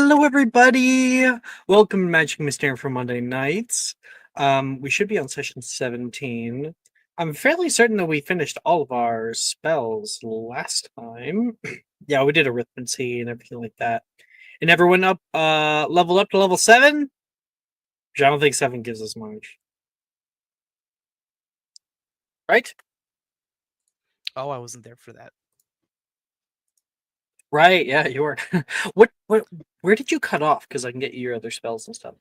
Hello, everybody. Welcome to Magic Mysterium for Monday nights. We should be on session 17. I'm fairly certain that we finished all of our spells last time. Yeah, we did arithmancy and everything like that. And everyone leveled up to level 7? Which I don't think 7 gives us much. Right? Oh, I wasn't there for that. Right, yeah, you were. Where did you cut off? Because I can get you your other spells and stuff.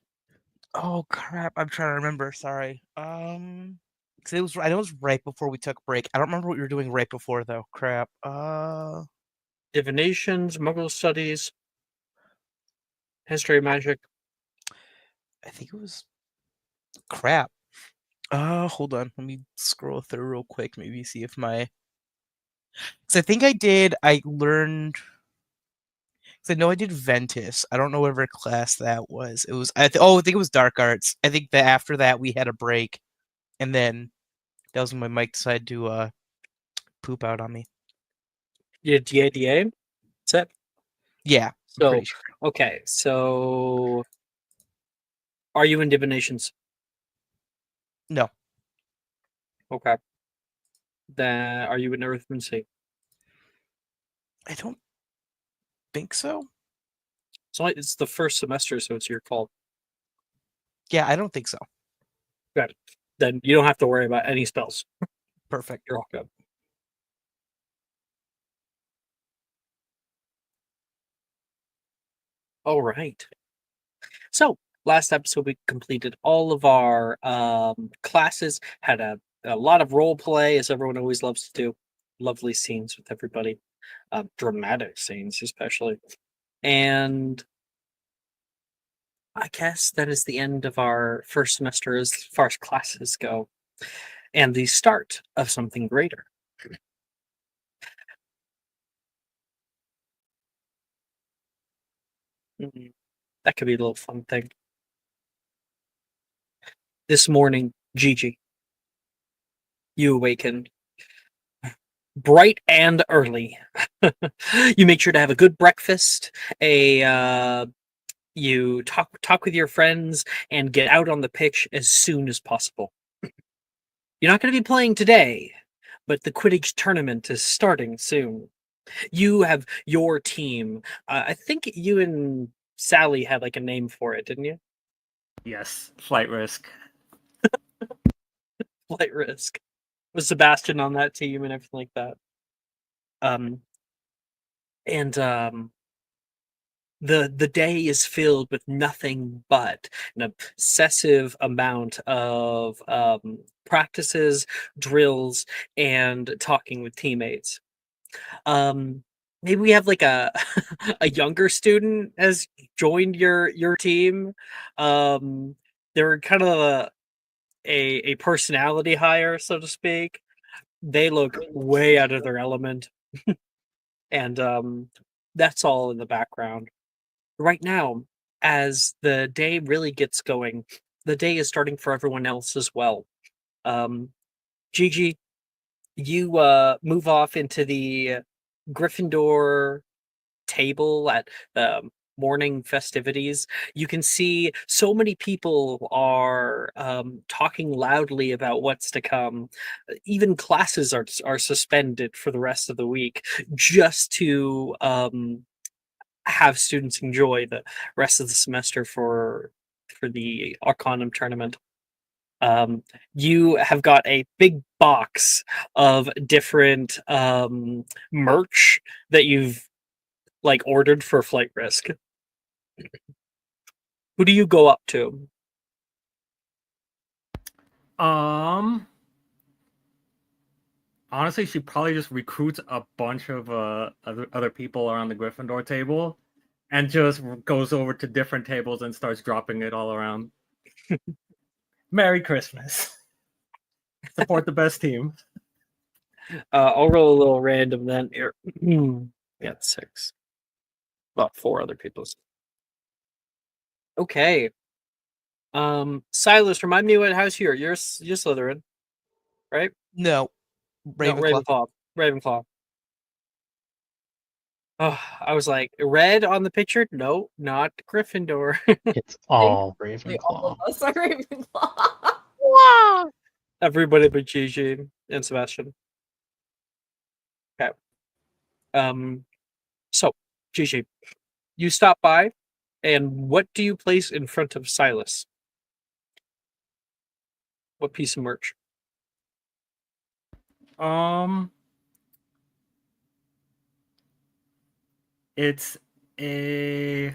Oh crap! I'm trying to remember. Sorry. 'Cause I know it was right before we took break. I don't remember what you were doing right before though. Crap. Divinations, Muggle studies, history of magic. I think it was crap. Hold on. Let me scroll through real quick. Maybe see if my. Cause I think I did. I learned. Cause I know I did Ventus. I don't know whatever class that was. It was. I think it was Dark Arts. I think that after that we had a break, and then that was when my mic decided to poop out on me. Yeah, DADA. Set. Yeah, I'm So, pretty sure. okay, so are you in divinations? No. Okay. Then are you in arithmancy? I don't think so. It's the first semester, so it's your call. Yeah, I don't think so. Good. Then you don't have to worry about any spells. Perfect. You're all good. All right. So last episode we completed all of our classes, had a lot of role play, as everyone always loves to do. Lovely scenes with everybody, dramatic scenes especially, and I guess that is the end of our first semester as far as classes go, and the start of something greater. That could be a little fun thing. This morning, Gigi, you awakened bright and early. You make sure to have a good breakfast, you talk with your friends, and get out on the pitch as soon as possible. You're not going to be playing today, but the Quidditch tournament is starting soon. You have your team. I think you and Sally had like a name for it, didn't you? Yes, flight risk. Flight Risk. Was Sebastian on that team and everything like that? Um, and the day is filled with nothing but an obsessive amount of practices, drills, and talking with teammates. Maybe we have like a a younger student has joined your team. They're kind of a personality hire, so to speak. They look way out of their element, and that's all in the background. Right now, as the day really gets going, the day is starting for everyone else as well. Um, Gigi, you move off into the Gryffindor table at the morning festivities. You can see so many people are talking loudly about what's to come. Even classes are suspended for the rest of the week just to have students enjoy the rest of the semester for the Arcanum tournament. Um, you have got a big box of different merch that you've like ordered for Flight Risk. Who do you go up to? Um, Honestly, she probably just recruits a bunch of other people around the Gryffindor table, and just goes over to different tables and starts dropping it all around. Merry Christmas! Support the best team. I'll roll a little random then here. Got 6. About 4 other people's. Okay. Silas, remind me what house you're Slytherin, right? No, No, Ravenclaw. Ravenclaw. Ravenclaw. Oh, I was like, red on the picture? No, not Gryffindor. It's all All Ravenclaw. of us are Ravenclaw. Everybody but Gigi and Sebastian. Okay. So, Gigi, you stop by, and what do you place in front of Silas? What piece of merch? It's a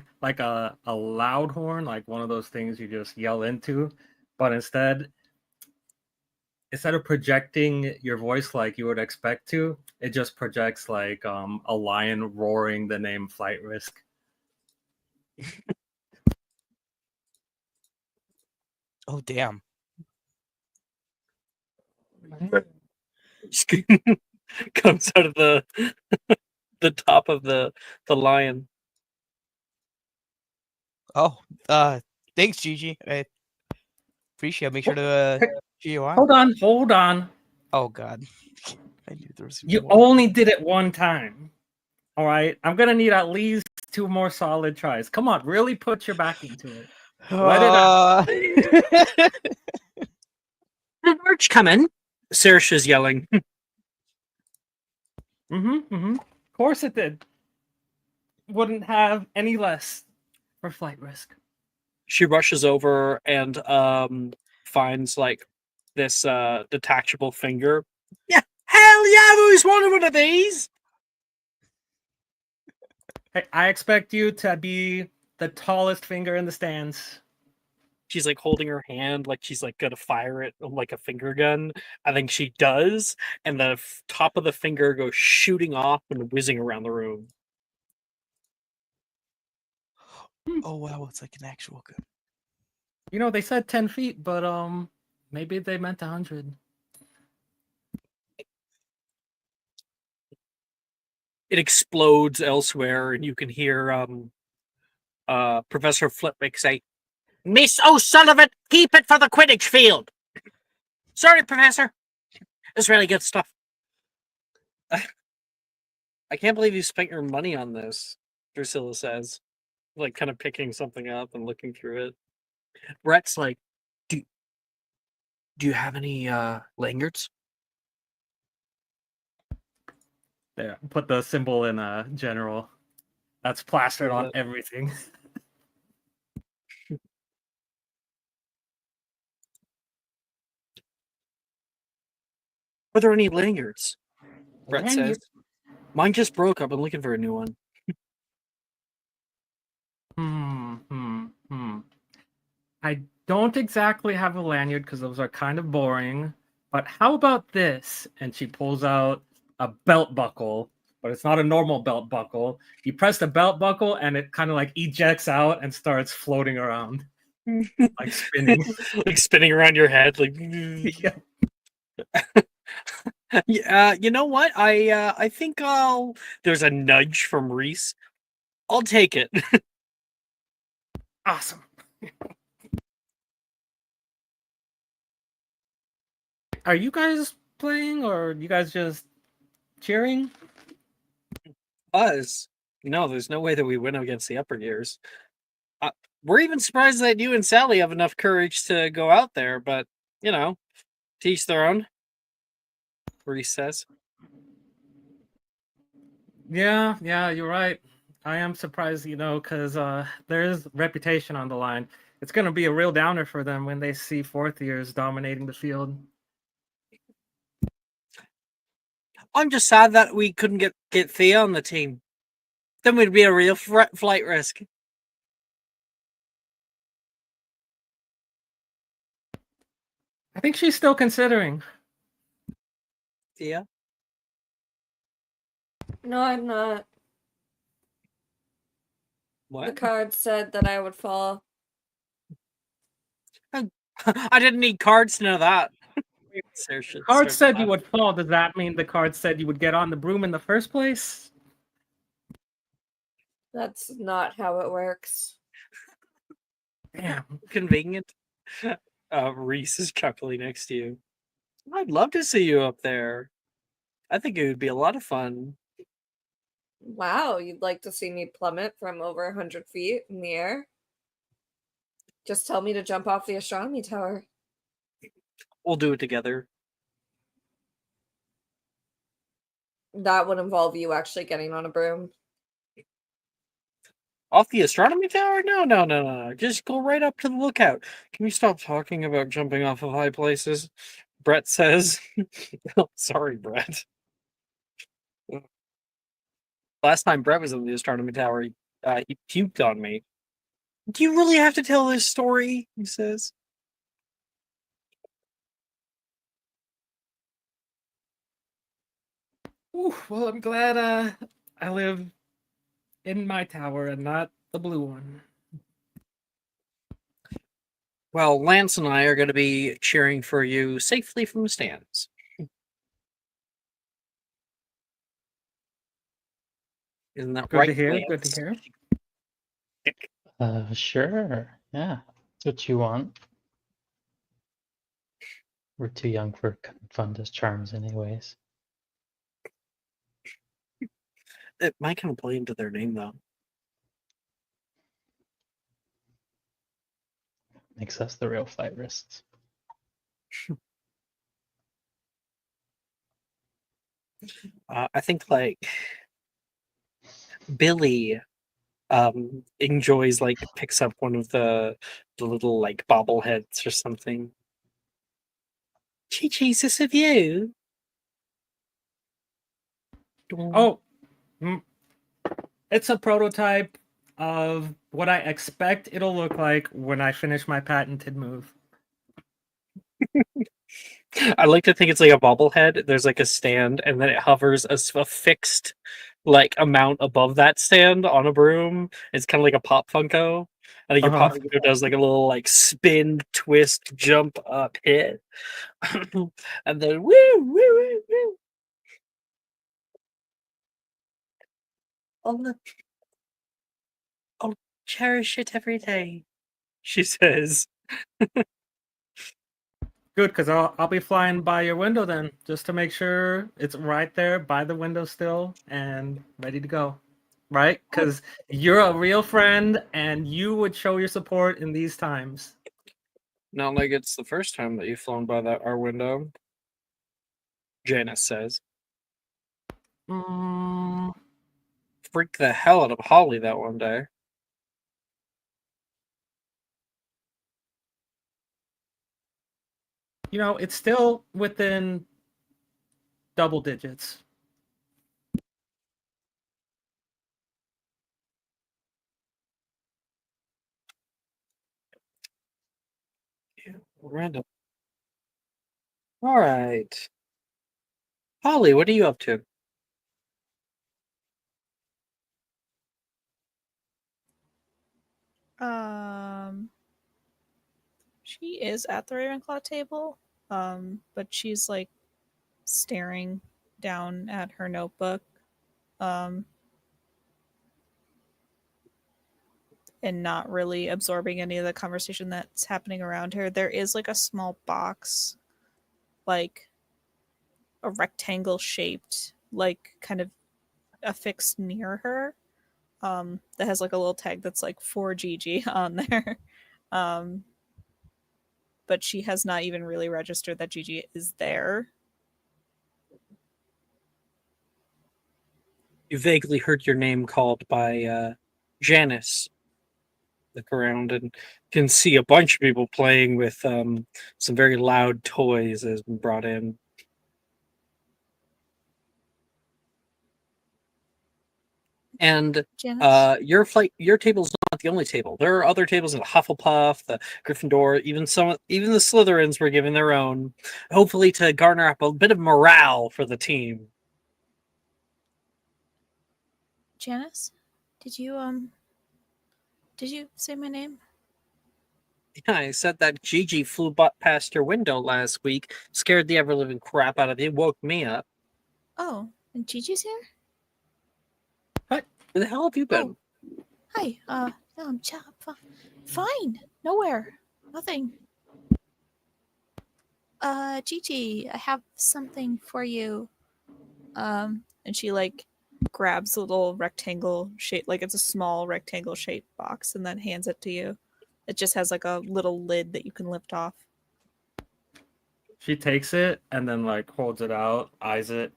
loud horn, like one of those things you just yell into, but instead of projecting your voice like you would expect to, it just projects like a lion roaring the name Flight Risk. Oh damn. Comes out of the the top of the lion. Oh, thanks, Gigi. I appreciate it. Make sure to cheer you on. Hold on. Oh god. I knew there was You more. only did it one time. All right. I'm gonna need at least 2 more solid tries. Come on, really put your back into it. Let it out. Did merch come in? Saoirse's yelling. Of course it did. Wouldn't have any less for Flight Risk. She rushes over and finds like this detachable finger. Yeah, hell yeah! I've always wanted one of these. Hey, I expect you to be the tallest finger in the stands. She's like holding her hand like she's like gonna fire it like a finger gun. I think she does, and the top of the finger goes shooting off and whizzing around the room. Oh wow, it's like an actual gun. You know, they said 10 feet, but maybe they meant 100. It explodes elsewhere, and you can hear Professor Flitwick say, "Miss O'Sullivan, keep it for the Quidditch field." Sorry, Professor. It's really good stuff. I can't believe you spent your money on this, Drusilla says, like kind of picking something up and looking through it. Brett's like, do you have any lanyards? There, put the symbol in general. That's plastered on Yeah. everything. Are there any lanyards? Brett Lanyard? says. Mine just broke. I've been looking for a new one. I don't exactly have a lanyard because those are kind of boring. But how about this? And she pulls out a belt buckle, but it's not a normal belt buckle. You press the belt buckle and it kind of like ejects out and starts floating around, like spinning. Like spinning around your head, like. Yeah. Yeah, you know what? I think I'll. There's a nudge from Reese. I'll take it. Awesome. Are you guys playing or are you guys just cheering? Us? No, there's no way that we win against the upper gears. We're even surprised that you and Sally have enough courage to go out there, but you know, teach their own. Reese says. Yeah, you're right. I am surprised, because there is reputation on the line. It's going to be a real downer for them when they see fourth years dominating the field. I'm just sad that we couldn't get Thea on the team. Then we'd be a real flight risk. I think she's still considering. Thea? No, I'm not. What? The card said that I would fall. I didn't need cards to know that. Card said you would fall. Does that mean the card said you would get on the broom in the first place? That's not how it works. Damn. Convenient. Reese is chuckling next to you. I'd love to see you up there. I think it would be a lot of fun. Wow, you'd like to see me plummet from over 100 feet in the air? Just tell me to jump off the astronomy tower. We'll do it together. That would involve you actually getting on a broom. Off the astronomy tower? No. Just go right up to the lookout. Can we stop talking about jumping off of high places? Brett says. Oh, sorry, Brett. Last time Brett was in the astronomy tower, he puked on me. Do you really have to tell this story? He says. Ooh, well, I'm glad I live in my tower and not the blue one. Well, Lance and I are going to be cheering for you safely from the stands. Isn't that Good right, to hear. Lance? Good to hear. Sure. Yeah. That's what you want. We're too young for Funda's charms anyways. It might kind of play into their name, though. Makes us the real fighters. I think, like, Billy enjoys, like, picks up one of the little, like, bobbleheads or something. Chi-Chi's this of you? Oh, it's a prototype of what I expect it'll look like when I finish my patented move. I like to think it's like a bobblehead. There's like a stand, and then it hovers a fixed like amount above that stand on a broom. It's kind of like a pop Funko. I think your pop Funko does like a little like spin, twist, jump up, hit, and then woo, woo, woo, woo. I'll cherish it every day, she says. Good, because I'll be flying by your window then, just to make sure it's right there by the window still and ready to go. Right? Because you're a real friend and you would show your support in these times. Not like it's the first time that you've flown by our window, Janice says. Freaked the hell out of Holly that one day. You know, it's still within double digits. Random. All right. Holly, what are you up to? She is at the Ravenclaw table, but she's like staring down at her notebook, and not really absorbing any of the conversation that's happening around her. There is like a small box, like a rectangle shaped, like kind of affixed near her, that has like a little tag that's like for Gigi on there. But she has not even really registered that Gigi is there. You vaguely heard your name called by Janice. Look around and can see a bunch of people playing with some very loud toys that has been brought in. And Janice? your table's not the only table. There are other tables in the Hufflepuff, the Gryffindor, even the Slytherins were given their own, hopefully to garner up a bit of morale for the team. Janice? Did you say my name? Yeah, I said that Gigi flew past your window last week, scared the ever living crap out of you, woke me up. Oh, and Gigi's here? What? Where the hell have you been? Oh. Hi, no, I'm fine. Nowhere. Nothing. Gigi, I have something for you. And she like grabs a little rectangle shape, like it's a small rectangle shaped box, and then hands it to you. It just has like a little lid that you can lift off. She takes it and then like holds it out, eyes it,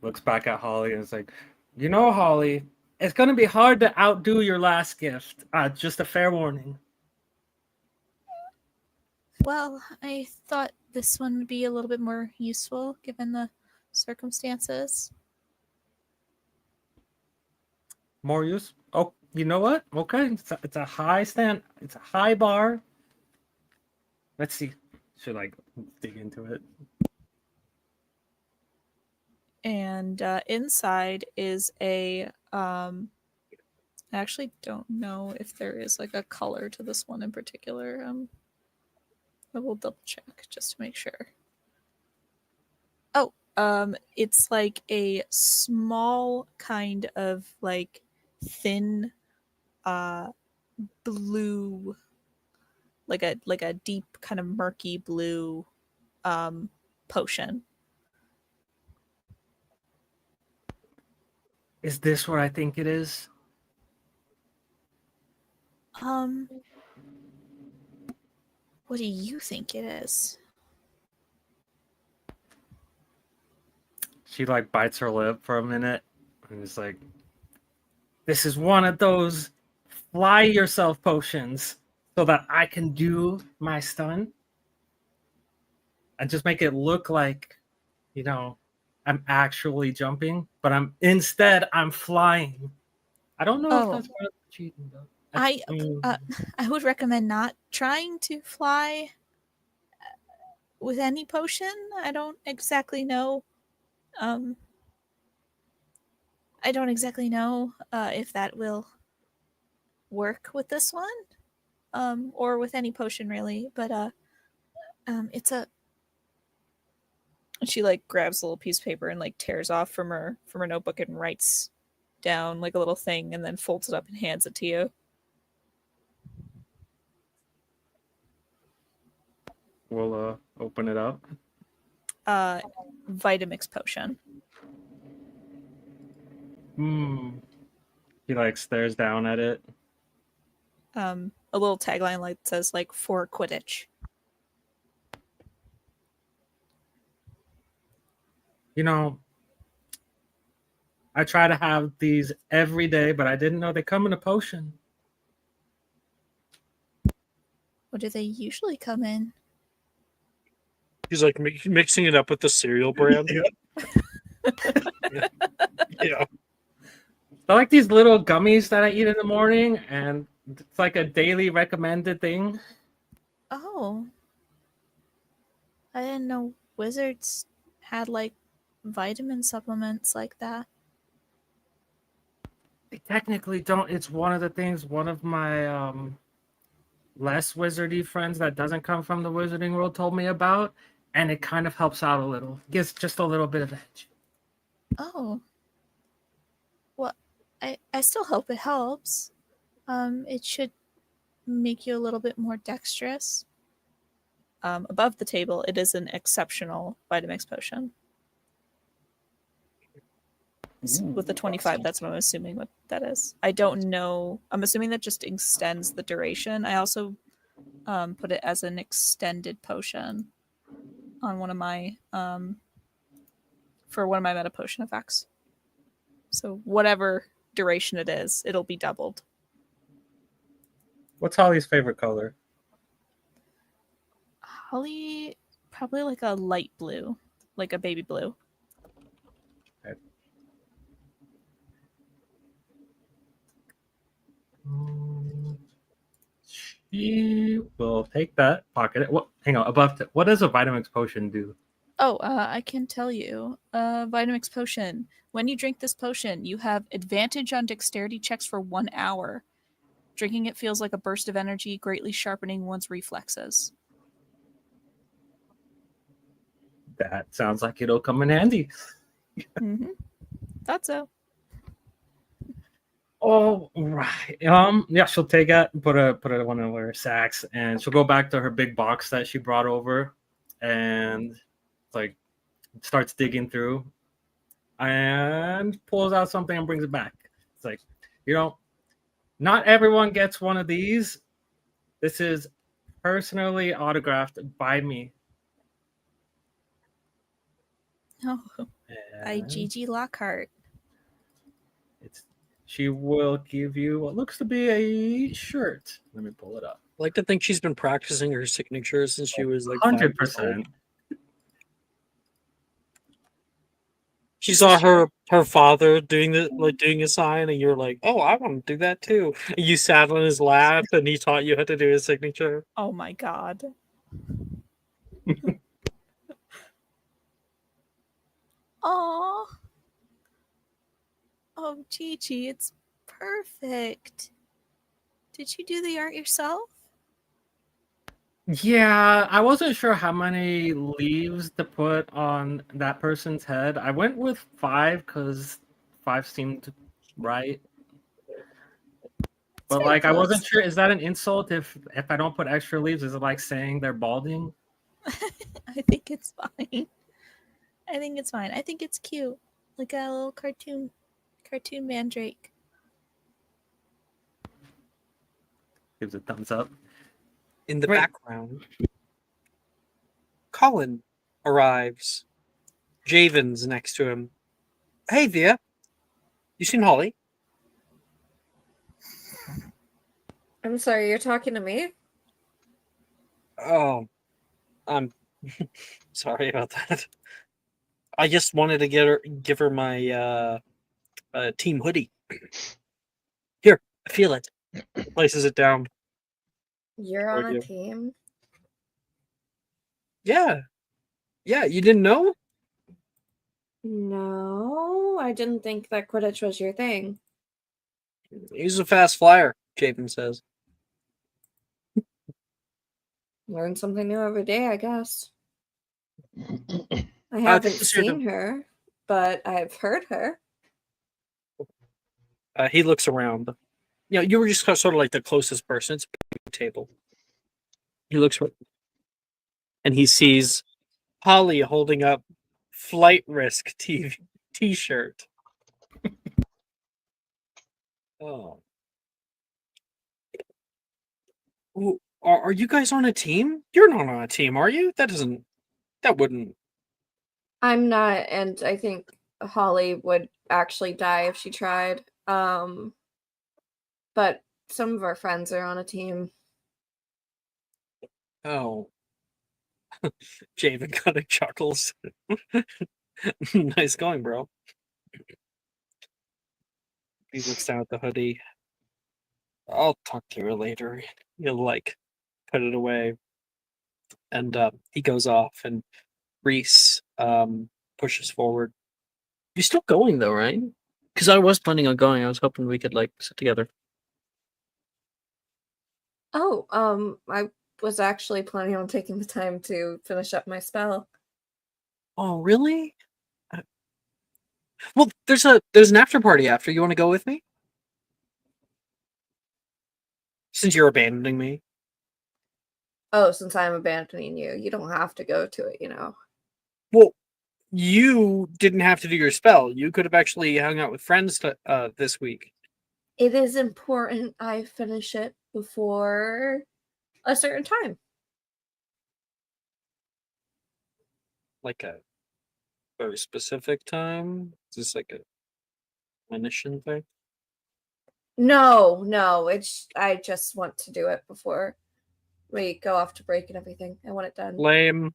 looks back at Holly, and is like, "You know, Holly, it's gonna be hard to outdo your last gift. Just a fair warning." Well, I thought this one would be a little bit more useful given the circumstances. More use? Oh, you know what? Okay, it's a high stand. It's a high bar. Let's see. Should like dig into it. And inside is a I actually don't know if there is like a color to this one in particular. I will double check just to make sure. Oh, it's like a small kind of like thin blue, like a deep kind of murky blue potion. Is this what I think it is? What do you think it is? She like bites her lip for a minute and is like, "This is one of those fly yourself potions so that I can do my stunt and just make it look like, you know, I'm actually jumping, but I'm flying." I don't know if Oh. that's part of the cheating though. I would recommend not trying to fly with any potion. I don't exactly know. I don't exactly know if that will work with this one, or with any potion really. But it's a. She like grabs a little piece of paper and like tears off from her notebook and writes down like a little thing and then folds it up and hands it to you. We'll open it up. Vitamix potion. He like stares down at it. A little tagline like says like for Quidditch. You know, I try to have these every day, but I didn't know they come in a potion. What do they usually come in? He's like mixing it up with the cereal brand. Yeah. I like these little gummies that I eat in the morning, and it's like a daily recommended thing. Oh. I didn't know wizards had like vitamin supplements like that. They technically don't. It's one of the things one of my less wizardy friends that doesn't come from the wizarding world told me about, and it kind of helps out a little. Gives just a little bit of edge. Oh. Well, I still hope it helps. It should make you a little bit more dexterous. Above the table, it is an exceptional Vitamix potion. With the 25, that's what I'm assuming what that is. I don't know. I'm assuming that just extends the duration. I also put it as an extended potion on one of my for one of my meta potion effects. So whatever duration it is, it'll be doubled. What's Holly's favorite color? Holly, probably like a light blue, like a baby blue. Okay. She will take that, pocket it. What? Hang on. What does a Vitamix potion do? Oh, I can tell you. Vitamix potion. When you drink this potion, you have advantage on dexterity checks for 1 hour. Drinking it feels like a burst of energy, greatly sharpening one's reflexes. That sounds like it'll come in handy. Mm-hmm. Thought so. All right. Yeah, she'll take it, put it one of her sacks, and she'll go back to her big box that she brought over, and like starts digging through. and pulls out something and brings it back. It's like, not everyone gets one of these. This is personally autographed by me. Oh, by And Gigi Lockhart. she will give you what looks to be a shirt. Let me pull it up. I like to think she's been practicing her signature since she was like 5 years old. 100%. She saw her father doing a sign, and you're like, "Oh, I want to do that too." And you sat on his lap, and he taught you how to do his signature. Oh my god. Aw. Oh, Gigi, it's perfect. Did you do the art yourself? Yeah, I wasn't sure how many leaves to put on that person's head. I went with 5 because 5 seemed right. But very like, I wasn't close. sure. Is that an insult if I don't put extra leaves? Is it like saying they're balding? I think it's fine. I think it's fine. I think it's cute. Like a little cartoon mandrake. Gives a thumbs up. In the Right. background, Colin arrives. Javen's next to him. Hey, Via. You seen Holly? I'm sorry, you're talking to me? Oh, I'm sorry about that. I just wanted to give her my team hoodie. Here, I feel it. Places it down. You're For on a you. team? Yeah, you didn't know? No, I didn't think that Quidditch was your thing. He's a fast flyer, Javen says. Learn something new every day, I guess. I haven't seen her, but I've heard her. He looks around. You were just sort of like the closest person. It's a big table. He looks and he sees Holly holding up Flight Risk T-shirt. Oh. Ooh, are you guys on a team? You're not on a team, are you? That wouldn't. I'm not, and I think Holly would actually die if she tried. But some of our friends are on a team. Oh. Javen kind of chuckles. Nice going, bro. He looks down at the hoodie. I'll talk to you later. He'll put it away. And he goes off, and Reese pushes forward. You're still going though, right? Because I was planning on going. I was hoping we could sit together. Oh, I was actually planning on taking the time to finish up my spell. Oh, really? Well, there's an after party after. You want to go with me? Since you're abandoning me. Oh, since I'm abandoning you, you don't have to go to it, Well, you didn't have to do your spell. You could have actually hung out with friends this week. It is important I finish it before a certain time. Like a very specific time? Is this like a clinician thing? No, I just want to do it before we go off to break and everything. I want it done. Lame.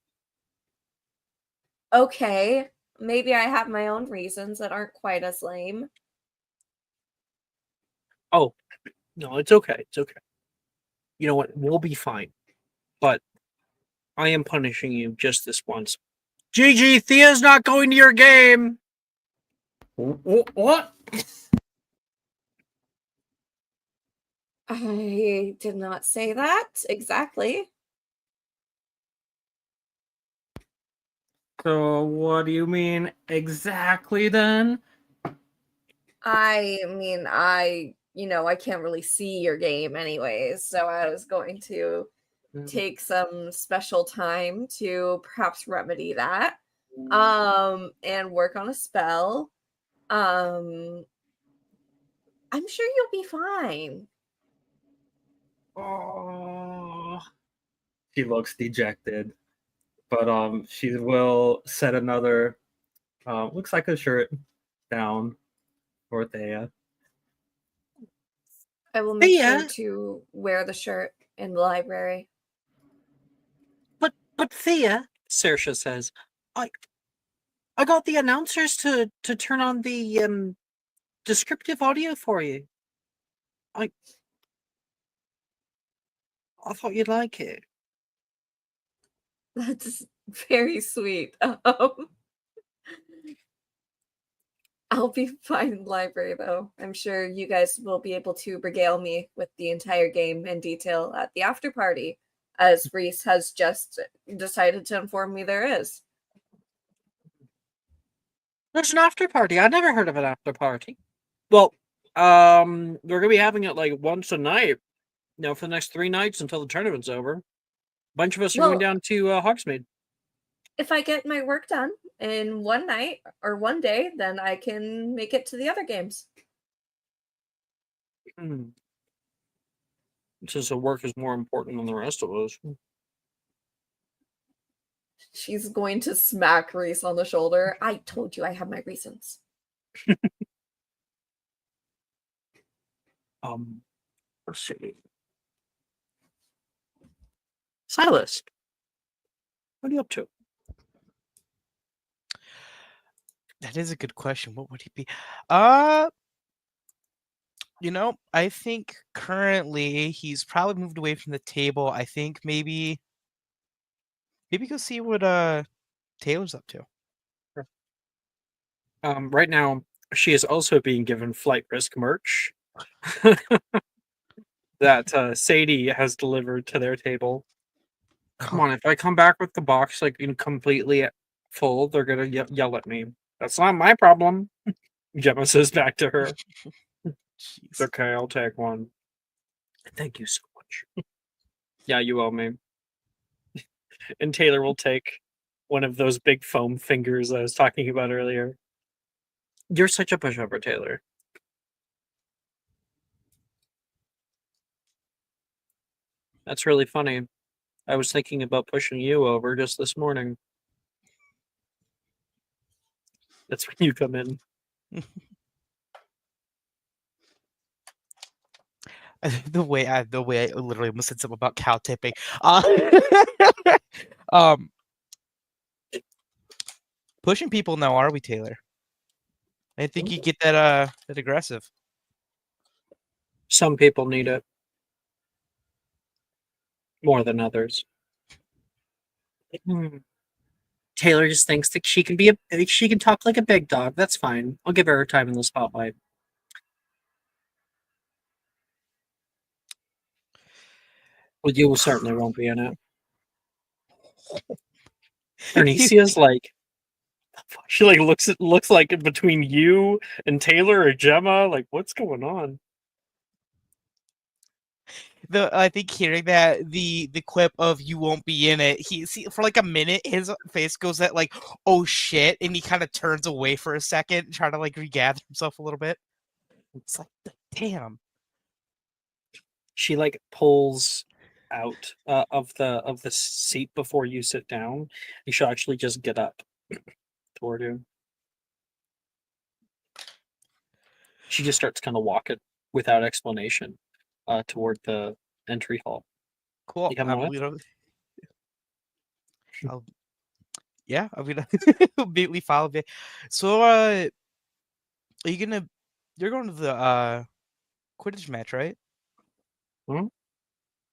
Okay, maybe I have my own reasons that aren't quite as lame. Oh, no, it's okay. It's okay. You know what? We'll be fine. But I am punishing you just this once. Gigi, Thea's not going to your game. What? I did not say that exactly. So what do you mean exactly then? I mean, I can't really see your game anyways, so I was going to take some special time to perhaps remedy that. and work on a spell. I'm sure you'll be fine. Oh, She looks dejected, but she will set another looks like a shirt down for Thea. I will make sure Thea, to wear the shirt in the library. but Thea, Saoirse says, I I got the announcers to turn on the descriptive audio for you. I I thought you'd like it. That's very sweet. I'll be fine in the library, though. I'm sure you guys will be able to regale me with the entire game in detail at the after party, as Reese has just decided to inform me there is. There's an after party. I never heard of an after party. Well, we're gonna be having it like once a night, for the next 3 nights until the tournament's over. A bunch of us are going Well, down to Hogsmeade. if I get my work done in one night or one day, then I can make it to the other games. Since the work is more important than the rest of us. She's going to smack Reese on the shoulder. I told you I have my reasons. Let's see. Silas, what are you up to? That is a good question. What would he be? I think currently he's probably moved away from the table. I think maybe go see what Taylor's up to. Right now, she is also being given flight risk merch that Sadie has delivered to their table. Come on, if I come back with the box like completely full, they're gonna yell at me. That's not my problem. Gemma says back to her. It's okay, I'll take one. Thank you so much. Yeah, you owe me. And Taylor will take one of those big foam fingers I was talking about earlier. You're such a pushover, Taylor. That's really funny. I was thinking about pushing you over just this morning. That's when you come in. the way I literally almost said something about cow tipping. Pushing people now, are we, Taylor? I think you get that aggressive. Some people need it more than others. Taylor just thinks that she can talk like a big dog. That's fine. I'll give her time in the spotlight. Well, you certainly won't be in it. Ernicia's like, she like looks like between you and Taylor or Gemma. Like, what's going on? I think hearing that the quip of "you won't be in it," for like a minute his face goes at like, "Oh shit," and he kind of turns away for a second, trying to like regather himself a little bit. It's like, damn. She like pulls out of the seat before you sit down. You should actually just get up toward you. She just starts kind of walking without explanation toward the entry hall. Cool. You coming with? Yeah, I'm gonna immediately follow it. So, are you gonna? You're going to the Quidditch match, right?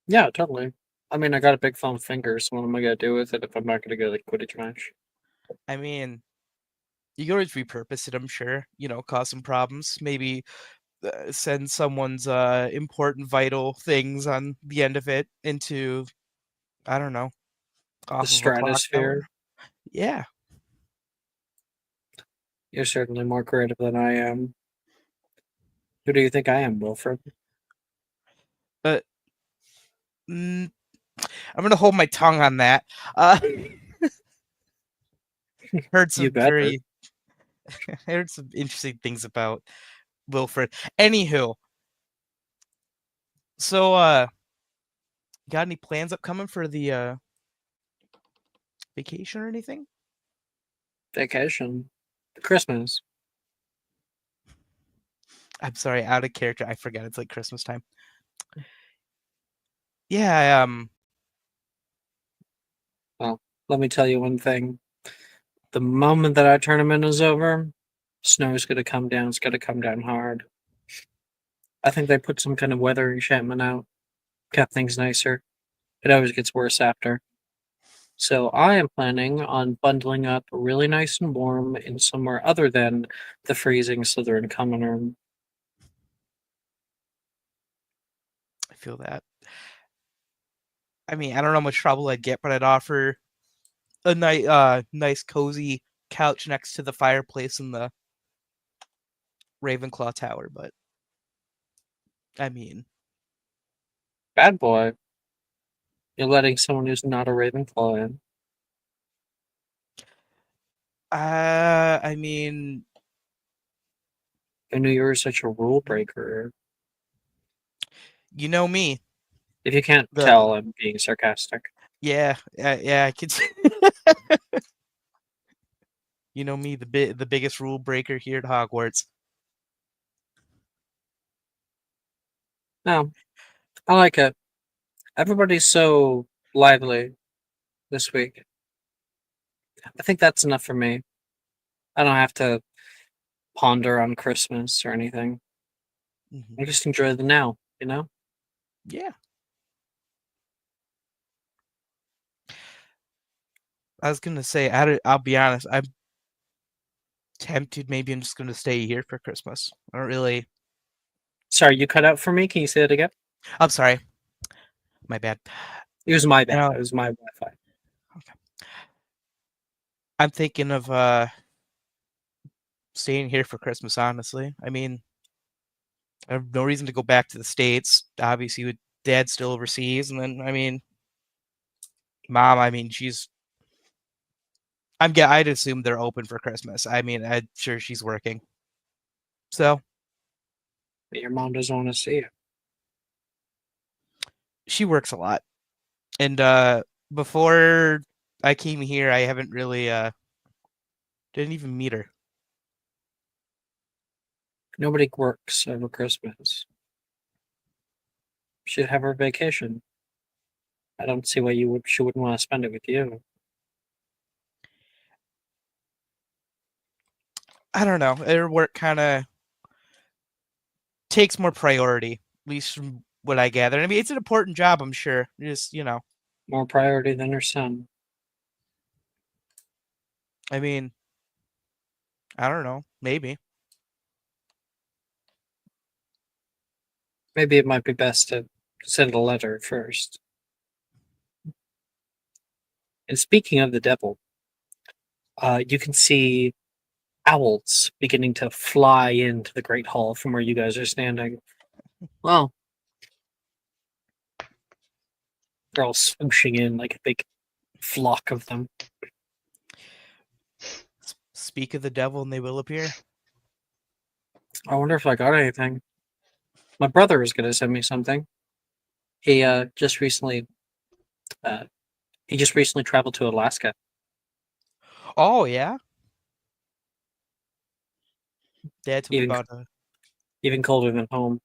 Yeah, totally. I mean, I got a big foam finger, so what am I gonna do with it if I'm not gonna go to the Quidditch match? I mean, you can always repurpose it. I'm sure. Cause some problems. Maybe send someone's important, vital things on the end of it into, I don't know, The off of a clock tower. stratosphere. Yeah. You're certainly more creative than I am. Who do you think I am, Wilfred? But I'm gonna hold my tongue on that. heard You some better. I heard some interesting things about Wilfred. Anywho, so got any plans upcoming for the vacation or anything? Vacation. Christmas. I'm sorry, out of character. I forget it's like Christmas time. Yeah, Well, let me tell you one thing. The moment that our tournament is over, snow's gonna come down. It's gonna come down hard. I think they put some kind of weather enchantment out, kept things nicer. It always gets worse after. So I am planning on bundling up really nice and warm in somewhere other than the freezing Slytherin common room. I feel that. I mean, I don't know how much trouble I'd get, but I'd offer a nice cozy couch next to the fireplace in the Ravenclaw Tower, but I mean, Bad boy. You're letting someone who's not a Ravenclaw in. I mean, I knew you were such a rule breaker. you know me. If you can't The tell, I'm being sarcastic. yeah, I could. You know me, the biggest rule breaker here at Hogwarts. No, I like it. Everybody's so lively this week. I think that's enough for me. I don't have to ponder on Christmas or anything. Mhm. I just enjoy the now, you know? Yeah. I was gonna say, I'll be honest, I'm tempted. Maybe I'm just gonna stay here for Christmas. I don't really. Sorry, you cut out for me. Can you say it again? I'm sorry. My bad. It was my bad. No, It was my Wi-Fi. I'm thinking of staying here for Christmas, honestly. I mean, I have no reason to go back to the States. Obviously, with Dad still overseas, and then I mean, Mom. I mean, I'd assume they're open for Christmas. I mean, I'm sure she's working. So But your mom doesn't want to see you. she works a lot. And before I came here, I haven't really didn't even meet her. Nobody works over Christmas. She'd have her vacation. I don't see why she wouldn't want to spend it with you. I don't know. Her work kind of takes more priority, at least from what I gather. I mean, it's an important job, I'm sure. Just More priority than her son. I mean, I don't know. Maybe. Maybe it might be best to send a letter first. And speaking of the devil, you can see owls beginning to fly into the Great Hall from where you guys are standing. Well, they're all swooshing in like a big flock of them. Speak of the devil, and they will appear. I wonder if I got anything. My brother is going to send me something. He just recently traveled to Alaska. Oh yeah. Dad told me Even about even colder than home.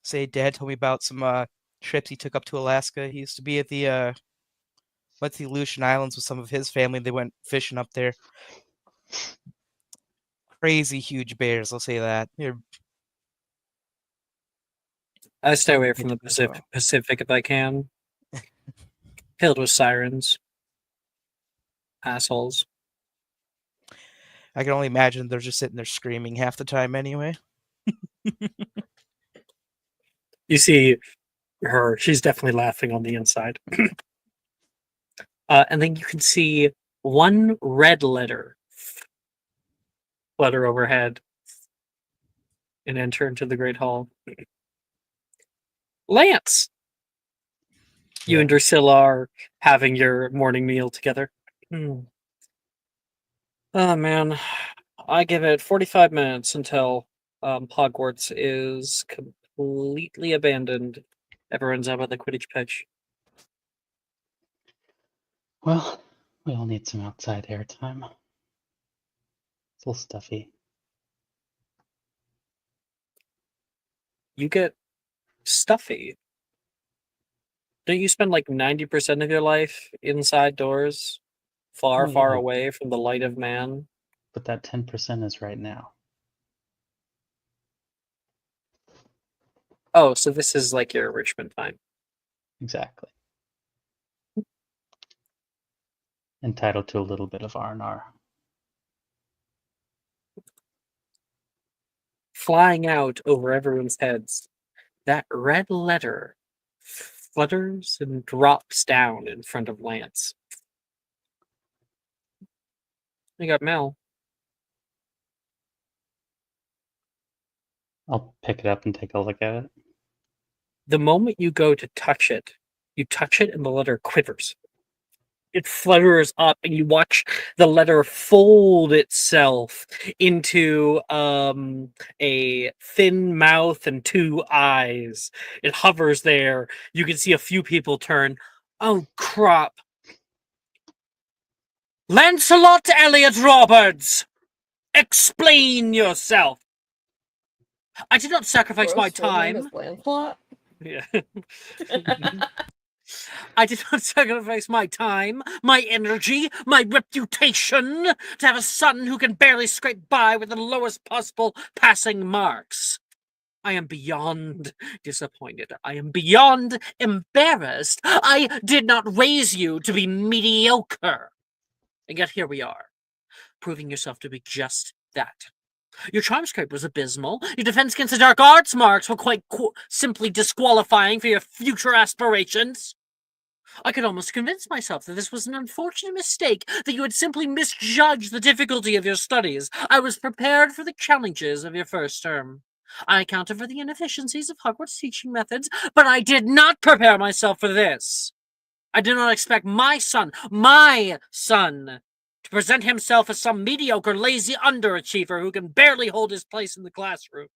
Dad told me about some trips he took up to Alaska. He used to be at the went to the Aleutian Islands with some of his family. They went fishing up there. Crazy huge bears, I'll say that. They're I stay away from the dangerous, though. Pacific if I can. Filled with sirens. Assholes. I can only imagine they're just sitting there screaming half the time anyway. You see her, she's definitely laughing on the inside. And then you can see one red letter flutter overhead and enter into the Great Hall. Lance! You Yeah. and Drusilla are having your morning meal together. Oh man, I give it 45 minutes until Hogwarts is completely abandoned. Everyone's out at the Quidditch pitch. Well, we all need some outside air time. It's a little stuffy. You get stuffy. Don't you spend like 90% of your life inside doors, far, Oh far yeah, away from the light of man? but that 10% is right now. Oh, so this is like your enrichment time. Exactly. Entitled to a little bit of R&R. Flying out over everyone's heads, that red letter flutters and drops down in front of Lance. You got Mel. I'll pick it up and take a look at it. The moment you go to touch it, you touch it and the letter quivers. It flutters up and you watch the letter fold itself into a thin mouth and two eyes. It hovers there. You can see a few people turn. Oh, crap. Lancelot Elliot Roberts! Explain yourself! I did not sacrifice my Gross, real name is time. Lancelot. Yeah. I did not sacrifice my time, my energy, my reputation to have a son who can barely scrape by with the lowest possible passing marks. I am beyond disappointed. I am beyond embarrassed. I did not raise you to be mediocre. And yet here we are, proving yourself to be just that. Your charm scrape was abysmal. Your defense against the dark arts marks were quite simply disqualifying for your future aspirations. I could almost convince myself that this was an unfortunate mistake, that you had simply misjudged the difficulty of your studies. I was prepared for the challenges of your first term. I accounted for the inefficiencies of Hogwarts teaching methods, but I did not prepare myself for this. I did not expect my son, to present himself as some mediocre, lazy underachiever who can barely hold his place in the classroom.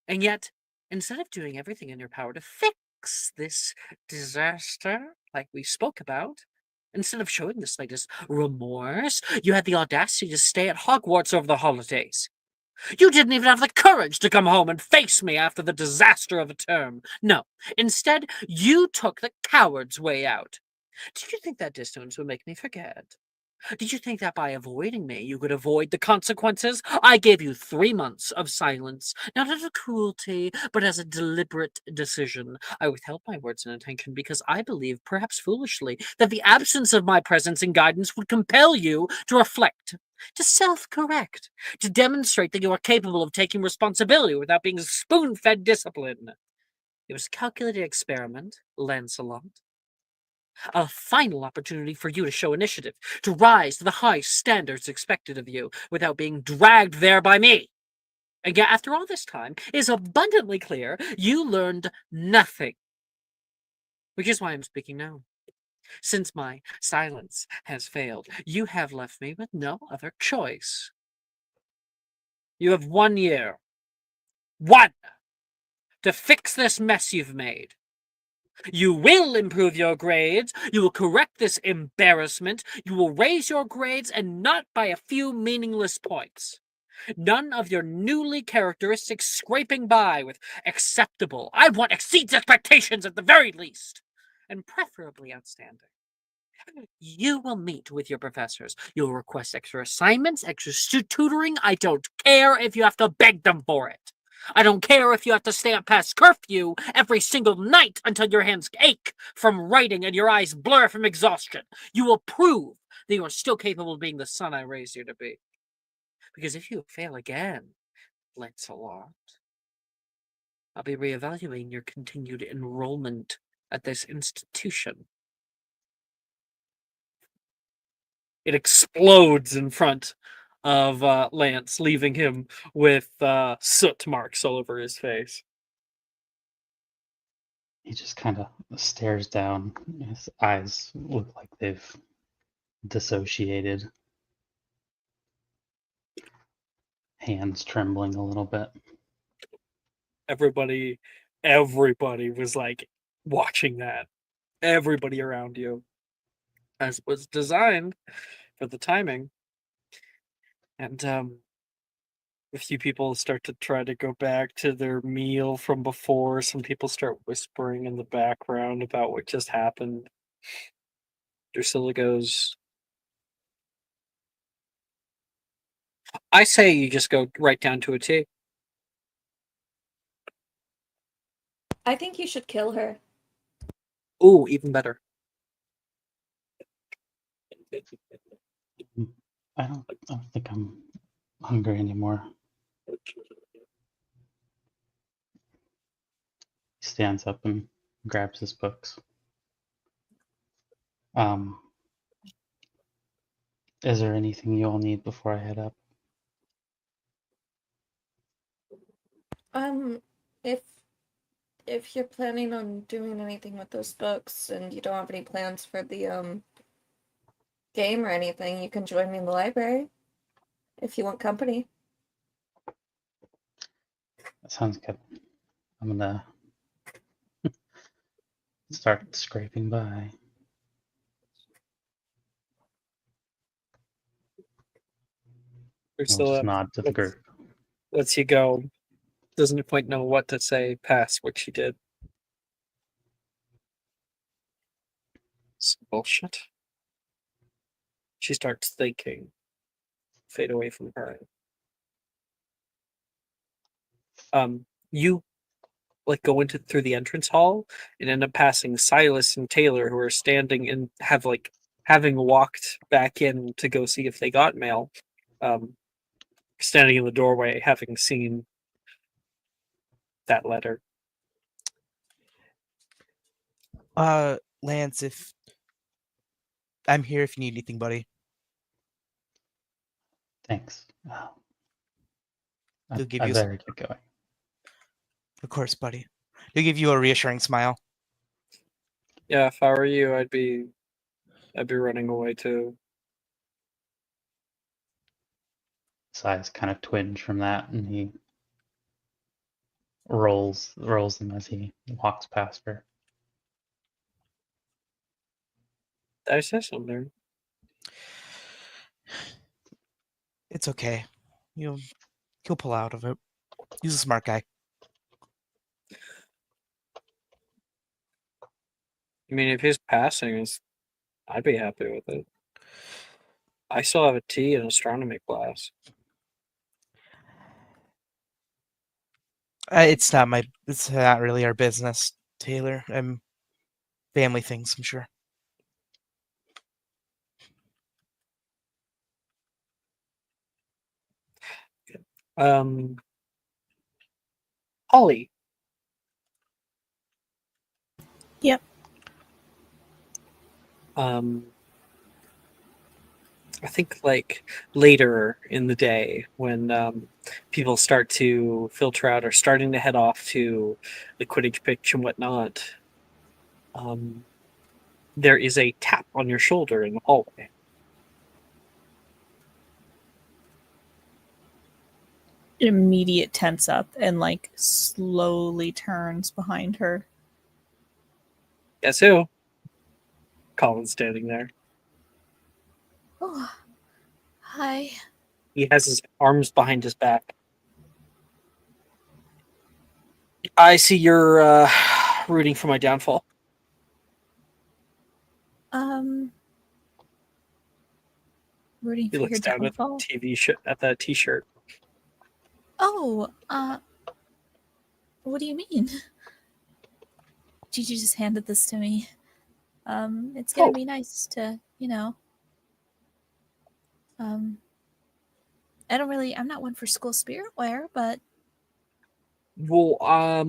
And yet, instead of doing everything in your power to fix this disaster, like we spoke about, instead of showing the slightest remorse, you had the audacity to stay at Hogwarts over the holidays. You didn't even have the courage to come home and face me after the disaster of a term. No, instead, you took the coward's way out. Did you think that distance would make me forget? Did you think that by avoiding me, you could avoid the consequences? I gave you 3 months of silence, not out of cruelty, but as a deliberate decision. I withheld my words and attention because I believed, perhaps foolishly, that the absence of my presence and guidance would compel you to reflect, to self-correct, to demonstrate that you are capable of taking responsibility without being spoon-fed discipline. It was a calculated experiment, Lancelot. A final opportunity for you to show initiative, to rise to the high standards expected of you without being dragged there by me. And yet, after all this time, it is abundantly clear you learned nothing. Which is why I'm speaking now. Since my silence has failed, you have left me with no other choice. You have 1 year. 1! To fix this mess you've made. You will improve your grades. You will correct this embarrassment. You will raise your grades, and not by a few meaningless points. None of your newly characteristics scraping by with acceptable. I want exceeds expectations at the very least, and preferably outstanding. You will meet with your professors. You'll request extra assignments, extra tutoring. I don't care if you have to beg them for it. I don't care if you have to stay up past curfew every single night until your hands ache from writing and your eyes blur from exhaustion. You will prove that you are still capable of being the son I raised you to be. Because if you fail again, Lancelot, I'll be reevaluating your continued enrollment at this institution. It explodes in front of Lance, leaving him with soot marks all over his face. He just kind of stares down. His eyes look like they've dissociated. hands trembling a little bit. Everybody was like watching that. Everybody around you, as was designed for the timing. And a few people start to try to go back to their meal from before. Some people start whispering in the background about what just happened. Drusilla goes, I say you just go right down to a T. I think you should kill her. Ooh, even better. I don't think I'm hungry anymore. He stands up and grabs his books. Is there anything you all need before I head up? If you're planning on doing anything with those books and you don't have any plans for the game or anything, you can join me in the library if you want company. That sounds good. I'm gonna start scraping by. I'll just Drusilla nod to the group. lets you go. Doesn't quite know what to say past what she did. It's bullshit. She starts thinking. Fade away from her. You like go into through the entrance hall and end up passing Silas and Taylor, who are standing and have like having walked back in to go see if they got mail. Standing in the doorway, having seen that letter. Lance, if I'm here if you need anything, buddy. Thanks. They'll give I you better get going. Of course, buddy. They'll give you a reassuring smile. Yeah, if I were you, I'd be running away too. His eyes kind of twinge from that, and he rolls them as he walks past her. Did I say something? It's okay. He'll pull out of it. He's a smart guy. I mean, if his passing is, I'd be happy with it. I still have a T in astronomy class. It's not really our business, Taylor. Family things, I'm sure. Holly. Yep. I think like later in the day when people start to filter out or starting to head off to the Quidditch pitch and whatnot, there is a tap on your shoulder in the hallway. Immediate tense up and like slowly turns behind her. Guess who? Colin's standing there. Oh, hi. He has his arms behind his back. I see you're rooting for my downfall. Rooting He for your looks down downfall. at the t-shirt. Oh, what do you mean? Gigi just handed this to me. It's gonna be nice to, I'm not one for school spirit wear, but Well,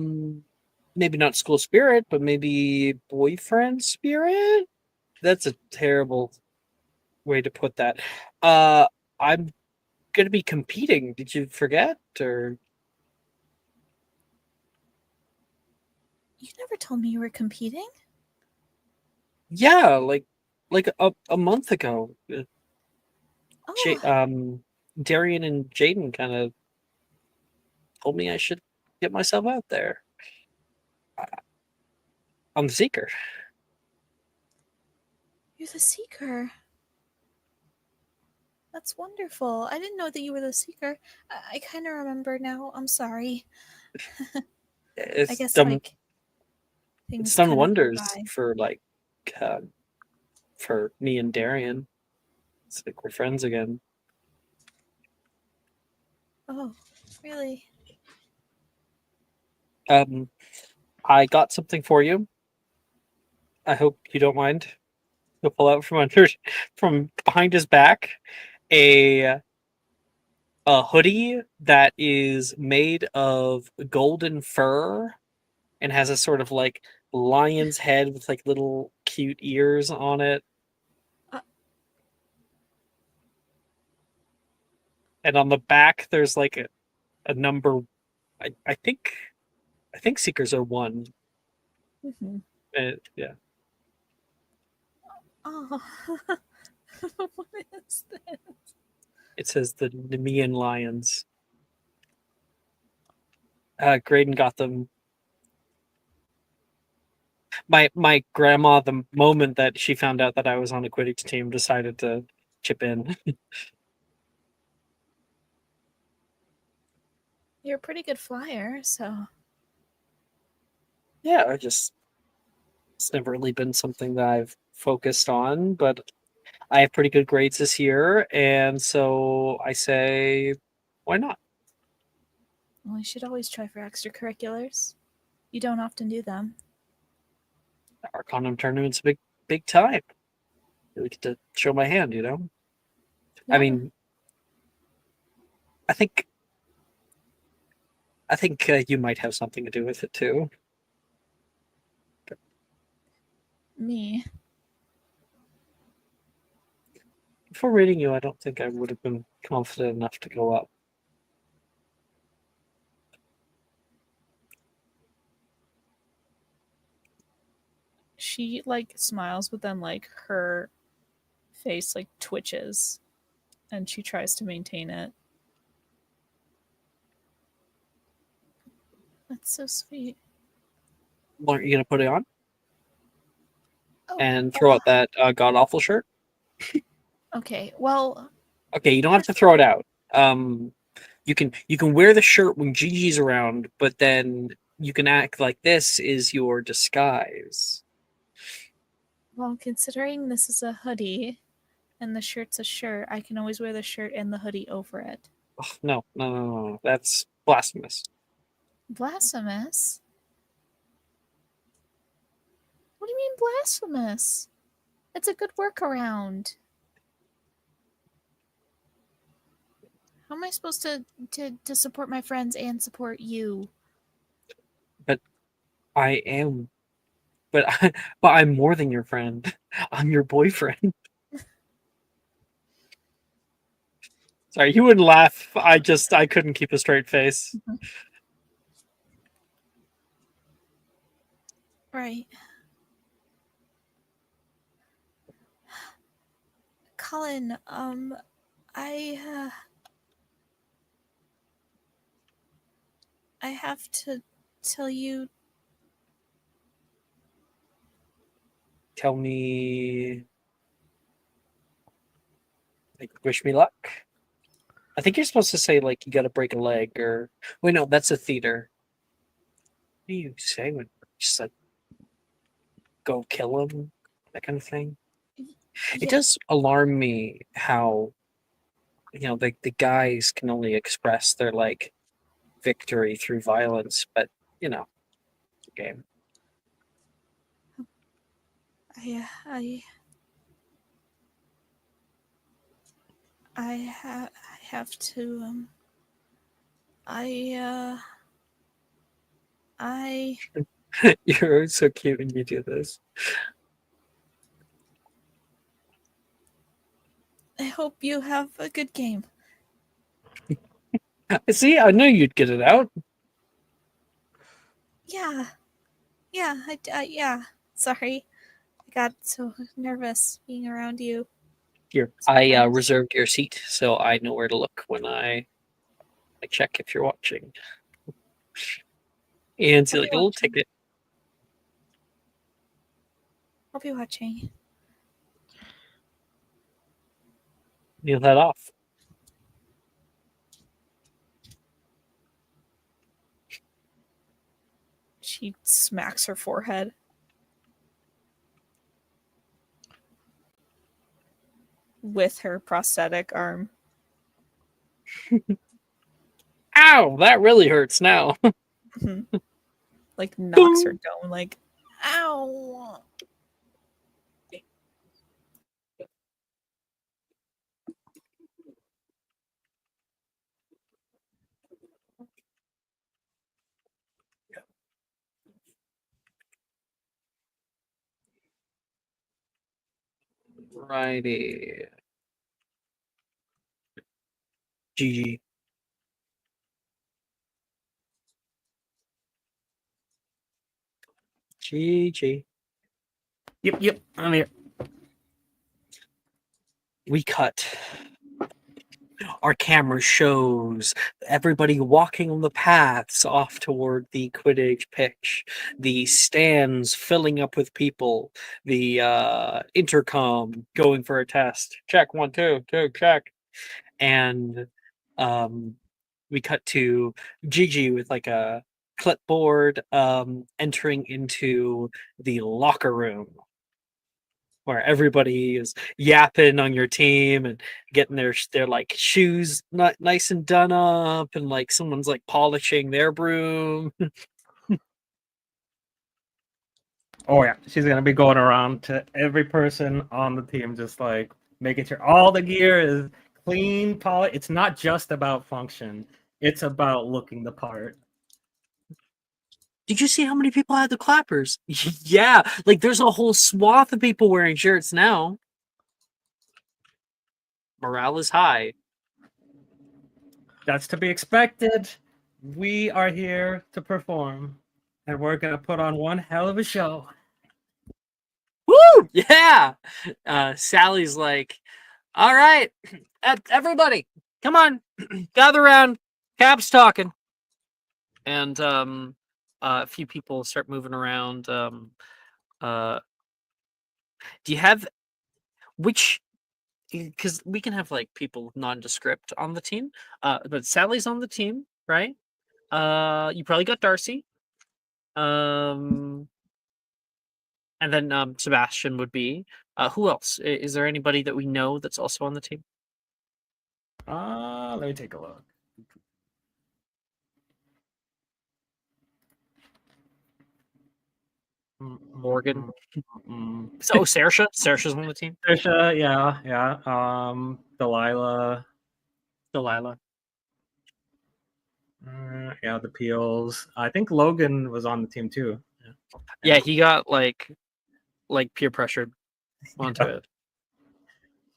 maybe not school spirit, but maybe boyfriend spirit? That's a terrible way to put that. I'm gonna be competing. Did you forget? Or you never told me you were competing. yeah, like a month ago. Oh, Darian and Jaden kind of told me I should get myself out there. I'm the seeker. You're the seeker. That's wonderful. I didn't know that you were the seeker. I kind of remember now. I'm sorry. I It's guess done. like It's things done kind of go wonders by. for for me and Darian. It's like we're friends again. Oh, really? I got something for you. I hope you don't mind. He'll pull out from behind his back a hoodie that is made of golden fur and has a sort of like lion's head with like little cute ears on it. Uh. And on the back there's like a number. I think seekers are one. Mm-hmm. Yeah. Oh, what is this? It says the Nemean lions. Graydon got them. My grandma, the moment that she found out that I was on a Quidditch team, decided to chip in. You're a pretty good flyer, so Yeah, it's never really been something that I've focused on, but I have pretty good grades this year, and so I say, why not? well, you should always try for extracurriculars. You don't often do them. Arcanum tournament's a big time. Really get to show my hand, you know. I Yeah. mean, I think you might have something to do with it too. Me. Before reading you, I don't think I would have been confident enough to go up. She like smiles, but then like her face like twitches, and she tries to maintain it. That's so sweet. Well, are you gonna put it on Oh, and throw out that god awful shirt? okay. Well, Okay, you don't have to throw it out. You can wear the shirt when Gigi's around, but then you can act like this is your disguise. well, considering this is a hoodie and the shirt's a shirt, I can always wear the shirt and the hoodie over it. Oh, no, that's blasphemous. Blasphemous? What do you mean blasphemous? It's a good workaround. How am I supposed to support my friends and support you? But I am, but but I'm more than your friend. I'm your boyfriend. Sorry, you wouldn't laugh. I couldn't keep a straight face. Right. Colin, I I have to tell you. Tell me, like, wish me luck. I think you're supposed to say like you got to break a leg or wait, no, that's a theater. What do you say when just like go kill him, that kind of thing? It Yeah, does alarm me how the guys can only express their like victory through violence, but you know, it's a game. I I have to I I You're so cute when you do this. I hope you have a good game. See, I knew you'd get it out. Yeah. Yeah, yeah. Sorry. I got so nervous being around you. Here, I reserved your seat, so I know where to look when I check if you're watching. And see I'll like be a little watching. ticket. I'll be watching. You'll head off. She smacks her forehead. With her prosthetic arm. Ow, that really hurts now. Like knocks her Boom. down, like, ow. Righty. GG. GG. Yep. I'm here. We cut. Our camera shows everybody walking on the paths off toward the Quidditch pitch, the stands filling up with people, the intercom going for a test. Check 1, 2, 2, check. And we cut to Gigi with like a clipboard entering into the locker room where everybody is yapping on your team and getting their like shoes not nice and done up, and like someone's like polishing their broom. Oh yeah, she's gonna be going around to every person on the team, just like making sure all the gear is clean, polished. It's not just about function; it's about looking the part. Did you see how many people had the clappers? Yeah, like there's a whole swath of people wearing shirts now. Morale is high. That's to be expected. We are here to perform, and we're gonna put on one hell of a show. Woo! Yeah. Sally's like, all right, everybody, come on, gather around. Cap's talking, and a few people start moving around. Do you have which? Because we can have like people nondescript on the team. But Sally's on the team, right? You probably got Darcy. And then Sebastian would be. Who else? Is there anybody that we know that's also on the team? Let me take a look. Morgan. Mm. Oh, Saoirse. Saoirse's on the team. Trisha, yeah. Delilah. Yeah, the Peels. I think Logan was on the team too. Yeah, he got like peer pressured onto it.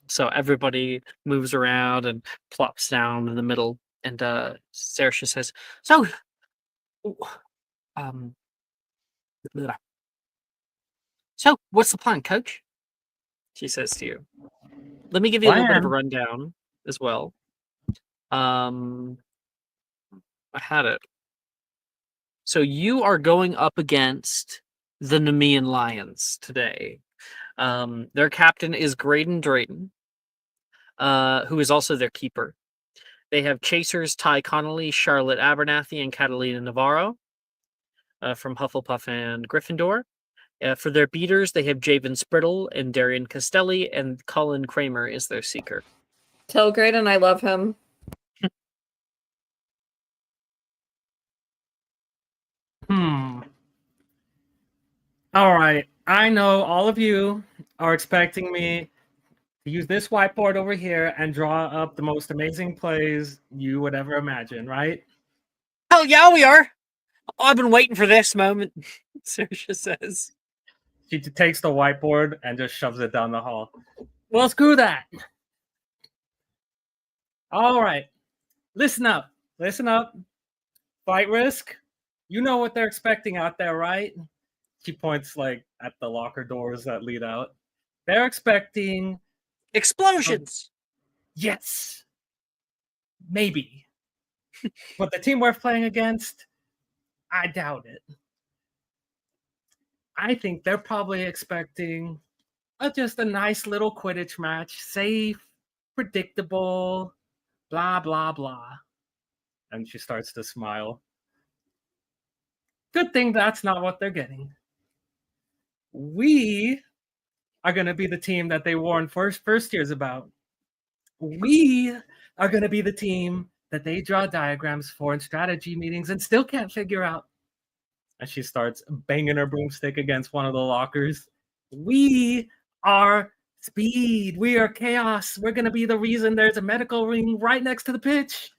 So everybody moves around and plops down in the middle, and Saoirse says, "So, um, blah. So what's the plan, Coach?" She says to you. Let me give you a little bit of a Plan? rundown as well. I had it. So you are going up against the Nemean Lions today. Their captain is Graydon Drayton, who is also their keeper. They have chasers Ty Connolly, Charlotte Abernathy, and Catalina Navarro from Hufflepuff and Gryffindor. For their beaters, they have Javen Sprittle and Darian Castelli, and Colin Kramer is their seeker. Tell Graydon I love him. All right. I know all of you are expecting me to use this whiteboard over here and draw up the most amazing plays you would ever imagine, right? Hell yeah, we are. I've been waiting for this moment, Saoirse says. She takes the whiteboard and just shoves it down the hall. Well, screw that. All right. Listen up. Flight risk. You know what they're expecting out there, right? She points like at the locker doors that lead out. They're expecting explosions. Yes. Maybe. But the team we're playing against, I doubt it. I think they're probably expecting just a nice little Quidditch match, safe, predictable, blah, blah, blah. And she starts to smile. Good thing that's not what they're getting. We are going to be the team that they warned first years about. We are going to be the team that they draw diagrams for in strategy meetings and still can't figure out. And she starts banging her broomstick against one of the lockers. We are speed. We are chaos. We're going to be the reason there's a medical ring right next to the pitch.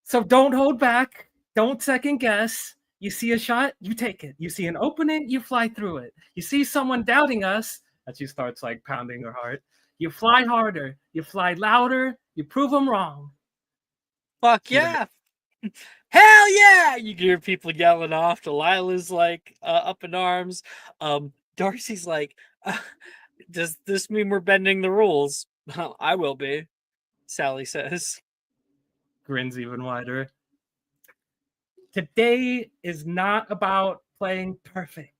So don't hold back. Don't second guess. You see a shot, you take it. You see an opening, you fly through it. You see someone doubting us, and she starts like pounding her heart. You fly harder. You fly louder. You prove them wrong. Fuck yeah. Hell yeah! You can hear people yelling off. Delilah's like up in arms. Darcy's like, does this mean we're bending the rules? Well, I will be, Sally says. Grins even wider. Today is not about playing perfect.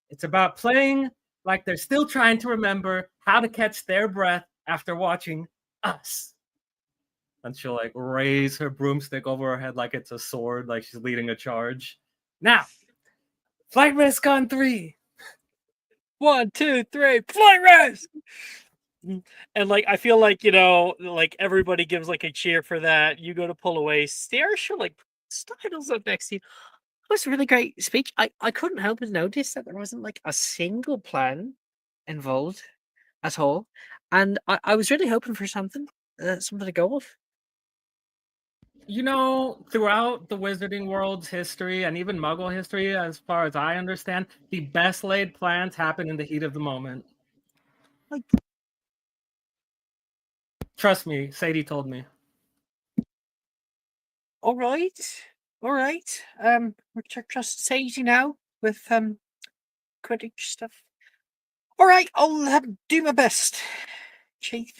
It's about playing like they're still trying to remember how to catch their breath after watching us. And she'll like raise her broomstick over her head like it's a sword, like she's leading a charge. Now, flight risk on 3. 1, 2, 3, flight risk! And like I feel like, like everybody gives like a cheer for that. You go to pull away. Starsha like sidles up next to you. It was a really great speech. I couldn't help but notice that there wasn't like a single plan involved at all. And I was really hoping for something to go off. Throughout the Wizarding world's history and even Muggle history, as far as I understand, the best laid plans happen in the heat of the moment. Trust me, Sadie told me. All right. We're just Sadie now with Quidditch stuff. All right, I'll do my best, Chief.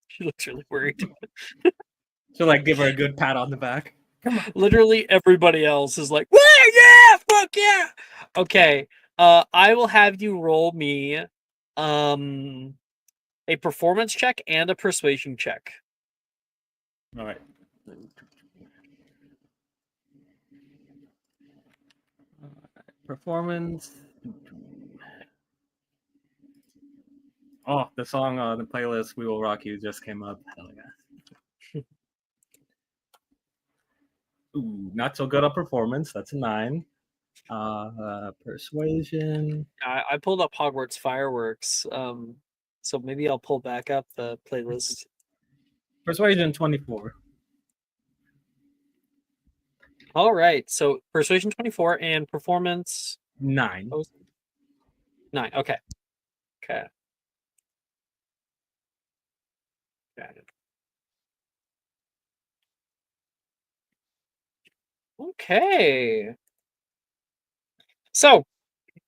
She looks really worried. She'll like give her a good pat on the back. Come on. Literally everybody else is like, "Well, yeah, fuck yeah." Okay, I will have you roll me a performance check and a persuasion check. All right. Performance. Oh, the song on the playlist "We Will Rock You" just came up. Hell yeah. Ooh, not so good on performance. That's a 9. Persuasion. I pulled up Hogwarts Fireworks, so maybe I'll pull back up the playlist. Persuasion 24. All right, so persuasion 24 and performance 9. 9. Okay. Got it. Okay. So,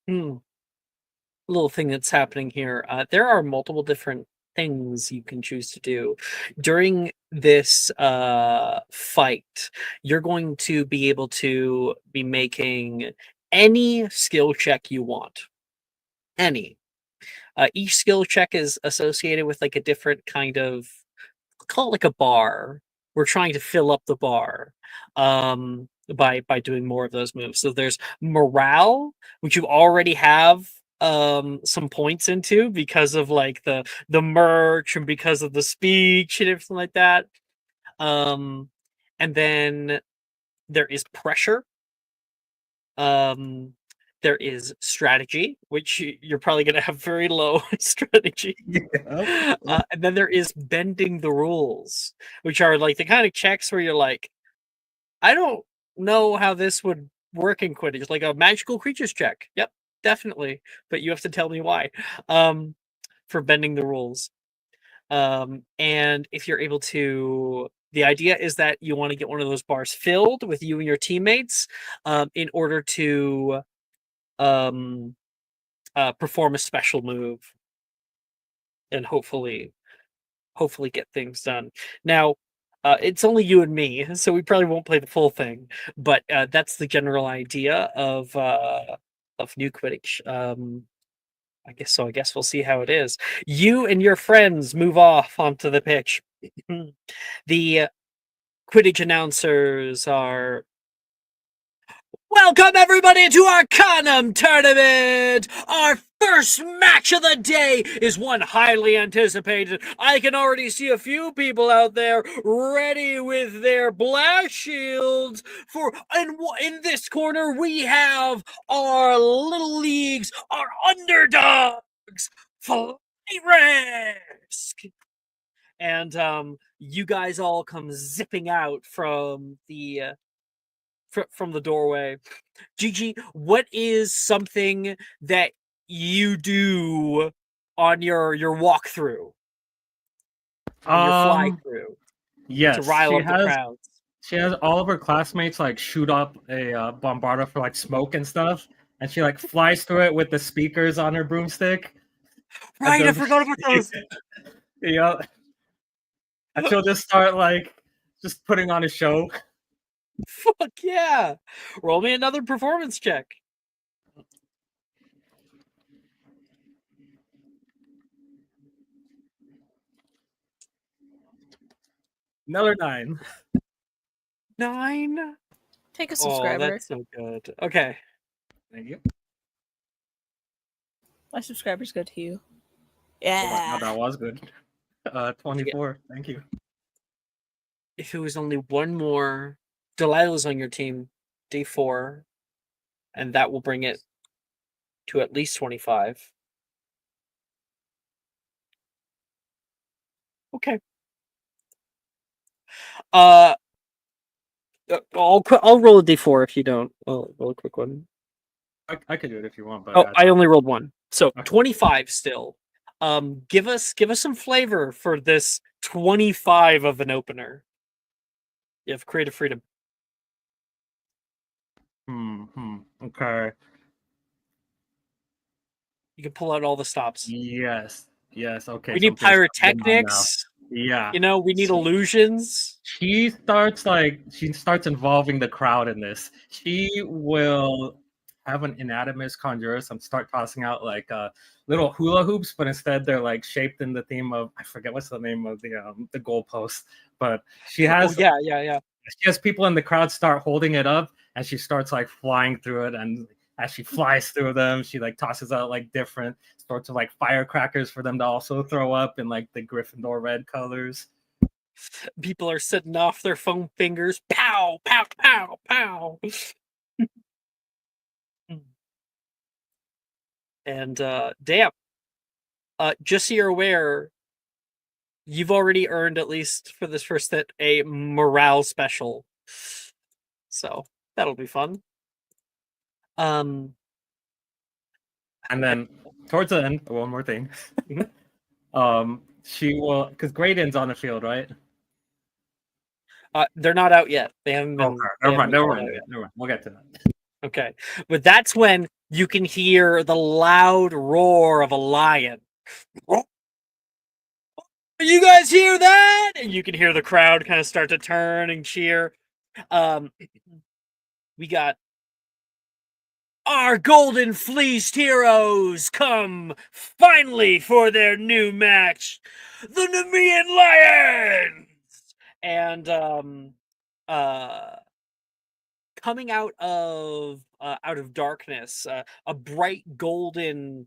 little thing that's happening here. There are multiple different things you can choose to do during this fight. You're going to be able to be making any skill check you want. Any. Each skill check is associated with like a different kind of, call it like a bar. We're trying to fill up the bar by doing more of those moves. So there's morale, which you already have some points into because of like the merch and because of the speech and everything like that. And then there is pressure. There is strategy, which you're probably going to have very low strategy. Yeah. And then there is bending the rules, which are like the kind of checks where you're like, I don't know how this would work in Quidditch. Like a magical creatures check. Yep, definitely. But you have to tell me why. For bending the rules. And if you're able to, the idea is that you want to get one of those bars filled with you and your teammates in order to perform a special move and hopefully get things done. Now, It's only you and me, so we probably won't play the full thing. But that's the general idea of new Quidditch. I guess so. I guess we'll see how it is. You and your friends move off onto the pitch. The Quidditch announcers are welcome everybody to our Arcanum tournament! Our first match of the day is one highly anticipated. I can already see a few people out there ready with their blast shields. In this corner, we have our little leagues, our underdogs, Flight Risk! And you guys all come zipping out from the doorway. Gigi, what is something that you do on your walkthrough, on your fly through, to Yes, rile up the crowds? she has all of her classmates like shoot up a bombarda for like smoke and stuff, and she like flies through it with the speakers on her broomstick. Right, I forgot about those. Yeah, and she'll just start like just putting on a show. Fuck yeah! Roll me another performance check. Another 9. 9. Take a Oh, subscriber. that's so good. Okay. Thank you. My subscribers go to you. Oh, wow, Yeah. that was good. 24. Thank you. If it was only one more, Delilah's on your team, D4, and that will bring it to at least 25. Okay. I'll roll a D4 if you don't. I'll roll a quick one. I could do it if you want, but Oh, I only rolled 1, so Okay. 25 still. Give us some flavor for this 25 of an opener. You have creative freedom. Okay. You can pull out all the stops. Yes. Okay. We need something's going on now. pyrotechnics. Yeah. You know, we need illusions. She starts involving the crowd in this. She will have an anatomist conjure us and start tossing out like little hula hoops, but instead they're like shaped in the theme of, I forget what's the name of the goalpost, but she has yeah. she has people in the crowd start holding it up, and she starts like flying through it, and as she flies through them, she like tosses out like different sorts of like firecrackers for them to also throw up in like the Gryffindor red colors. People are setting off their foam fingers. Pow, pow, pow, pow. And damn. Just so you're aware, you've already earned, at least for this first set, a morale special. So that'll be fun. And then towards the end, one more thing. She will, because Graydon's on the field, right? They're not out yet. They haven't been. Never mind. We'll get to that. Okay, but that's when you can hear the loud roar of a lion. You guys hear that? And you can hear the crowd kind of start to turn and cheer. We got our golden fleeced heroes come finally for their new match, the Nemean Lions. And coming out of darkness, a bright golden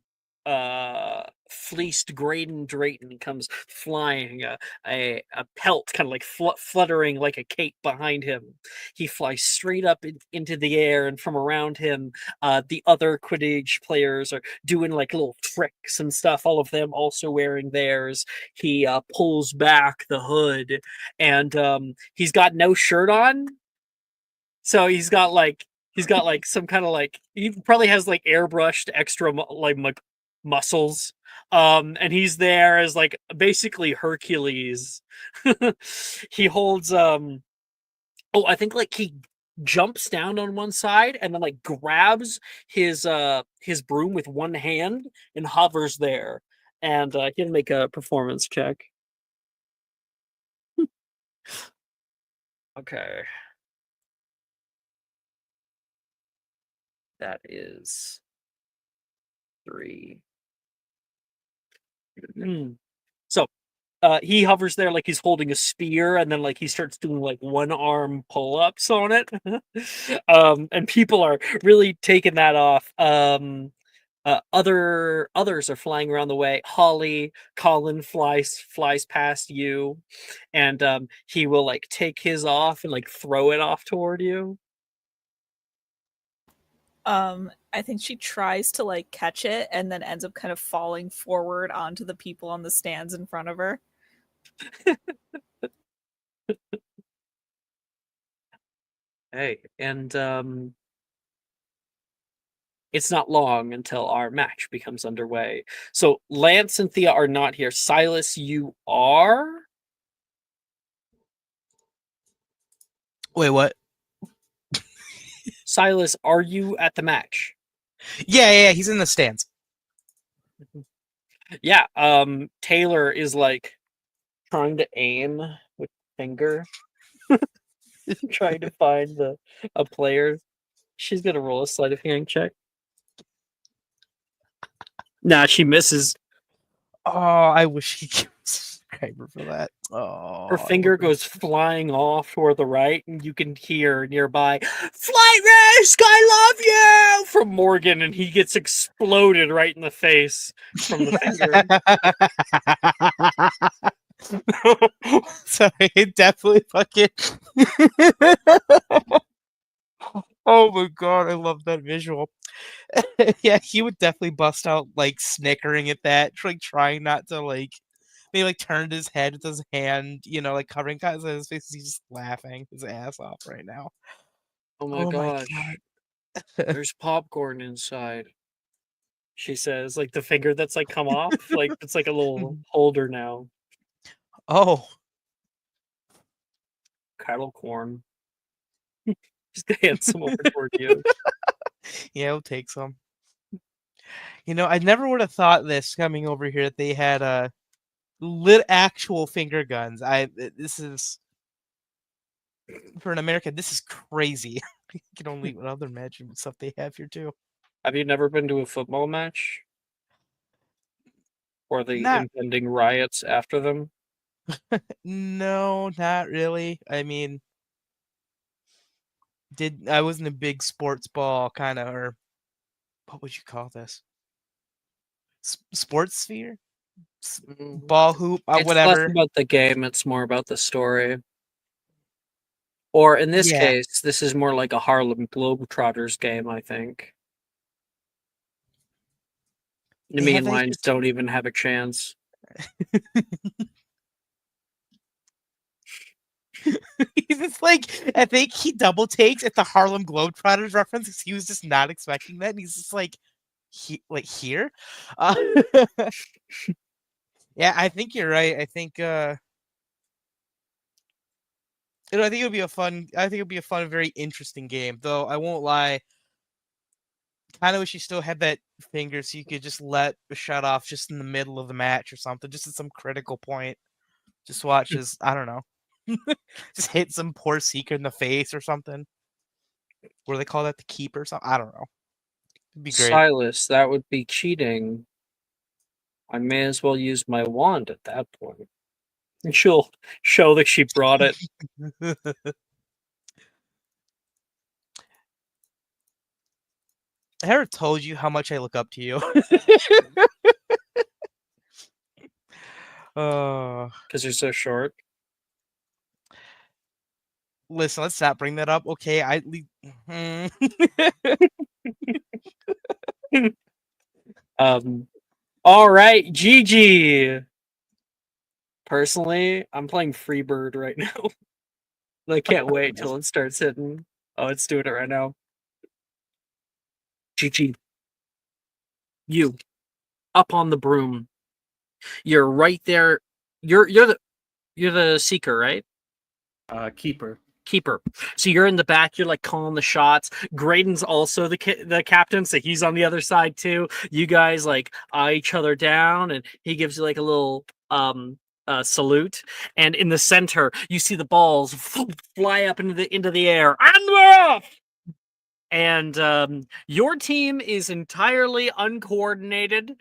fleeced Graydon Drayton comes flying, a pelt kind of like fluttering like a cape behind him. He flies straight up into the air, and from around him, the other Quidditch players are doing like little tricks and stuff, all of them also wearing theirs. He pulls back the hood, and he's got no shirt on, so he's got like some kind of like, he probably has like airbrushed extra muscles, and he's there as like basically Hercules. He holds I think like he jumps down on one side and then like grabs his broom with one hand and hovers there, and he can make a performance check. Okay. That is 3. So he hovers there like he's holding a spear, and then like he starts doing like one arm pull-ups on it. And people are really taking that off. Others are flying around the way. Colin flies past you, and he will like take his off and like throw it off toward you. I think she tries to like catch it and then ends up kind of falling forward onto the people on the stands in front of her. Hey, and it's not long until our match becomes underway. So Lance and Thea are not here. Silas, you are? Wait, what? Silas, are you at the match? Yeah, he's in the stands. Yeah, Taylor is like trying to aim with finger. Trying to find a player. She's gonna roll a sleight of hand check. Nah, she misses. Oh, I wish he could subscriber for that. Oh, Her finger goes flying off toward the right, and you can hear nearby, "Flight Risk, I love you!" from Morgan, and he gets exploded right in the face from the finger. Sorry, it definitely fucking. Oh my god, I love that visual. Yeah, he would definitely bust out like snickering at that, like trying not to like. He like turned his head with his hand, like covering his face. He's just laughing his ass off right now. Oh my Oh my gosh, god. there's popcorn inside. She says, like the finger that's like come off, like it's like a little holder now. Oh, Cattle corn. Just hand some over toward you. yeah, it'll take some. I never would have thought this coming over here that they had lit actual finger guns. This is for an American. This is crazy. I can only imagine what stuff they have here too. Have you never been to a football match? Or the Not impending riots after them? No, not really. I mean, I wasn't a big sports ball kind of, or what would you call this? Sports sphere? Ball hoop, It's less whatever. about the game, it's more about the story. Or in this Yeah. case, this is more like a Harlem Globetrotters game, I think. The They have mean like lines don't even have a chance. He's just like, I think he double takes at the Harlem Globetrotters reference because he was just not expecting that. And he's just like, here? Yeah, I think you're right. I think I think it'll be a fun. I think it'll be a fun, very interesting game. Though I won't lie. Kind of wish you still had that finger so you could just let a shut off just in the middle of the match or something, just at some critical point. Just watch as I don't know, just hit some poor seeker in the face or something. What do they call that? The keeper or something? I don't know. It'd be great. Silas, that would be cheating. I may as well use my wand at that point. And she'll show that she brought it. I ever told you how much I look up to you? Because you're so short. Listen, let's not bring that up. Okay, All right, GG. Personally, I'm playing Freebird right now. I can't wait till it starts hitting. Oh, it's doing it right now. GG. You up on the broom. You're right there. You're the seeker, right? Keeper. Keeper. So you're in the back. You're like calling the shots. Graydon's also the captain, so he's on the other side too. You guys like eye each other down, and he gives you like a little salute, and in the center you see the balls fly up into the air, and we're off. And your team is entirely uncoordinated.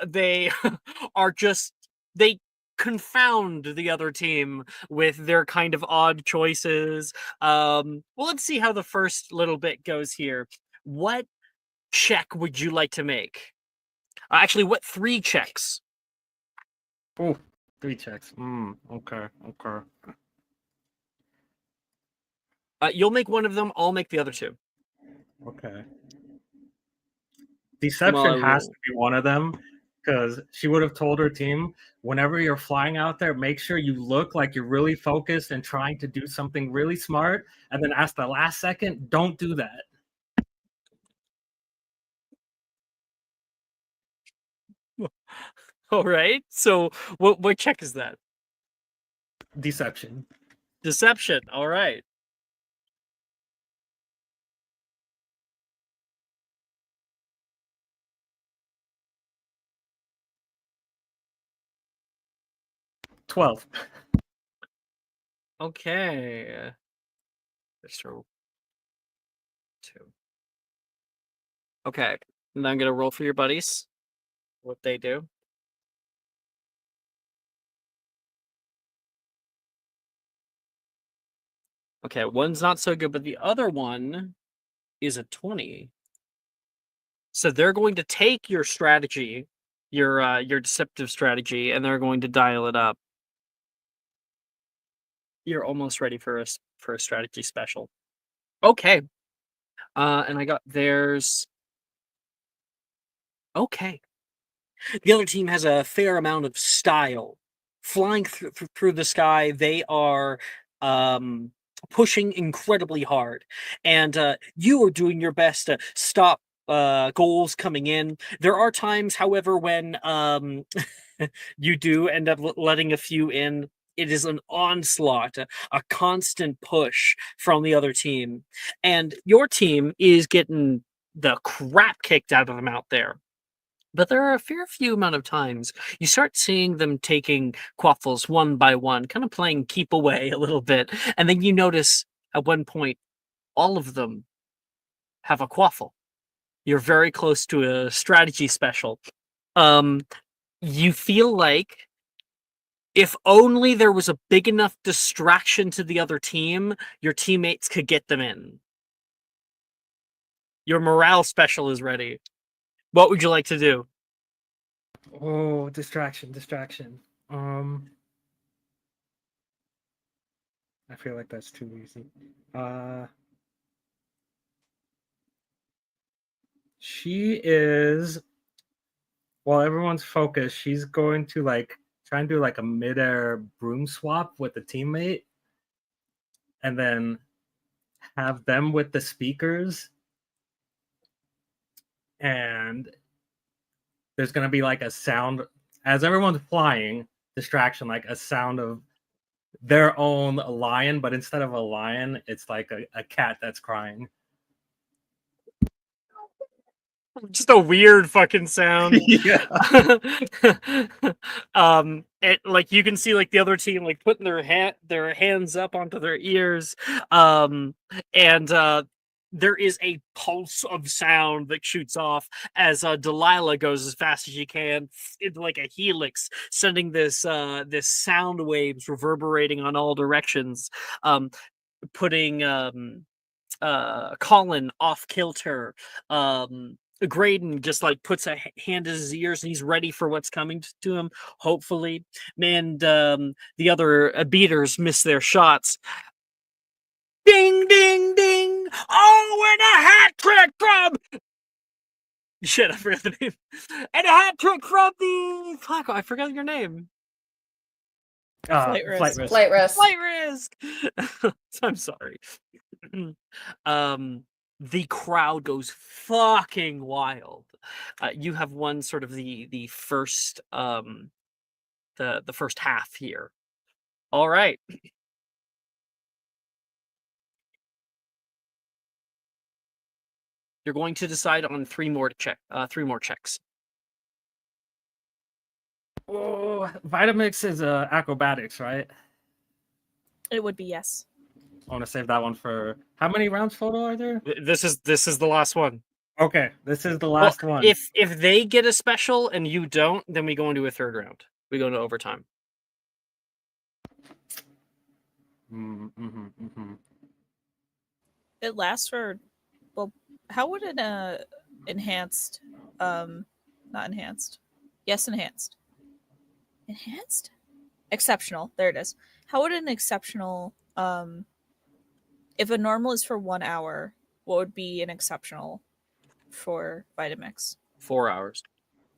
They are just they confound the other team with their kind of odd choices. Well, let's see how the first little bit goes here. What check would you like to make? Actually, what 3 checks? Oh, 3 checks. Okay. You'll make one of them. I'll make the other 2. Okay. Well, I Deception has will. to be one of them, because she would have told her team, whenever you're flying out there, make sure you look like you're really focused and trying to do something really smart, and then at the last second, don't do that. All right. So, what check is that? Deception. Deception. All right. $12. Okay. Just roll 2. Okay. And I'm gonna roll for your buddies. What they do. Okay, one's not so good, but the other one is a 20. So they're going to take your strategy, your deceptive strategy, and they're going to dial it up. You're almost ready for a strategy special. Okay. And I got theirs. Okay. The other team has a fair amount of style. Flying through the sky, they are pushing incredibly hard. And you are doing your best to stop goals coming in. There are times, however, when you do end up letting a few in. It is an onslaught, a constant push from the other team. And your team is getting the crap kicked out of them out there. But there are a fair few amount of times you start seeing them taking quaffles one by one, kind of playing keep away a little bit. And then you notice at one point, all of them have a quaffle. You're very close to a strategy special. You feel like if only there was a big enough distraction to the other team, your teammates could get them in. Your morale special is ready. What would you like to do? Oh, distraction. I feel like that's too easy. She is, while everyone's focused, she's going to try and do a midair broom swap with a teammate, and then have them with the speakers, and there's going to be a sound as everyone's flying, distraction, a sound of their own lion, but instead of a lion, it's like a cat that's crying. Just a weird fucking sound. Yeah. It you can see the other team putting their hands up onto their ears, and there is a pulse of sound that shoots off as Delilah goes as fast as she can into a helix, sending this sound waves reverberating on all directions, putting Colin off kilter. Graydon just puts a hand in his ears and he's ready for what's coming to him, hopefully. And the other beaters miss their shots. Ding, ding, ding! Oh, and a hat trick from... Shit, I forgot the name. And a hat trick from the... Fuck, I forgot your name. Flight risk. Flight risk. Flight risk! I'm sorry. The crowd goes fucking wild. You have won sort of the first the first half here. All right. You're going to decide on 3 more checks. Oh, Vitamix is acrobatics, right? It would be yes. I want to save that one for how many rounds total are there? This is the last one. Okay, this is the Well, last one. if they get a special and you don't, then we go into a third round. We go into overtime. Mm-hmm. It lasts for, well, how would an enhanced, not enhanced, yes, enhanced, exceptional. There it is. How would an exceptional, if a normal is for 1 hour, what would be an exceptional for Vitamix? 4 hours.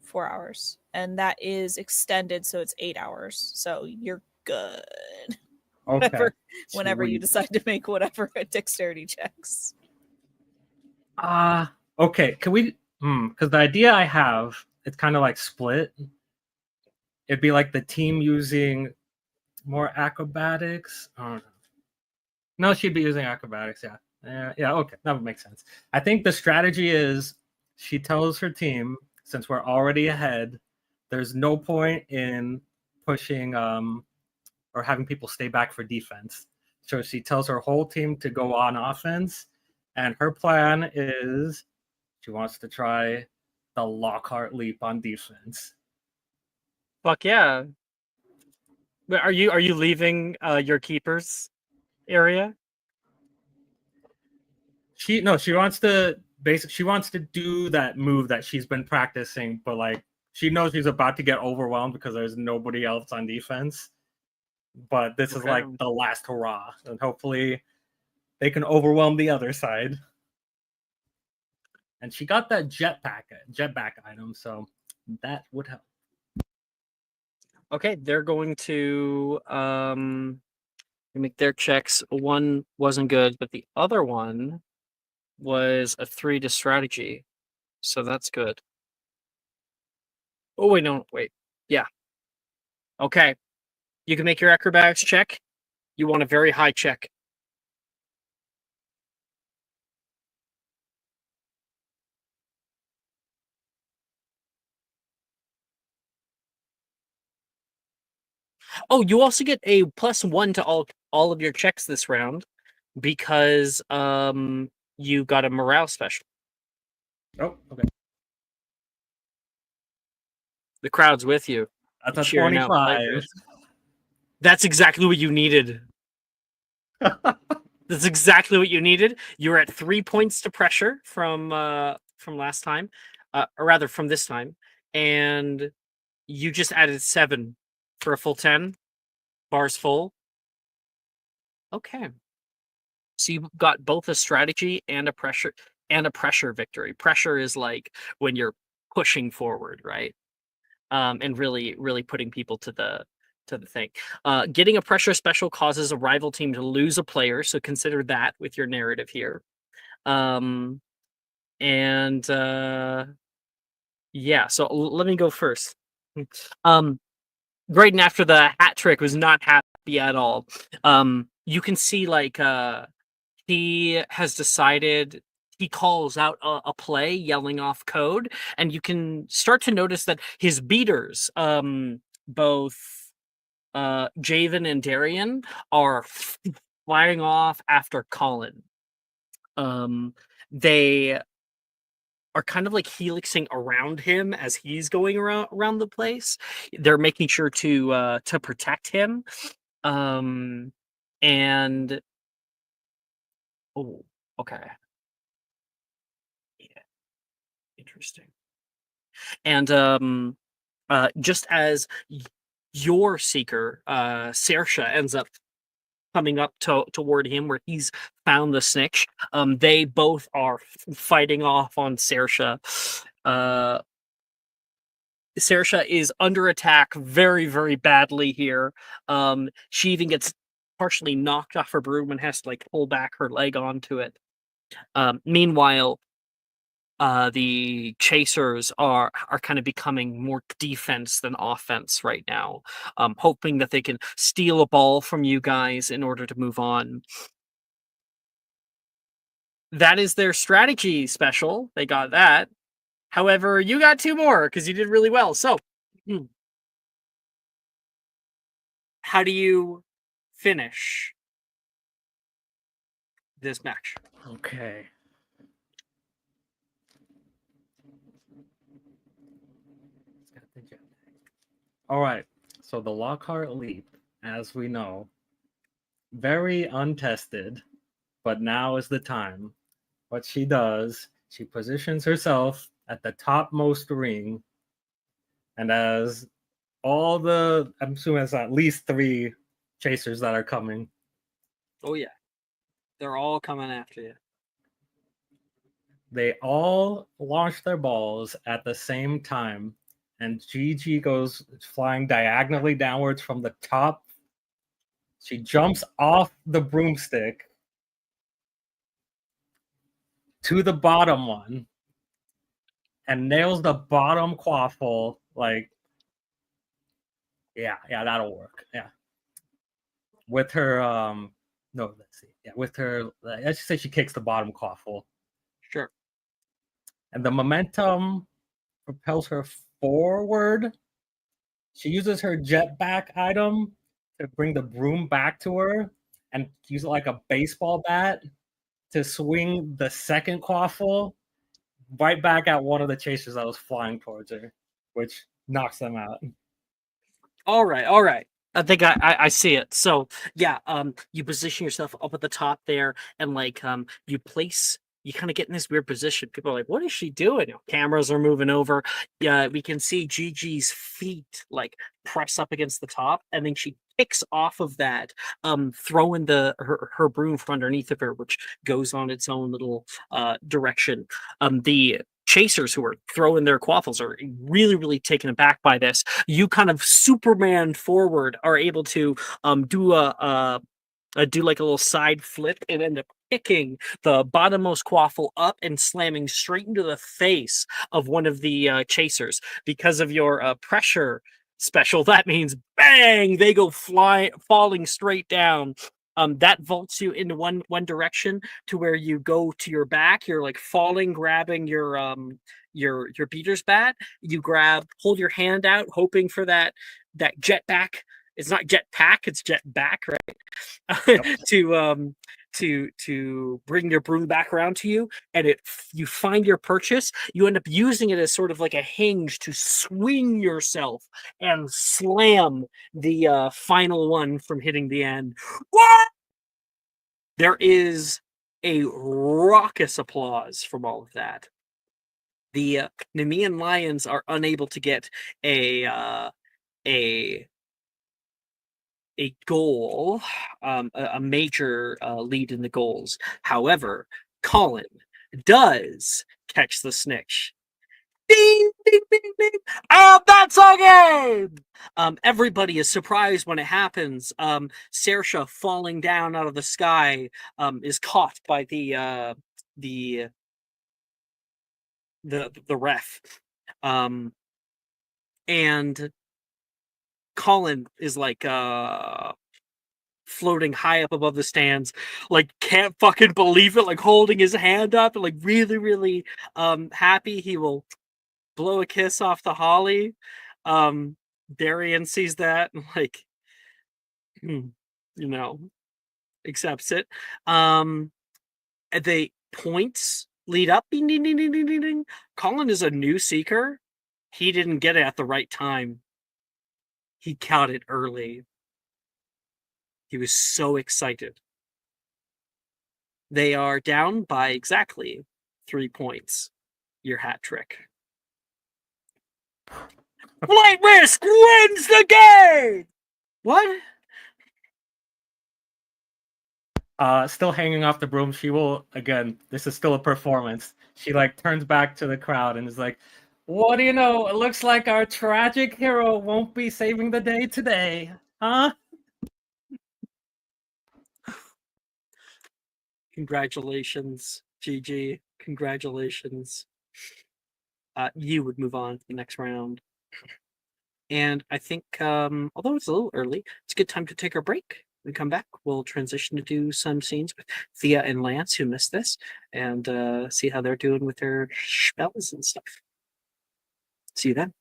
4 hours, and that is extended, so it's 8 hours. So you're good. Okay. Whenever you Sweet. decide to make whatever dexterity checks. Okay. Can we? Because the idea I have, it's kind of like split. It'd be like the team using more acrobatics. I don't know. No, she'd be using acrobatics. Yeah. Yeah. Okay, that would make sense. I think the strategy is she tells her team, since we're already ahead, there's no point in pushing or having people stay back for defense. So she tells her whole team to go on offense, and her plan is she wants to try the Lockhart leap on defense. Fuck yeah. But are you leaving your keepers area? She wants to do that move that she's been practicing, but like she knows she's about to get overwhelmed because there's nobody else on defense. But this is like the last hurrah, and hopefully they can overwhelm the other side. And she got that jetpack item, so that would help. Okay, they're going to make their checks. One wasn't good, but the other one was a 3 to strategy. So that's good. Oh wait, no, wait. Yeah. Okay. You can make your acrobatics check. You want a very high check. Oh, you also get a +1 to all of your checks this round because you got a morale special. Oh, okay. The crowd's with you. That's a Cheering out 25. players. That's exactly what you needed. That's exactly what you needed. You're at 3 points to pressure from last time, or rather from this time, and you just added 7 for a full 10. Bars full. Okay. So you got both a strategy and a pressure victory. Pressure is like when you're pushing forward, right? And really, really putting people to the thing. Getting a pressure special causes a rival team to lose a player, so consider that with your narrative here. Yeah, so let me go first. Graydon, after the hat trick, was not happy at all. You can see like he has decided. He calls out a play, yelling off code, and you can start to notice that his beaters, both Javen and Darian, are flying off after Colin. They are kind of like helixing around him as he's going around the place. They're making sure to protect him. And oh, okay. Yeah. Interesting. And just as your seeker, Saoirse, ends up coming up toward him where he's found the snitch, they both are fighting off on Saoirse. Saoirse is under attack very, very badly here. She even gets partially knocked off her broom and has to like pull back her leg onto it. Meanwhile, the chasers are kind of becoming more defense than offense right now, hoping that they can steal a ball from you guys in order to move on. That is their strategy special. They got that. However, you got 2 more because you did really well. So how do you finish this match? Okay. All right. So the Lockhart leap, as we know, very untested, but now is the time. What she does, she positions herself at the topmost ring, and as I'm assuming there's at least 3 chasers that are coming. Oh yeah, they're all coming after you. They all launch their balls at the same time, and Gigi goes flying diagonally downwards from the top. She jumps off the broomstick to the bottom one and nails the bottom quaffle. Like, yeah, that'll work. Yeah. With her, no, let's see. Yeah, with her, let's just say she kicks the bottom quaffle. Sure. And the momentum propels her forward. She uses her jetpack item to bring the broom back to her and use it like a baseball bat to swing the second quaffle right back at one of the chasers that was flying towards her, which knocks them out. All right. I think I see it. So yeah, you position yourself up at the top there, and like you kind of get in this weird position. People are like, "What is she doing?" You know, cameras are moving over. Yeah, we can see Gigi's feet like press up against the top, and then she kicks off of that, throwing her broom from underneath of her, which goes on its own little direction. The chasers who are throwing their quaffles are really, really taken aback by this. You kind of Superman forward are able to do like a little side flip and end up picking the bottommost quaffle up and slamming straight into the face of one of the chasers. Because of your pressure special, that means bang, they go falling straight down. That vaults you into one direction to where you go to your back. You're like falling, grabbing your beater's bat. You hold your hand out, hoping for that jetpack. It's not jetpack, it's jetback, right? Yep. To bring your broom back around to you, and you find your purchase. You end up using it as sort of like a hinge to swing yourself and slam the final one from hitting the end. What? There is a raucous applause from all of that. The Nemean Lions are unable to get a goal, a major lead in the goals. However, Colin does catch the snitch. Ding, ding, ding, ding. That's a game! Everybody is surprised when it happens. Saoirse falling down out of the sky is caught by the ref. And Colin is like floating high up above the stands, like can't fucking believe it, like holding his hand up and like really, really happy. He will blow a kiss off the Holly. Darian sees that and like accepts it. And the points lead up. Ding, ding, ding, ding, ding, ding, ding. Colin is a new seeker. He didn't get it at the right time. He caught it early. He was so excited. They are down by exactly 3 points. Your hat trick. Flight Risk wins the game! What? Still hanging off the broom. She will, again, this is still a performance. She like turns back to the crowd and is like, what do you know? It looks like our tragic hero won't be saving the day today. Huh? Congratulations, GG. Congratulations. You would move on to the next round. And I think, although it's a little early, it's a good time to take our break. When we come back, we'll transition to do some scenes with Thea and Lance, who missed this, and see how they're doing with their spells and stuff. See you then.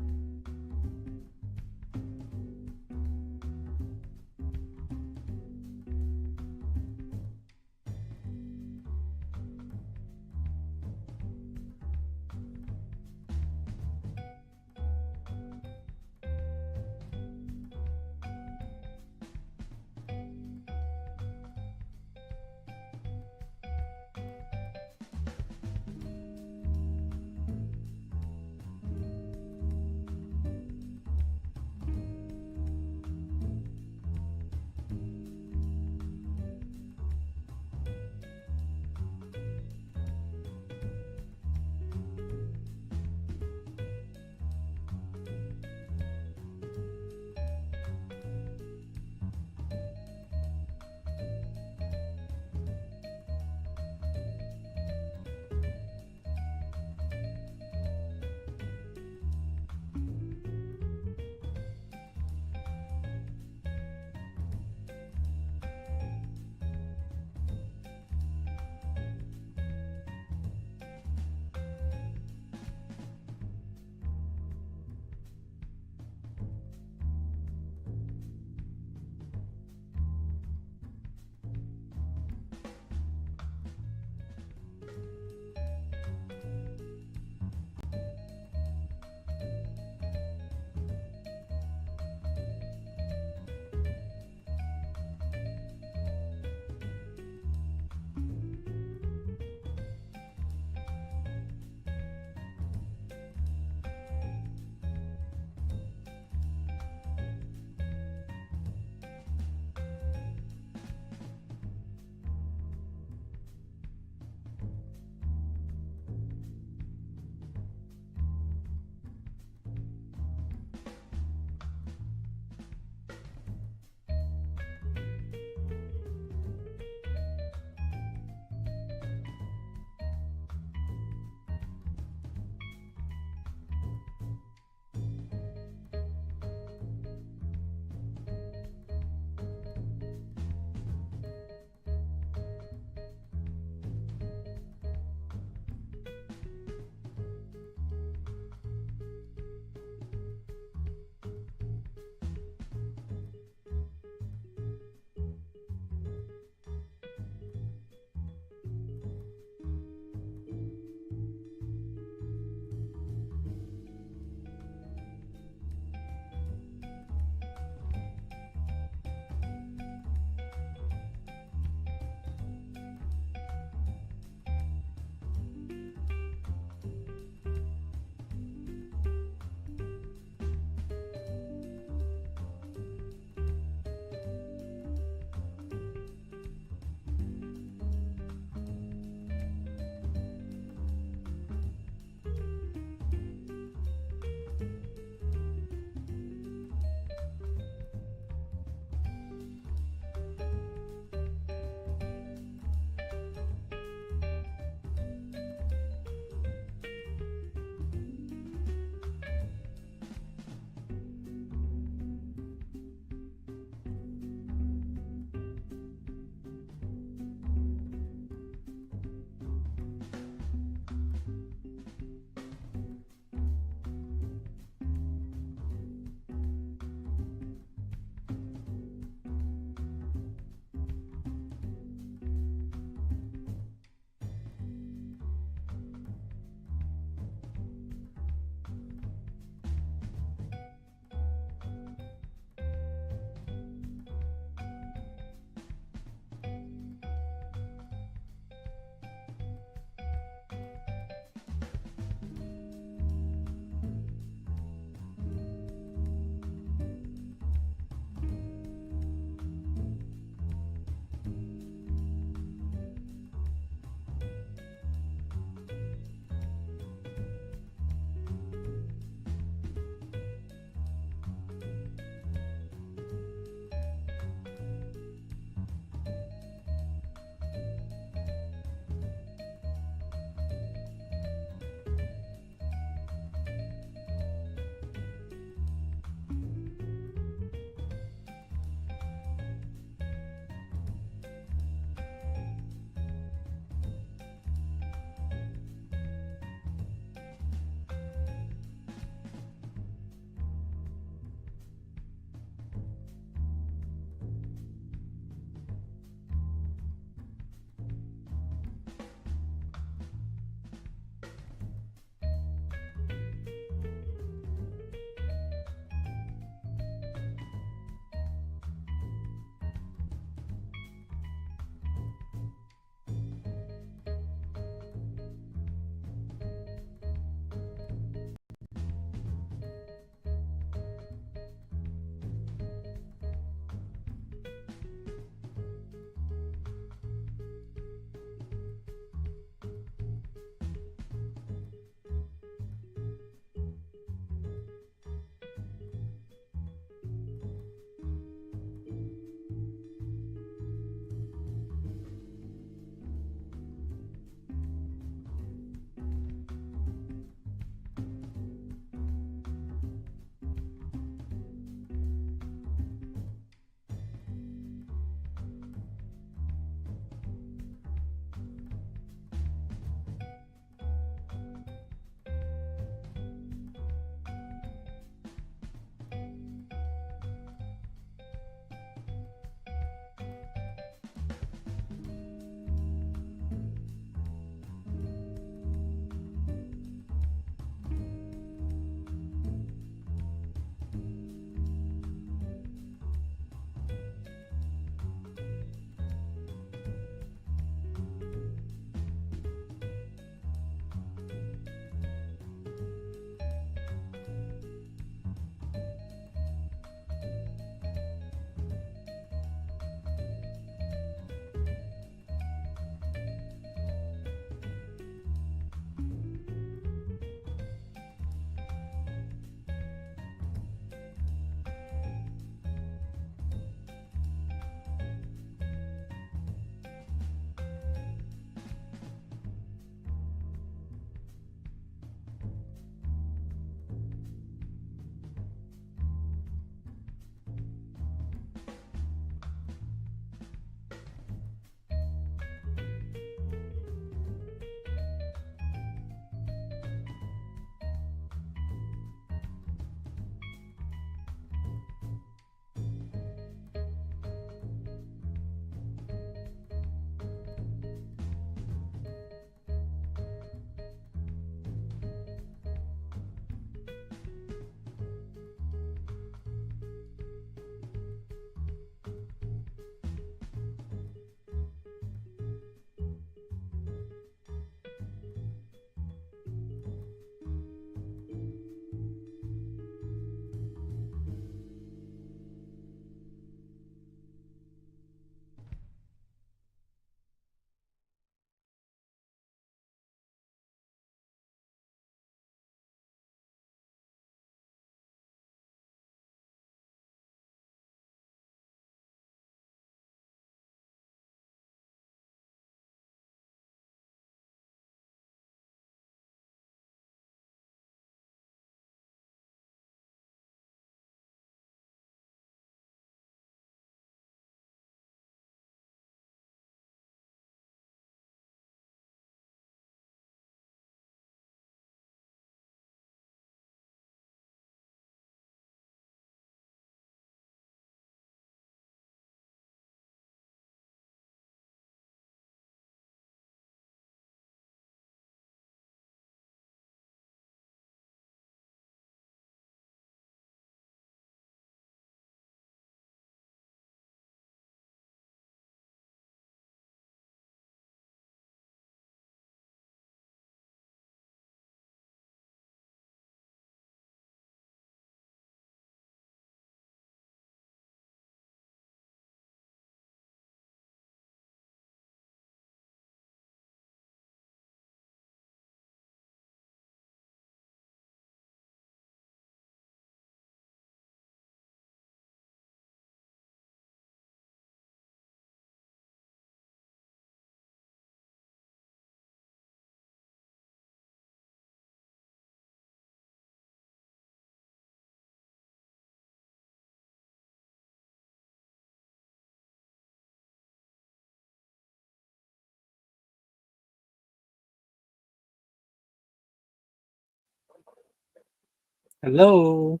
Hello.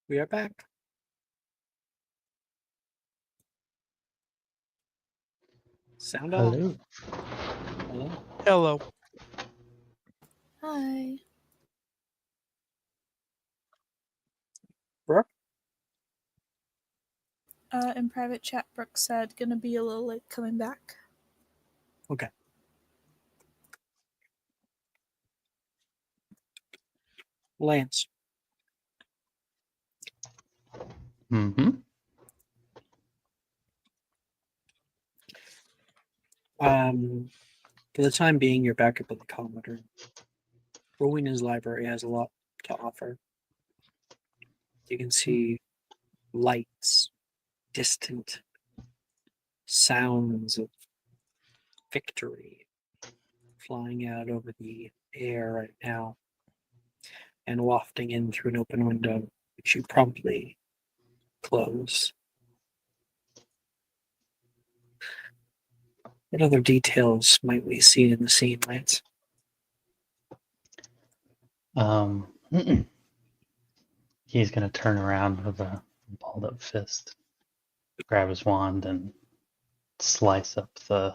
We are back. Sound on. Hello. Hello. Hello. Hi. Brooke? In private chat, Brooke said, gonna be a little late coming back. Okay. Lance. Mm-hmm. For the time being, you're back up at the Commodore. Rowena's library has a lot to offer. You can see lights, distant sounds of victory flying out over the air right now and wafting in through an open window, which you promptly close. What other details might we see in the scene, Lance? He's gonna turn around with a balled up fist, grab his wand, and slice up the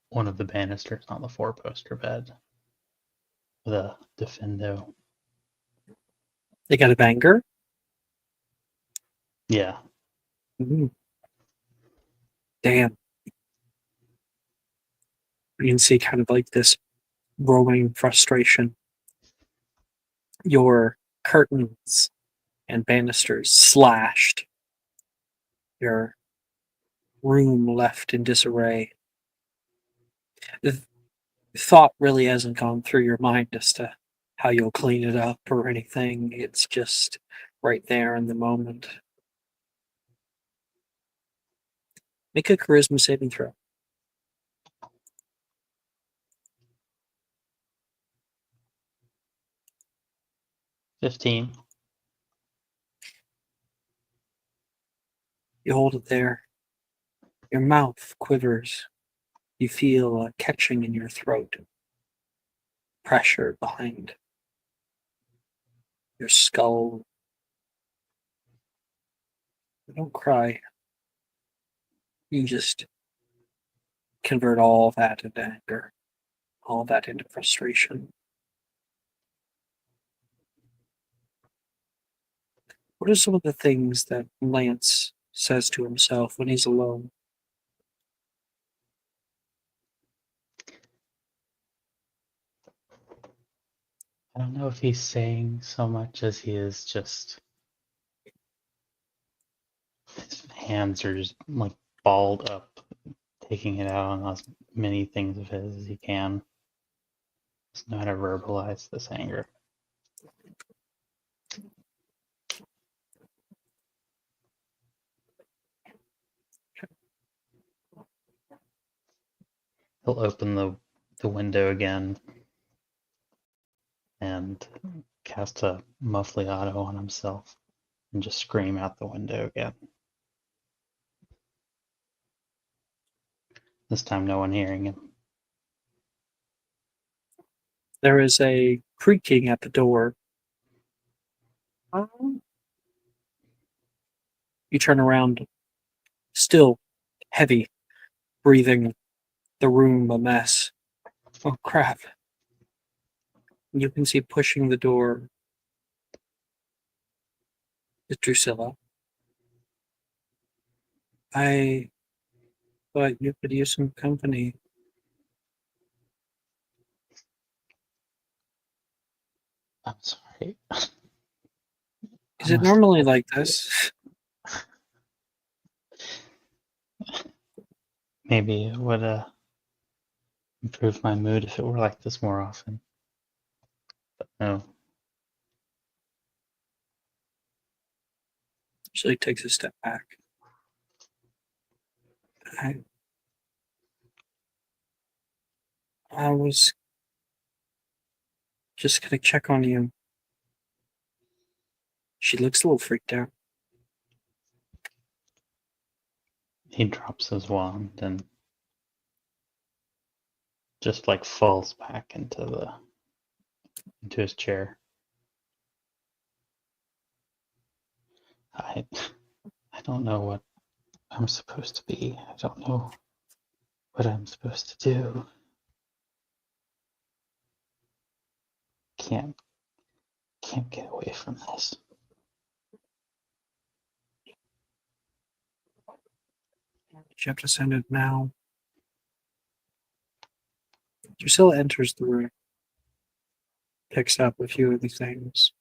one of the banisters on the four-poster bed with a defendo. They got a banger? Yeah. Mhm. Damn. You can see kind of like this growing frustration. Your curtains and banisters slashed. Your room left in disarray. The thought really hasn't gone through your mind as to how you'll clean it up or anything. It's just right there in the moment. Make a charisma saving throw. 15. You hold it there. Your mouth quivers. You feel a catching in your throat. Pressure behind your skull. Don't cry. You just convert all that into anger, all that into frustration. What are some of the things that Lance says to himself when he's alone? I don't know if he's saying so much as he is just. His hands are just like balled up, taking it out on as many things of his as he can. Just know how to verbalize this anger. He'll open the window again and cast a muffliato on himself and just scream out the window again. This time no one hearing him. There is a creaking at the door. You turn around, still heavy, breathing, the room a mess. Oh crap. You can see pushing the door is Drusilla. I thought you could use some company. I'm sorry. Is it normally like this? Maybe it would improve my mood if it were like this more often. But no. So he takes a step back. I was just gonna check on you. She looks a little freaked out. He drops his wand and just like falls back into the into his chair. I don't know what I'm supposed to be. I don't know what I'm supposed to do. Can't get away from this. You have to send it now. Drusilla enters the room, picks up a few of the things.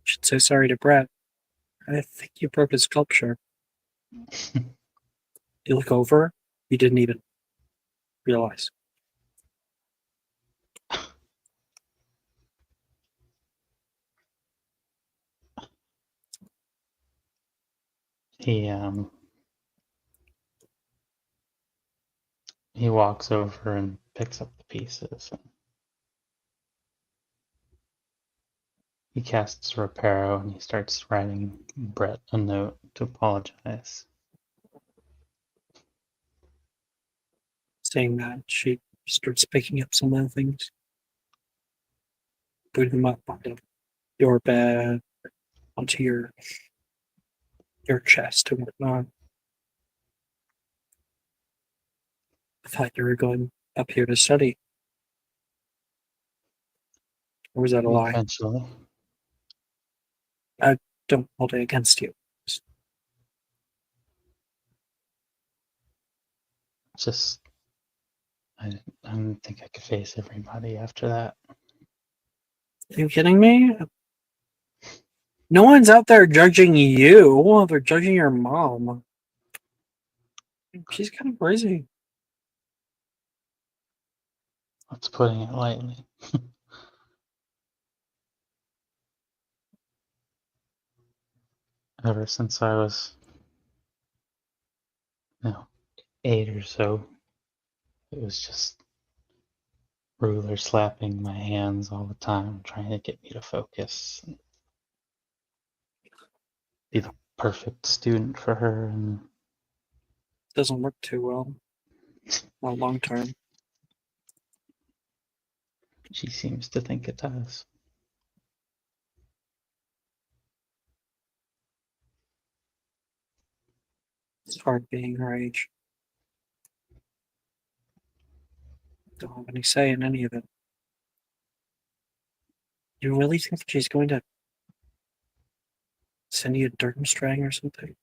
Should say sorry to Brett. I think you broke his sculpture. You look over, you didn't even realize. He walks over and picks up the pieces. He casts Reparo and he starts writing Brett a note to apologize. Saying that, she starts picking up some of the things, putting them up onto your bed, onto your chest and whatnot. I thought you were going up here to study. Or was that a lie? Eventually. I don't hold it against you. Just, I don't think I could face everybody after that. Are you kidding me? No one's out there judging you. They're judging your mom. She's kind of crazy. That's putting it lightly. Ever since I was, 8 or so, it was just ruler slapping my hands all the time, trying to get me to focus and be the perfect student for her. And Doesn't work too well. Not long term. she seems to think it does. It's hard being her age. Don't have any say in any of it. You really think that she's going to send you a Durmstrang or something?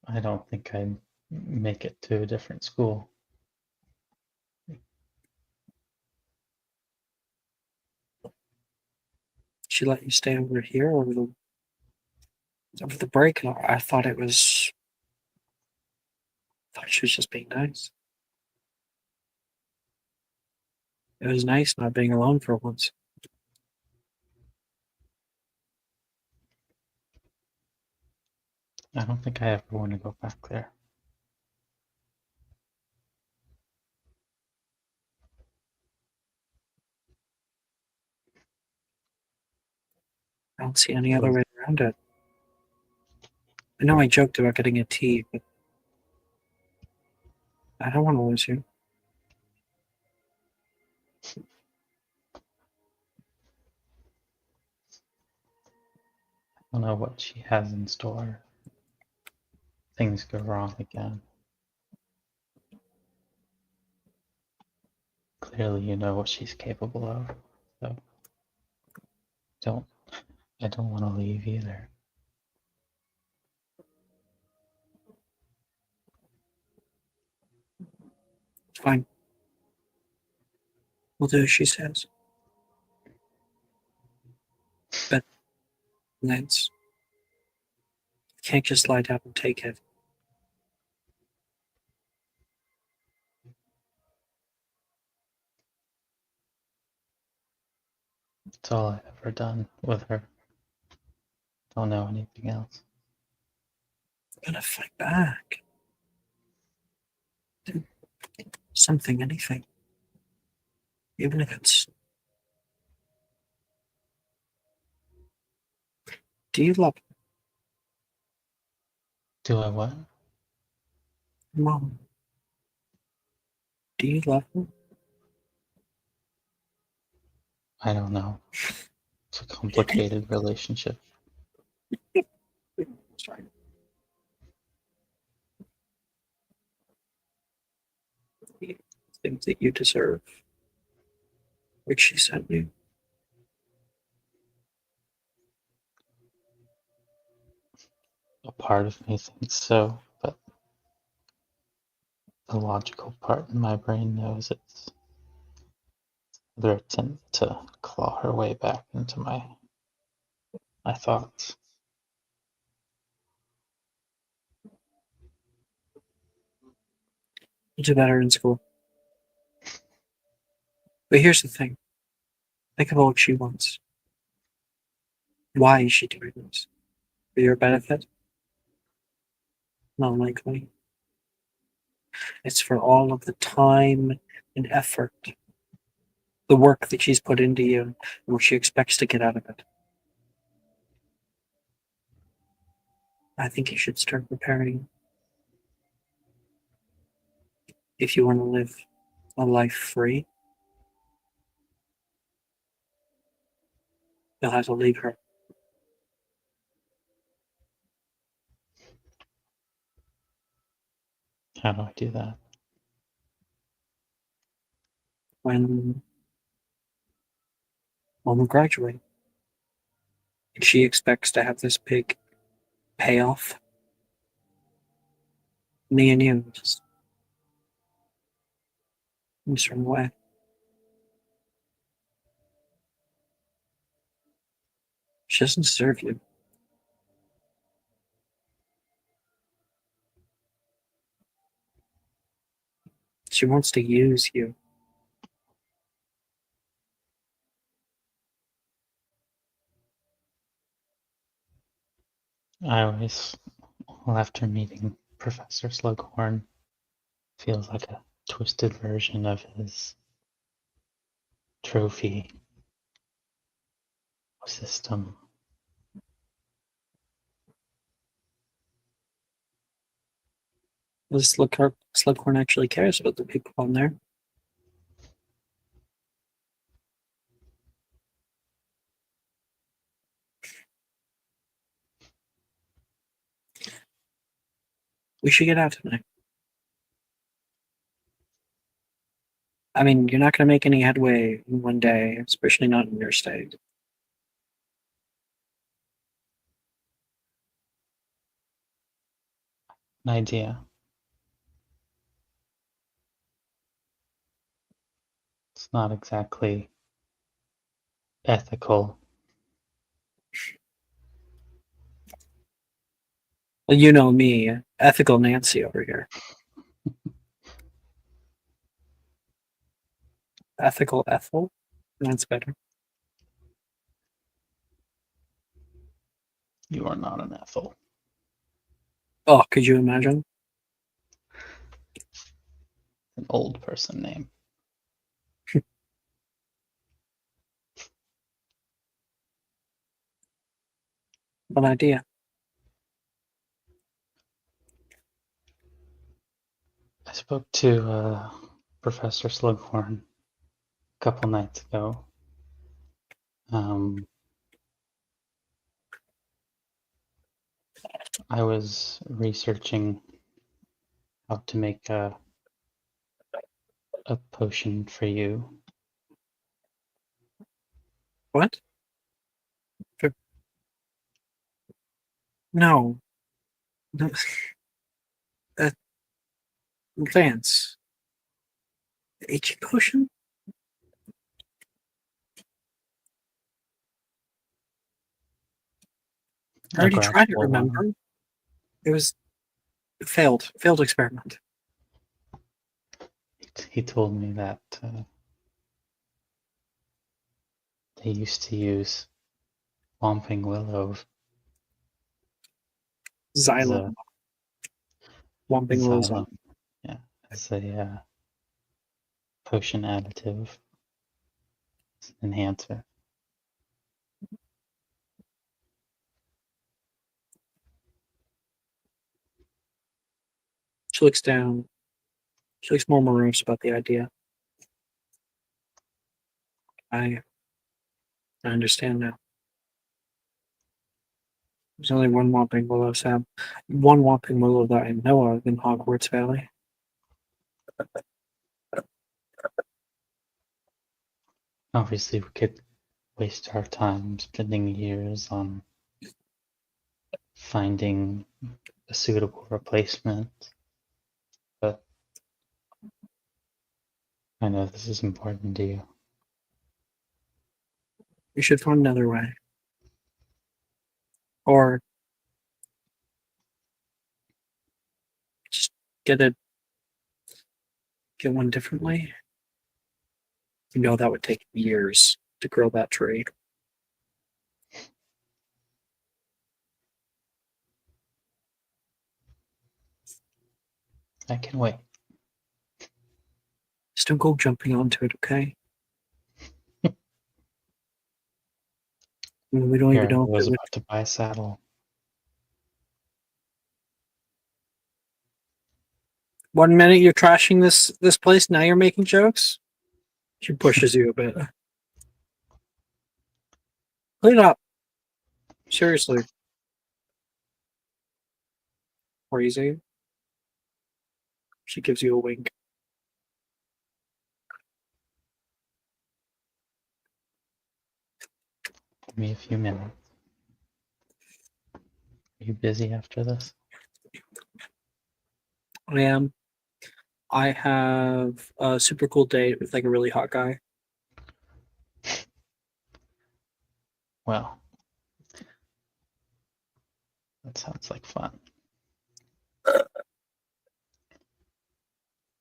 I don't think I'd make it to a different school. She let you stay over here over the break? I thought it was. I thought she was just being nice. It was nice not being alone for once. I don't think I ever want to go back there. I don't see any other way around it. I know I joked about getting a tea, but I don't want to lose you. I don't know what she has in store. Things go wrong again. Clearly, you know what she's capable of. So, I don't want to leave either. It's fine. We'll do as she says. But Lance, you can't just lie down and take it. It's all I've ever done with her. Don't know anything else. I'm gonna fight back. Do something, anything. Even if it's. Do you love Do I what? Mom? Do you love her? I don't know. It's a complicated relationship. Sorry. The things that you deserve, which she sent you. A part of me thinks so, but the logical part in my brain knows it's their attempt to claw her way back into my thoughts. You'll do better in school. But here's the thing. Think about what she wants. Why is she doing this? For your benefit? Not likely. It's for all of the time and effort, the work that she's put into you, and what she expects to get out of it. I think you should start preparing if you want to live a life free. You'll have to leave her. How do I do that? When we graduate. And she expects to have this big payoff. Me and you just in a certain way. She doesn't deserve you. She wants to use you. I always, well, after meeting Professor Slughorn, feels like a twisted version of his trophy system. This Slughorn actually cares about the people on there. We should get out tonight. I mean, you're not going to make any headway in one day, especially not in your state. An idea. It's not exactly ethical. Well, you know me, ethical Nancy over here. Ethical Ethel? That's better. You are not an Ethel. Oh, could you imagine? An old person name. What idea? I spoke to Professor Slughorn a couple nights ago. I was researching how to make a potion for you. What? No. No. Uh, Vance. H potion? I A already tried it, gradual one. remember? It was failed experiment. He told me that they used to use Whomping Willow as Xylem. a Whomping Willow's xylem, yeah, as a potion additive, as an enhancer. She looks down. She looks more morose about the idea. I understand now. There's only one Whomping Willow, Sam. One Whomping Willow that I know of in Hogwarts Valley. Obviously, we could waste our time spending years on finding a suitable replacement, but I know this is important to you. We should find another way. Or just get one differently. You know that would take years to grow that tree. I can wait. Just don't go jumping onto it, okay? I mean, we don't Here, even I know if was it would. about to buy a saddle. One minute you're trashing this place, now you're making jokes? She pushes you a bit. Clean up. Seriously. Crazy. She gives you a wink. Give me a few minutes. Are you busy after this? I am. I have a super cool date with like a really hot guy. Well, that sounds like fun.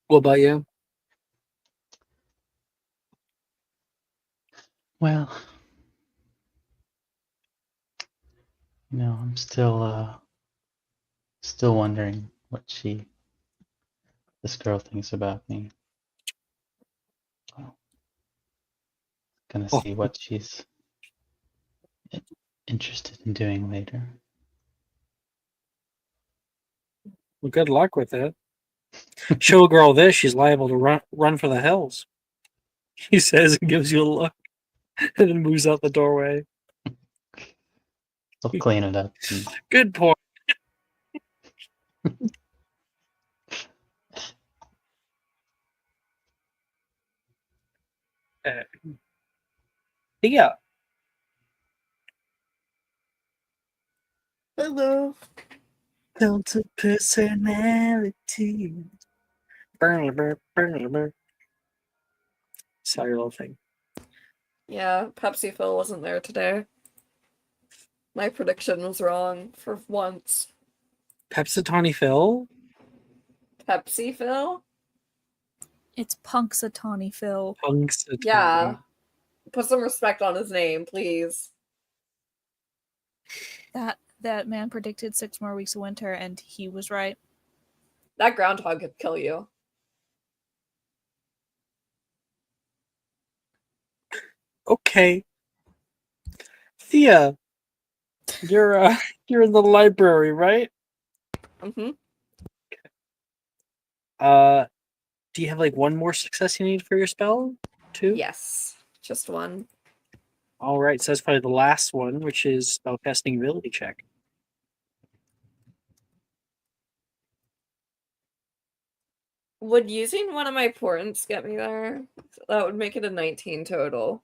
What about you? Well, I'm still wondering what this girl thinks about me. Well, gonna Oh. see what she's interested in doing later. Well, good luck with it. Show a girl this, she's liable to run for the hills. He says and gives you a look and then moves out the doorway. I'll clean it up. And Good point. Yeah. Hello. Built a personality. Sorry, little thing. Yeah, Pepsi Phil wasn't there today. My prediction was wrong for once. Pepsitani Phil? Pepsi Phil? It's Punxsutawney Phil. Punxsutawney. Yeah. Put some respect on his name, please. That man predicted 6 more weeks of winter, and he was right. That groundhog could kill you. Okay. Thea, you're in the library, right? Mm-hmm. Do you have like one more success you need for your spell? 2? Yes. Just one. All right, so that's probably the last one, which is spellcasting ability check. Would using one of my portents get me there? That would make it a 19 total.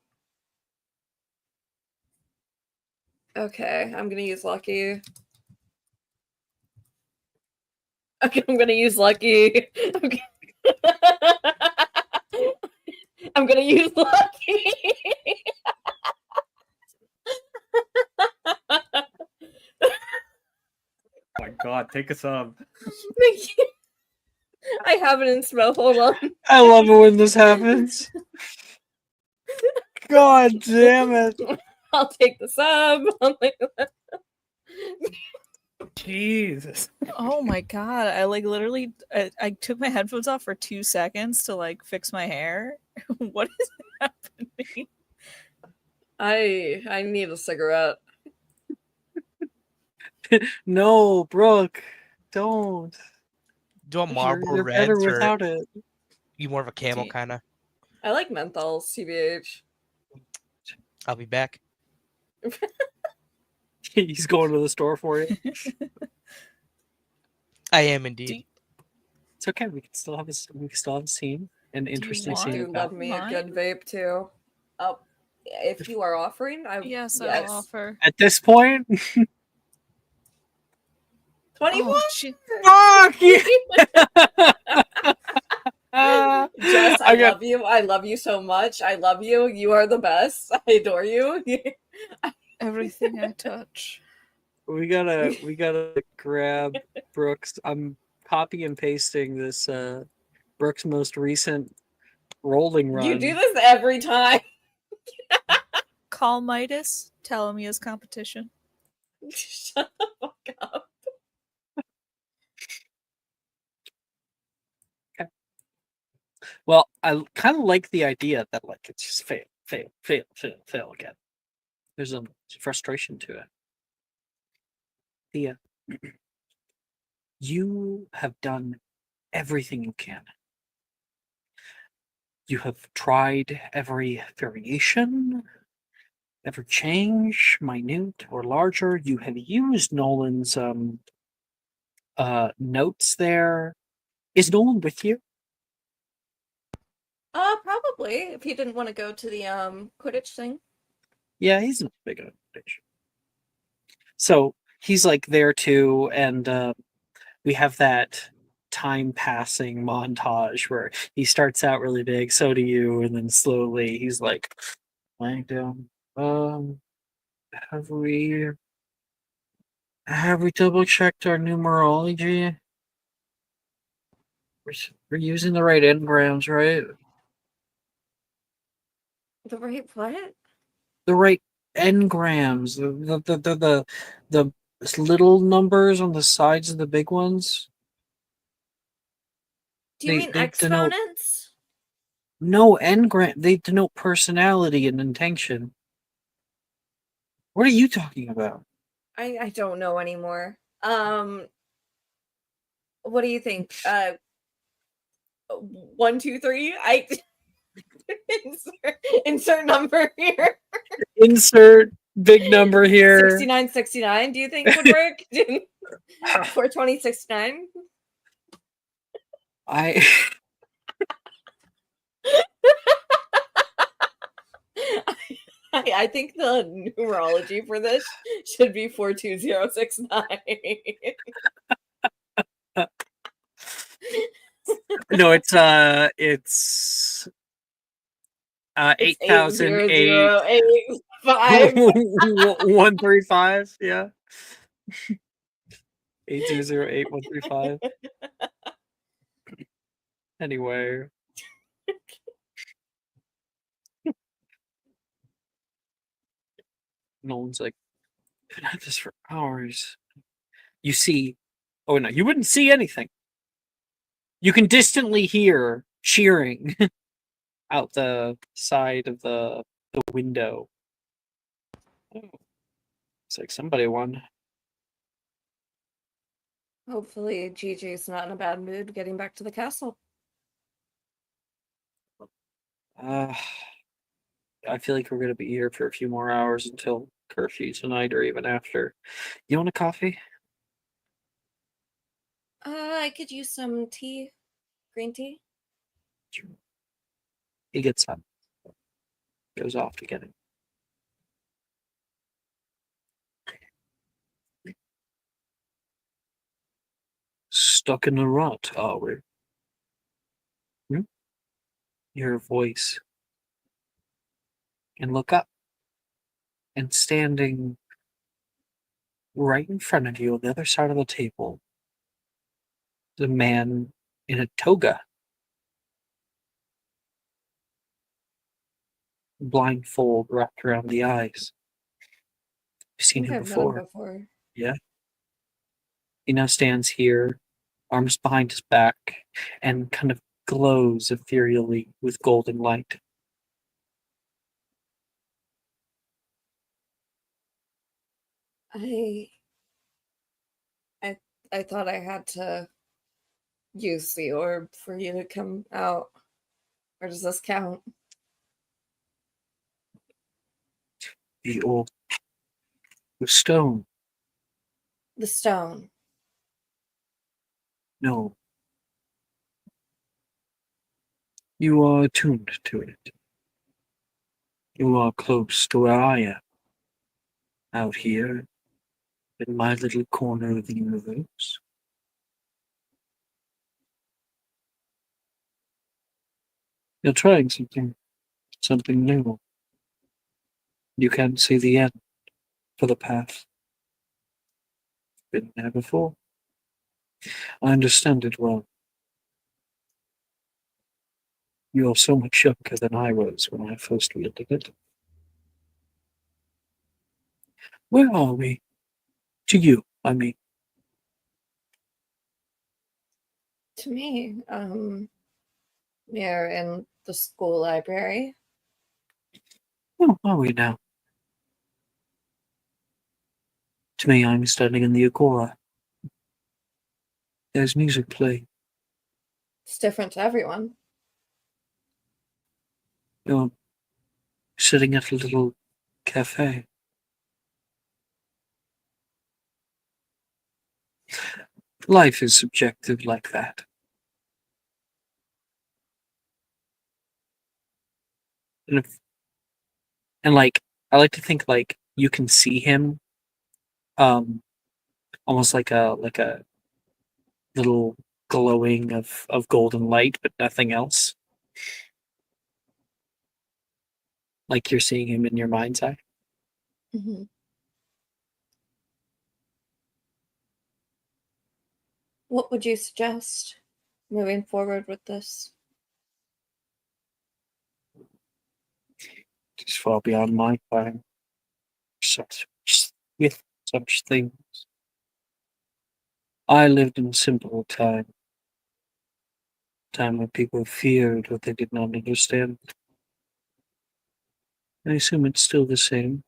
Okay, I'm gonna use Lucky. Okay, I'm gonna use Lucky. Okay. I'm gonna use Lucky. Oh my god, take a sub. Thank you. I have it in spell. Hold on. I love it when this happens. God damn it. I'll take the sub. Jesus. Oh my god! I like literally. I took my headphones off for 2 seconds to like fix my hair. What is happening? I need a cigarette. No, Brooke, don't. Do a Marlboro They're better Reds or without it. You more of a camel you- kind of. I like menthols, TBH. I'll be back. He's going to the store for you. I am indeed. It's okay. We can still have a scene, an interesting want scene. Do of love that. me a good Mine? vape too. Oh, if you are offering, Yes, yes. I'll offer. At this point, 21. Oh, fuck you! Jess, I I got love you. I love you so much. I love you. You are the best. I adore you. everything I touch. we gotta grab Brooks. I'm copy and pasting this Brooks' most recent rolling run. You do this every time. Call Midas. Tell him he has competition. Shut the fuck up. Well, I kind of like the idea that like it's just fail again. There's a frustration to it. Thea, you have done everything you can. You have tried every variation, every change, minute or larger. You have used Nolan's notes there. Is Nolan with you? Probably. If he didn't want to go to the Quidditch thing. Yeah, he's not big on Quidditch. So he's like there too, and we have that time passing montage where he starts out really big, so do you, and then slowly he's like laying down. Have we double checked our numerology? We're using the right engrams, right? The right what? The right engrams. The little numbers on the sides of the big ones. Do you mean They denote exponents? no engram. They denote personality and intention. What are you talking about? I don't know anymore. What do you think? 1, 2, 3. I insert number here. Insert big number here. 69, 69. Do you think would work for 2069? I think the numerology for this should be 42069. No, it's 8008 8085. 135. Yeah. 8008 135. Anyway. Nolan's like, I've been at this for hours. You see, oh no, you wouldn't see anything. You can distantly hear cheering out the side of the window. Oh, it's like somebody won. Hopefully Gigi's not in a bad mood getting back to the castle. I feel like we're gonna be here for a few more hours until curfew tonight, or even after. You want a coffee? I could use some tea. Green tea. He gets up, goes off to get it. Stuck in a rut, are we? Your voice. And look up. And standing right in front of you on the other side of the table, the man in a toga. Blindfold wrapped around the eyes. You've seen him I've met him before. before. Yeah. He now stands here, arms behind his back, and kind of glows ethereally with golden light. I thought I had to use the orb for you to come out. Or does this count? The orb. The stone. The stone. No. You are attuned to it. You are close to where I am. Out here, in my little corner of the universe. You're trying something new. You can't see the end for the path. Been there before. I understand it well. You're so much younger than I was when I first wielded it. Where are we? To you, I mean. To me, we're in the school library. Oh, are we now? To me, I'm standing in the Agora. There's music playing. It's different to everyone. You're sitting at a little cafe. Life is subjective like that. And, like, I like to think like you can see him, almost like a little glowing of golden light, but nothing else. Like you're seeing him in your mind's eye. Mm-hmm. What would you suggest moving forward with this? It's far beyond my time. With such things. I lived in simple time when people feared what they did not understand. I assume it's still the same.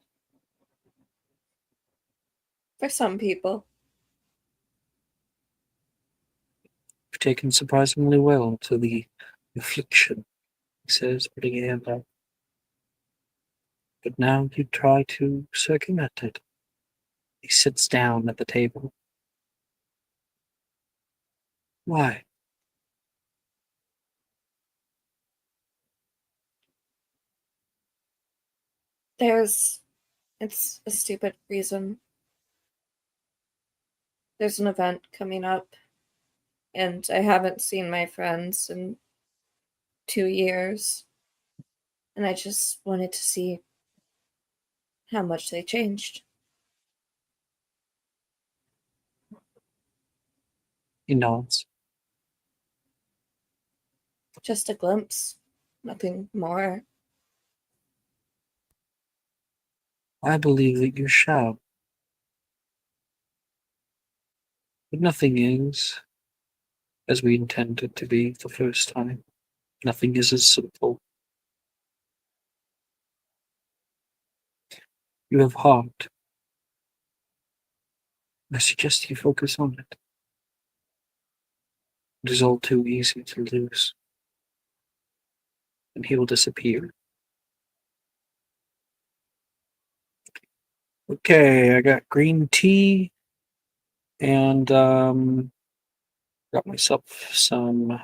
For some people. You've taken surprisingly well to the affliction, he says, putting a hand out. But now you try to circumvent it. He sits down at the table. Why? It's a stupid reason. There's an event coming up, and I haven't seen my friends in 2 years, and I just wanted to see how much they changed. He nods. Just a glimpse, nothing more. I believe that you shall. But nothing is as we intend it to be the first time. Nothing is as simple. You have heart. I suggest you focus on it. It is all too easy to lose. And he will disappear. Okay, I got green tea and got myself some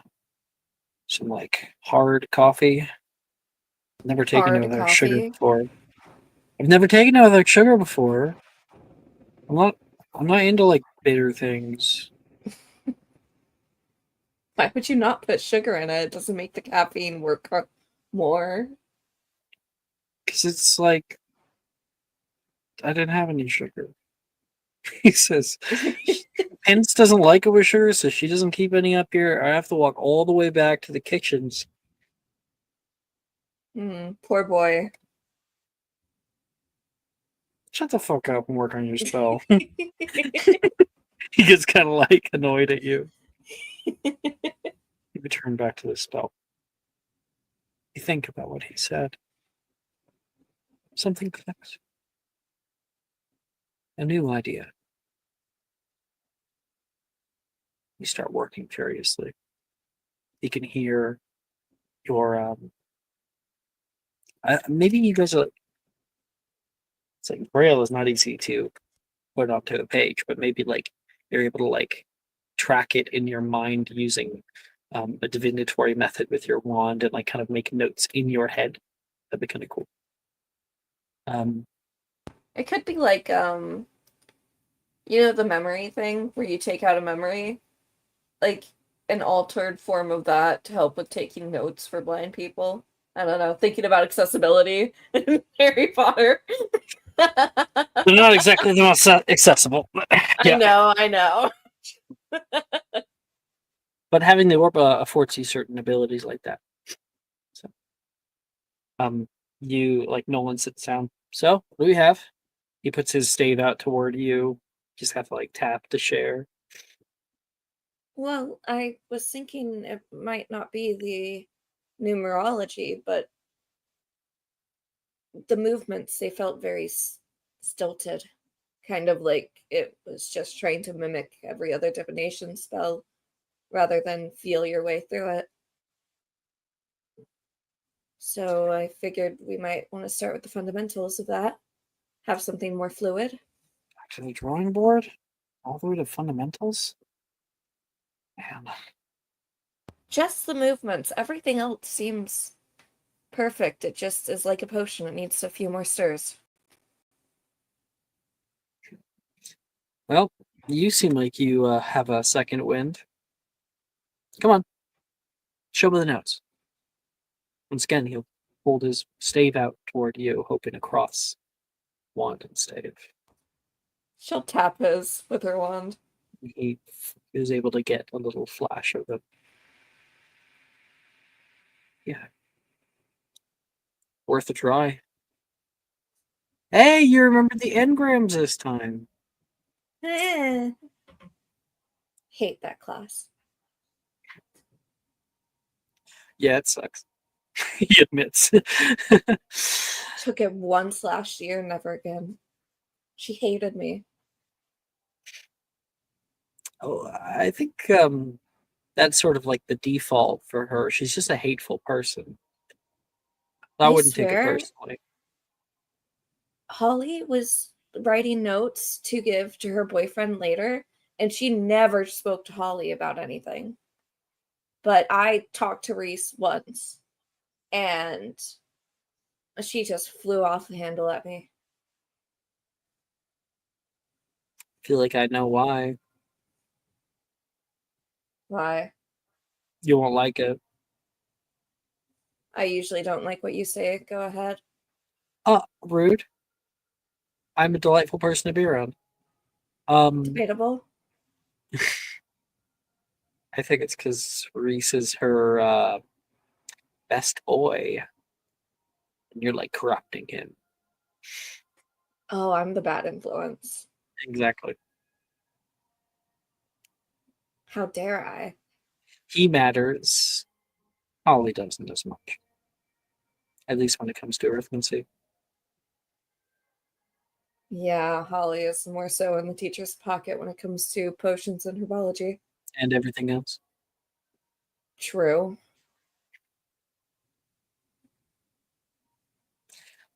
like hard coffee. I've never taken it Hard without sugar coffee. before. I've never taken it without sugar before. I'm not into like bitter things. Why would you not put sugar in it? It doesn't make the caffeine work more. Because it's like I didn't have any sugar. He says Pence doesn't like it with sugar, so she doesn't keep any up here. I have to walk all the way back to the kitchens. Poor boy. Shut the fuck up and work on your spell. He gets kind of like annoyed at you. You return back to the spell. You think about what he said. Something clicks. A new idea. You start working furiously. You can hear your maybe you guys are. It's like Braille is not easy to put onto a page, but maybe like you're able to like track it in your mind using a divinatory method with your wand and like kind of make notes in your head. That'd be kind of cool. It could be like the memory thing where you take out a memory, like an altered form of that to help with taking notes for blind people. I don't know, thinking about accessibility in Harry Potter. They're not exactly the most accessible. I know. But having the orb affords you certain abilities like that. So, you like Nolan sits down. So, what do we have? He puts his stave out toward you. Just have to like tap to share. Well, I was thinking it might not be the numerology, but the movements, they felt very stilted. Kind of like it was just trying to mimic every other divination spell rather than feel your way through it. So I figured we might want to start with the fundamentals of that. Have something more fluid. Back to the drawing board. All the way to fundamentals. Man. Just the movements. Everything else seems perfect. It just is like a potion. It needs a few more stirs. Well, you seem like you have a second wind. Come on. Show me the notes. Once again, he'll hold his stave out toward you, hoping to cross wand and stave. She'll tap his with her wand. He is able to get a little flash of them. Yeah. Worth a try. Hey, you remembered the engrams this time. Hate that class. Yeah, it sucks. He admits. Took it once last year, never again. She hated me. Oh, I think that's sort of like the default for her. She's just a hateful person. I wouldn't take it swear, personally. Holly was writing notes to give to her boyfriend later, and she never spoke to Holly about anything. But I talked to Reese once, and she just flew off the handle at me. I feel like I know why. Why? You won't like it. I usually don't like what you say. Go ahead. Rude. I'm a delightful person to be around. Debatable. I think it's because Reese is her best boy, and you're like corrupting him. Oh, I'm the bad influence. Exactly. How dare I? He matters. Holly doesn't as much. At least when it comes to arithmancy. Yeah, Holly is more so in the teacher's pocket when it comes to potions and herbology. And everything else. True.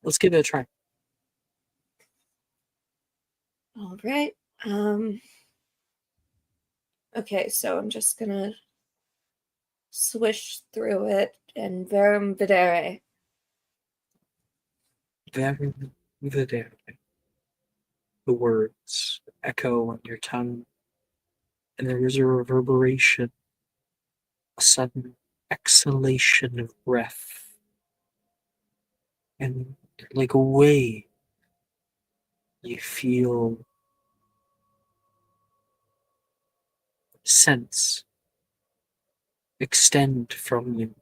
Let's give it a try. All right. Okay, so I'm just gonna swish through it and verum videre. Very the words echo on your tongue, and there is a reverberation, a sudden exhalation of breath, and like a wave, you feel sense extend from you.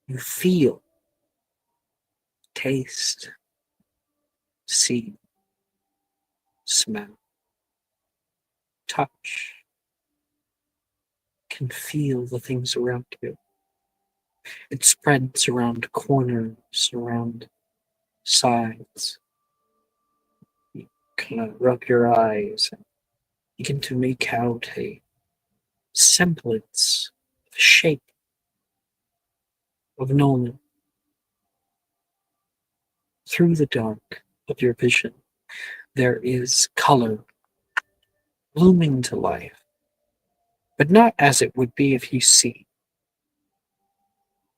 You feel, taste, see, smell, touch, can feel the things around you. It spreads around corners, around sides. You kind of rub your eyes and begin to make out a semblance of shape. of Nolan. Through the dark of your vision, there is color blooming to life, but not as it would be if you see.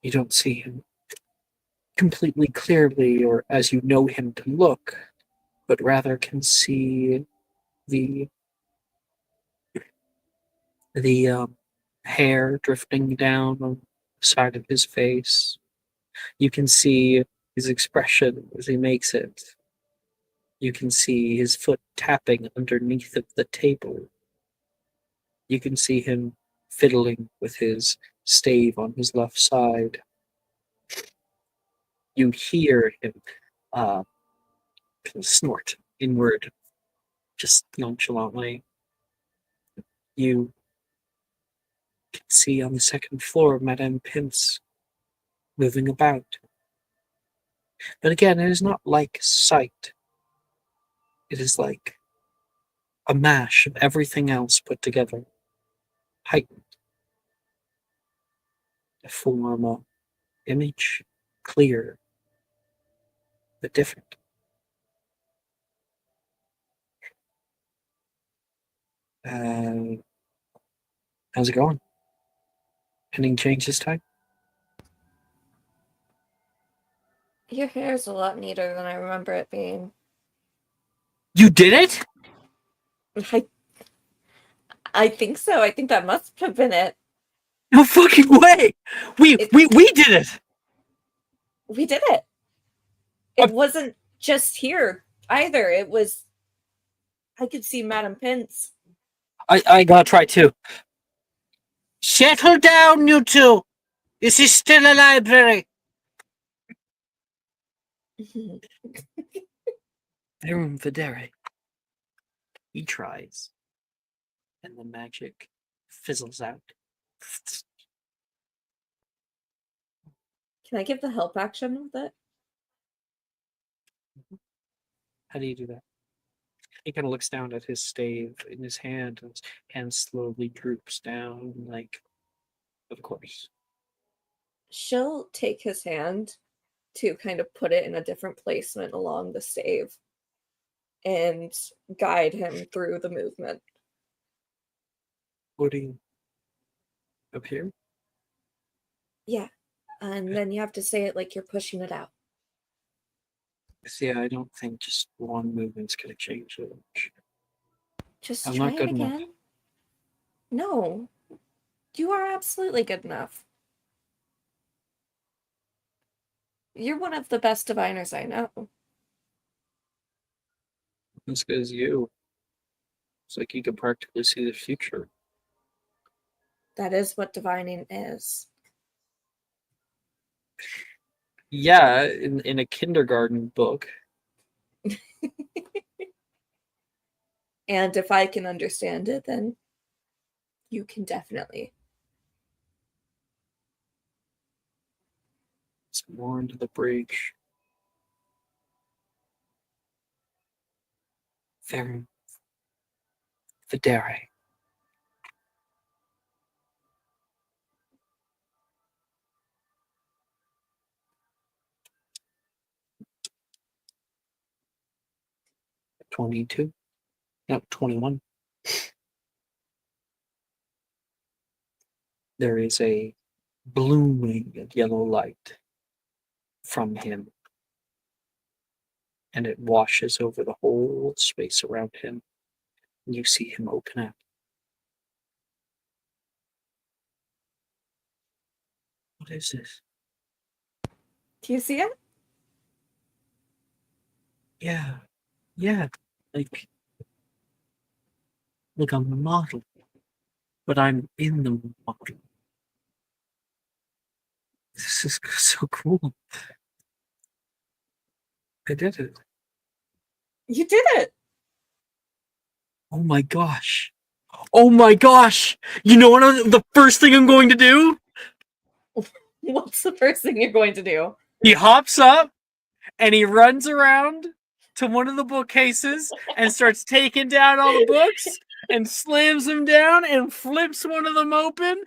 You don't see him completely clearly or as you know him to look, but rather can see the the hair drifting down on the side of his face. You can see his expression as he makes it. You can see his foot tapping underneath of the table. You can see him fiddling with his stave on his left side. You hear him uh, snort inward, just nonchalantly. You can see on the second floor Madame Pince moving about. But again, it is not like sight. It is like a mash of everything else put together, heightened to form a image, clear but different. How's it going? Any change this time? Your hair is a lot neater than I remember it being. You did it? I think so. I think that must have been it. No fucking way! We did it! We did it. It wasn't just here either. It was. I could see Madame Pince. I gotta try too. Settle down, you two. This is still a library. Verum Videre. He tries. And the magic fizzles out. Can I give the help action with it? How do you do that? He kind of looks down at his stave in his hand, and his hand slowly droops down, like, of course. She'll take his hand to kind of put it in a different placement along the stave and guide him through the movement. Putting up here? Yeah. And then you have to say it like you're pushing it out. See, I don't think just one movement's gonna change it. Just I'm try not it good again. enough. No. You are absolutely good enough. You're one of the best diviners I know. As good as you. It's like you can practically see the future. That is what divining is. Yeah, in a kindergarten book. And if I can understand it, then you can definitely. It's more into the breach. Verum Videre. $22. No, 21. There is a blooming yellow light from him, and it washes over the whole space around him. And you see him open up. What is this? Do you see it? Yeah, yeah, like a model, but I'm in the model. This is so cool. I did it. You did it. Oh my gosh. Oh my gosh. You know what the first thing I'm going to do? What's the first thing you're going to do? He hops up and he runs around to one of the bookcases and starts taking down all the books and slams them down and flips one of them open.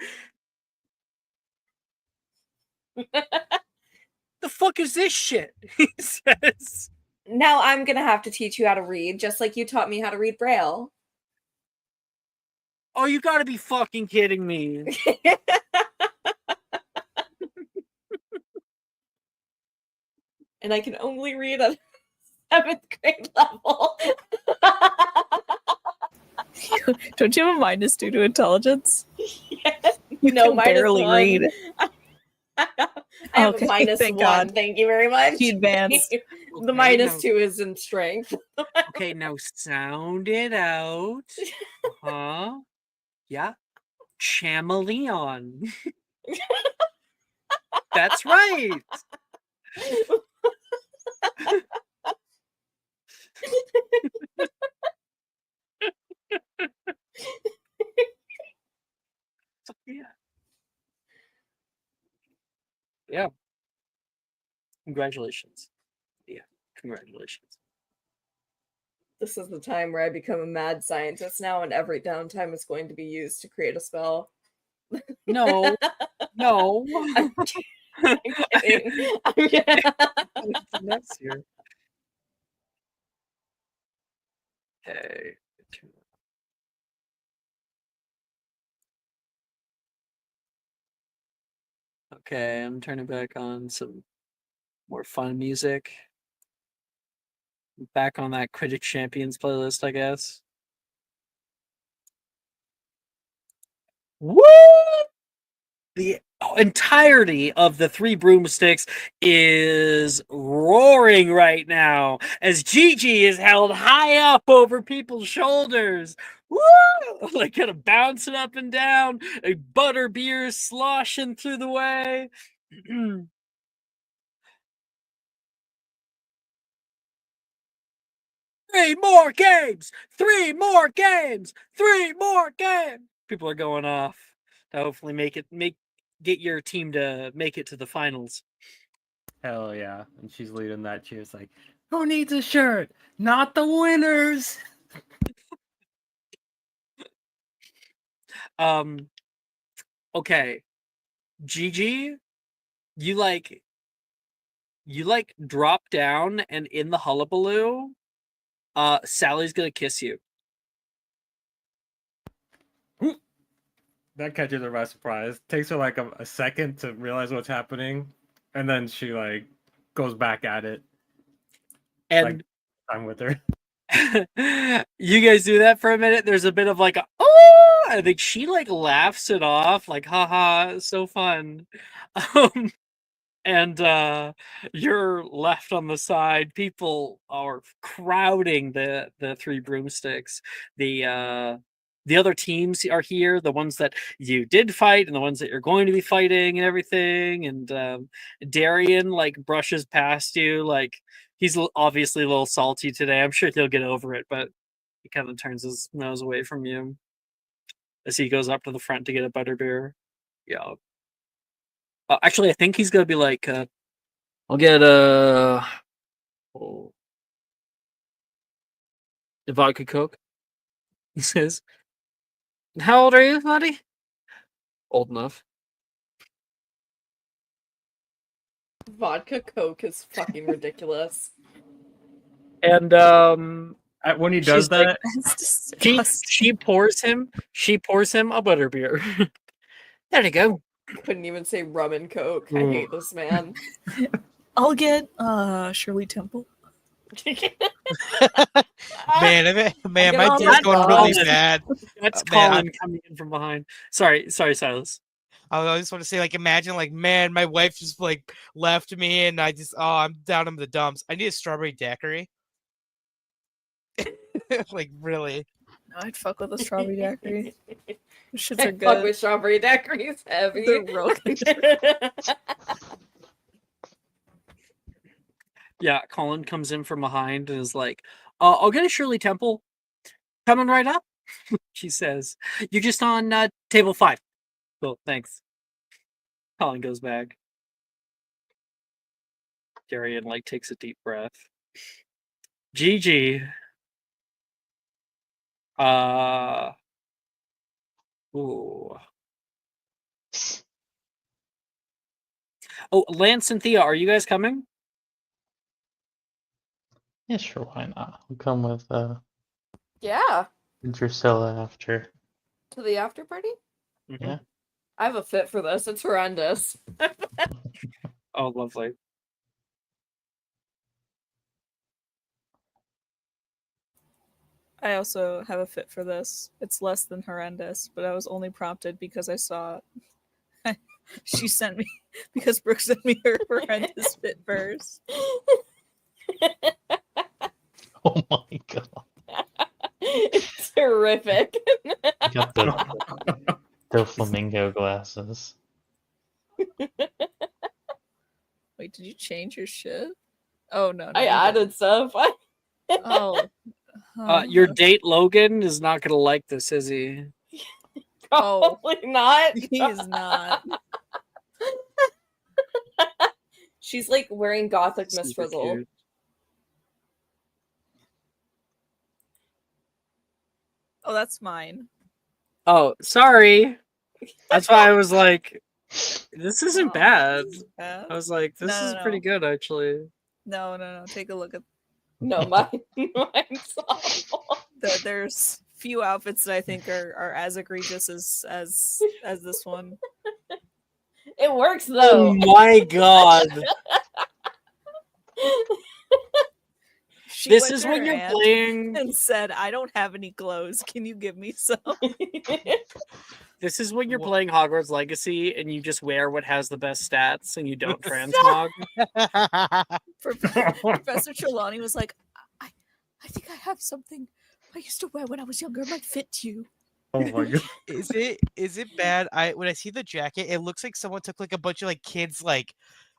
The fuck is this shit? He says. Now I'm gonna have to teach you how to read, just like you taught me how to read Braille. Oh, you gotta be fucking kidding me. And I can only read at 7th grade level. Don't you have a minus due to intelligence? Yes. You No, can minus barely 1. read. I have Okay, a minus thank 1. God. Thank you very much. She advanced. The Okay, minus now- 2 is in strength. Okay, now sound it out. Huh? Yeah. Chameleon. That's right. Yeah. Yeah. Congratulations. Yeah. Congratulations. This is the time where I become a mad scientist now, and every downtime is going to be used to create a spell. No. No. I'm kidding. I'm kidding. Next year. Okay. Okay, I'm turning back on some more fun music. Back on that Critic Champions playlist, I guess. Woo! The entirety of the Three Broomsticks is roaring right now as Gigi is held high up over people's shoulders. Woo! Like kind of bouncing up and down, a butter beer sloshing through the way. 3 more games! 3 more games! 3 more games! People are going off to hopefully get your team to make it to the finals. Hell yeah. And she's leading that. She was like, who needs a shirt? Not the winners. Okay. Gigi, you like drop down, and in the hullabaloo, Sally's gonna kiss you. That catches her by surprise. Takes her like a second to realize what's happening. And then she like goes back at it. And Like, I'm with her. you guys do that for a minute. There's a bit of like, oh, I think she like laughs it off, like, haha, so fun. And you're left on the side. People are crowding the Three Broomsticks. The other teams are here, the ones that you did fight and the ones that you're going to be fighting and everything. And Darian like brushes past you, like he's obviously a little salty today. I'm sure he'll get over it, but he kind of turns his nose away from you as he goes up to the front to get a butterbeer. Yeah. Actually, I think he's gonna be like, I'll get a vodka Coke. He says, "How old are you, buddy?" Old enough. Vodka Coke is fucking ridiculous. And When he she's does like, that, That's disgusting. she pours him a butterbeer. There you go. Couldn't even say rum and Coke. I hate this man. I'll get Shirley Temple. Man, my get all day's that going really Colin. bad. That's Man, Colin coming in from behind. Sorry, Silas. I just want to say, like, imagine, like, man, my wife just like left me, and I'm down in the dumps. I need a strawberry daiquiri. Like, really? No, I'd fuck with a strawberry daiquiri. Those shits I are fuck good. with strawberry daiquiris heavy. They're real good. Yeah, Colin comes in from behind and is like, I'll get a Shirley Temple. Coming right up, she says. You're just on table 5. Cool, thanks. Colin goes back. Darian like takes a deep breath. Gigi. Ooh. Oh, Lance and Thea, are you guys coming? Yeah, sure, why not? I'll come with Yeah, Drusilla after. to the after party. Mhm. Yeah. I have a fit for this. It's horrendous. Oh, lovely. I also have a fit for this. It's less than horrendous, but I was only prompted because I saw she sent me because Brooke sent me her horrendous fit first. Oh my god. It's horrific. You got the flamingo glasses. Wait, did you change your shit? Oh no, no I you added stuff. didn't. Oh. Your date Logan is not gonna like this, is he? Oh. Probably not. He is not. She's like wearing gothic Miss Super Frizzle. cute. Oh, that's mine. Oh, sorry. That's why I was like, this isn't Oh, bad. Yeah. I was like, this No, is no, pretty no. good, actually. No. Take a look at No, mine's awful. there's few outfits that I think are as egregious as this one. It works Oh though. my god. She This went is to when her you're aunt playing. and said, "I don't have any clothes. Can you give me some?" This is when you're Wha- playing Hogwarts Legacy and you just wear what has the best stats and you don't transmog. Professor Trelawney was like, I think I have something I used to wear when I was younger. It might fit you." Oh my god. Is it bad? When I see the jacket, it looks like someone took like a bunch of like kids like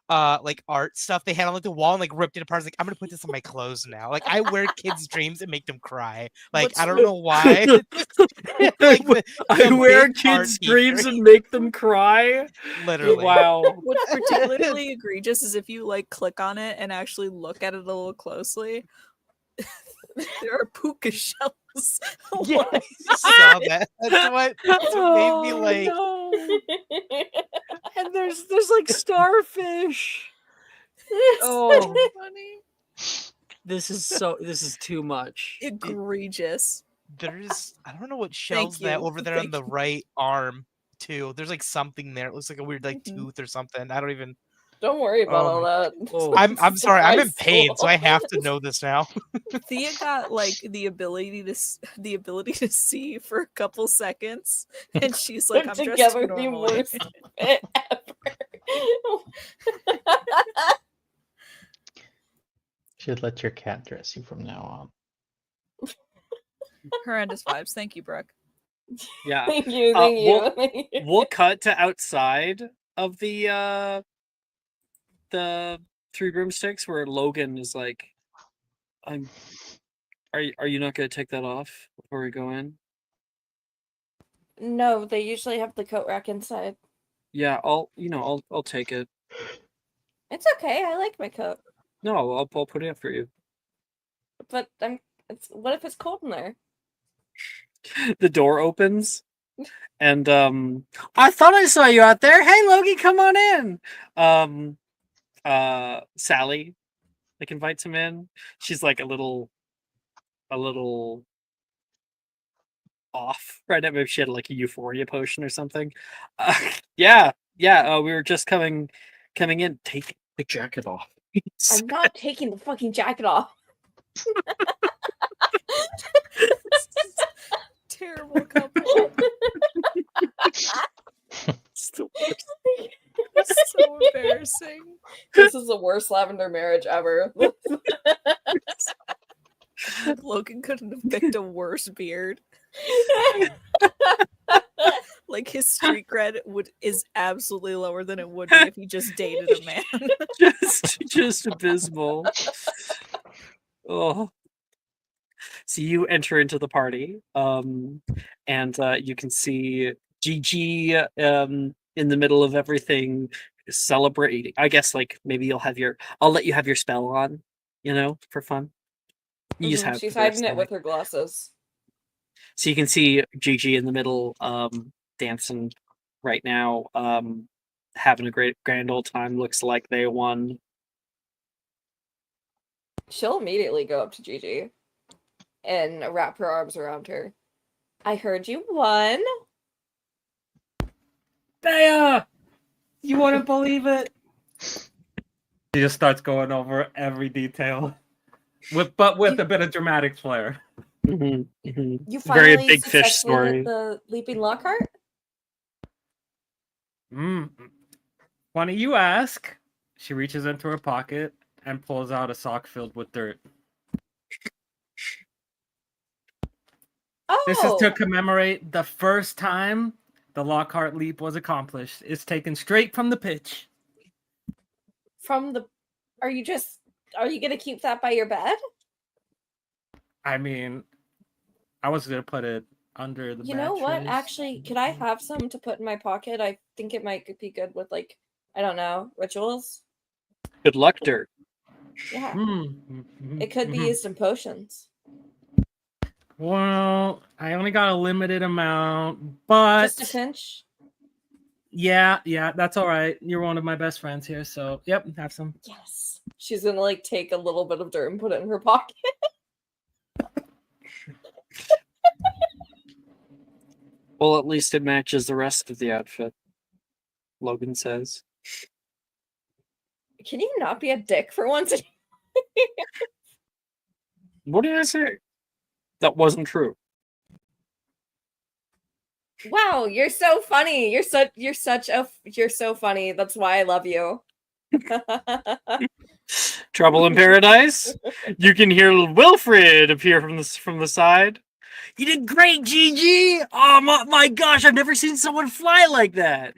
art stuff they had on like the wall and like ripped it apart. I was like, I'm gonna put this on my clothes now. Like I wear kids' dreams and make them cry. Like What's- I don't know why. Like I the wear big art kids' dreams teacher. and make them cry. Literally. Wow. What's particularly egregious is if you like click on it and actually look at it a little closely. There are puka shells. Yeah, I saw that. That's what made me like. Oh, no. And there's like starfish. Oh, Funny. this is too much. Egregious. There's I don't know what shells you. that over there on Thank the you. right arm too. There's like something there. It looks like a weird like Mhm. tooth or something. I don't even. Don't worry about Oh all my- that. Oh. I'm sorry. I'm in High pain, so I school. have to know this now. Thea got like the ability to see for a couple seconds, and she's like, Put "I'm dressed together the normally." worst fit ever. Should let your cat dress you from now on. Horrendous vibes. Thank you, Brooke. Yeah. Thank you, thank you. We'll cut to outside of the Three Broomsticks where Logan is like, are you not gonna take that off before we go in? No, they usually have the coat rack inside. Yeah, I'll take it. It's okay. I like my coat, No, I'll put it up for you. but what if it's cold in there? The door opens and I thought I saw you out there. Hey Logan, come on in. Sally like invites him in. She's like a little off right now. Maybe she had like a euphoria potion or something. Yeah. We were just coming in. Take the jacket off. I'm not taking the fucking jacket off. Terrible couple. It's the worst. So embarrassing. This is the worst lavender marriage ever. Logan couldn't have picked a worse beard. Like his street cred is absolutely lower than it would be if he just dated a man. just abysmal. Oh. So you enter into the party, and you can see Gigi in the middle of everything, celebrating. I guess like maybe I'll let you have your spell on, for fun. You just have She's the hiding rest it of with her glasses. So you can see Gigi in the middle, dancing right now. having a great grand old time. Looks like they won. She'll immediately go up to Gigi and wrap her arms around her. I heard you won. Bea! You wouldn't believe it. He just starts going over every detail, but with a bit of dramatic flair. You Very finally big fish successfully story. hit the leaping Lockhart? Funny you ask. She reaches into her pocket and pulls out a sock filled with dirt. Oh! This is to commemorate the first time the Lockhart leap was accomplished. It's taken straight from the pitch. Are you gonna keep that by your bed? I mean, I was gonna put it under the You know what? mattress. Actually, could I have some to put in my pocket? I think it might be good with, like, I don't know, rituals. Good luck, Dirt. Yeah. Mm-hmm. It could be used in potions. Well, I only got a limited amount, but Just a pinch? yeah, that's all right. You're one of my best friends here, so yep, have some. Yes. She's gonna, like, take a little bit of dirt and put it in her pocket. Well, at least it matches the rest of the outfit, Logan says. Can you not be a dick for once? What did I say? That wasn't true. Wow, you're so funny. You're so funny. That's why I love you. Trouble in Paradise. You can hear Wilfred appear from the side. You did great, Gigi. Oh my gosh, I've never seen someone fly like that.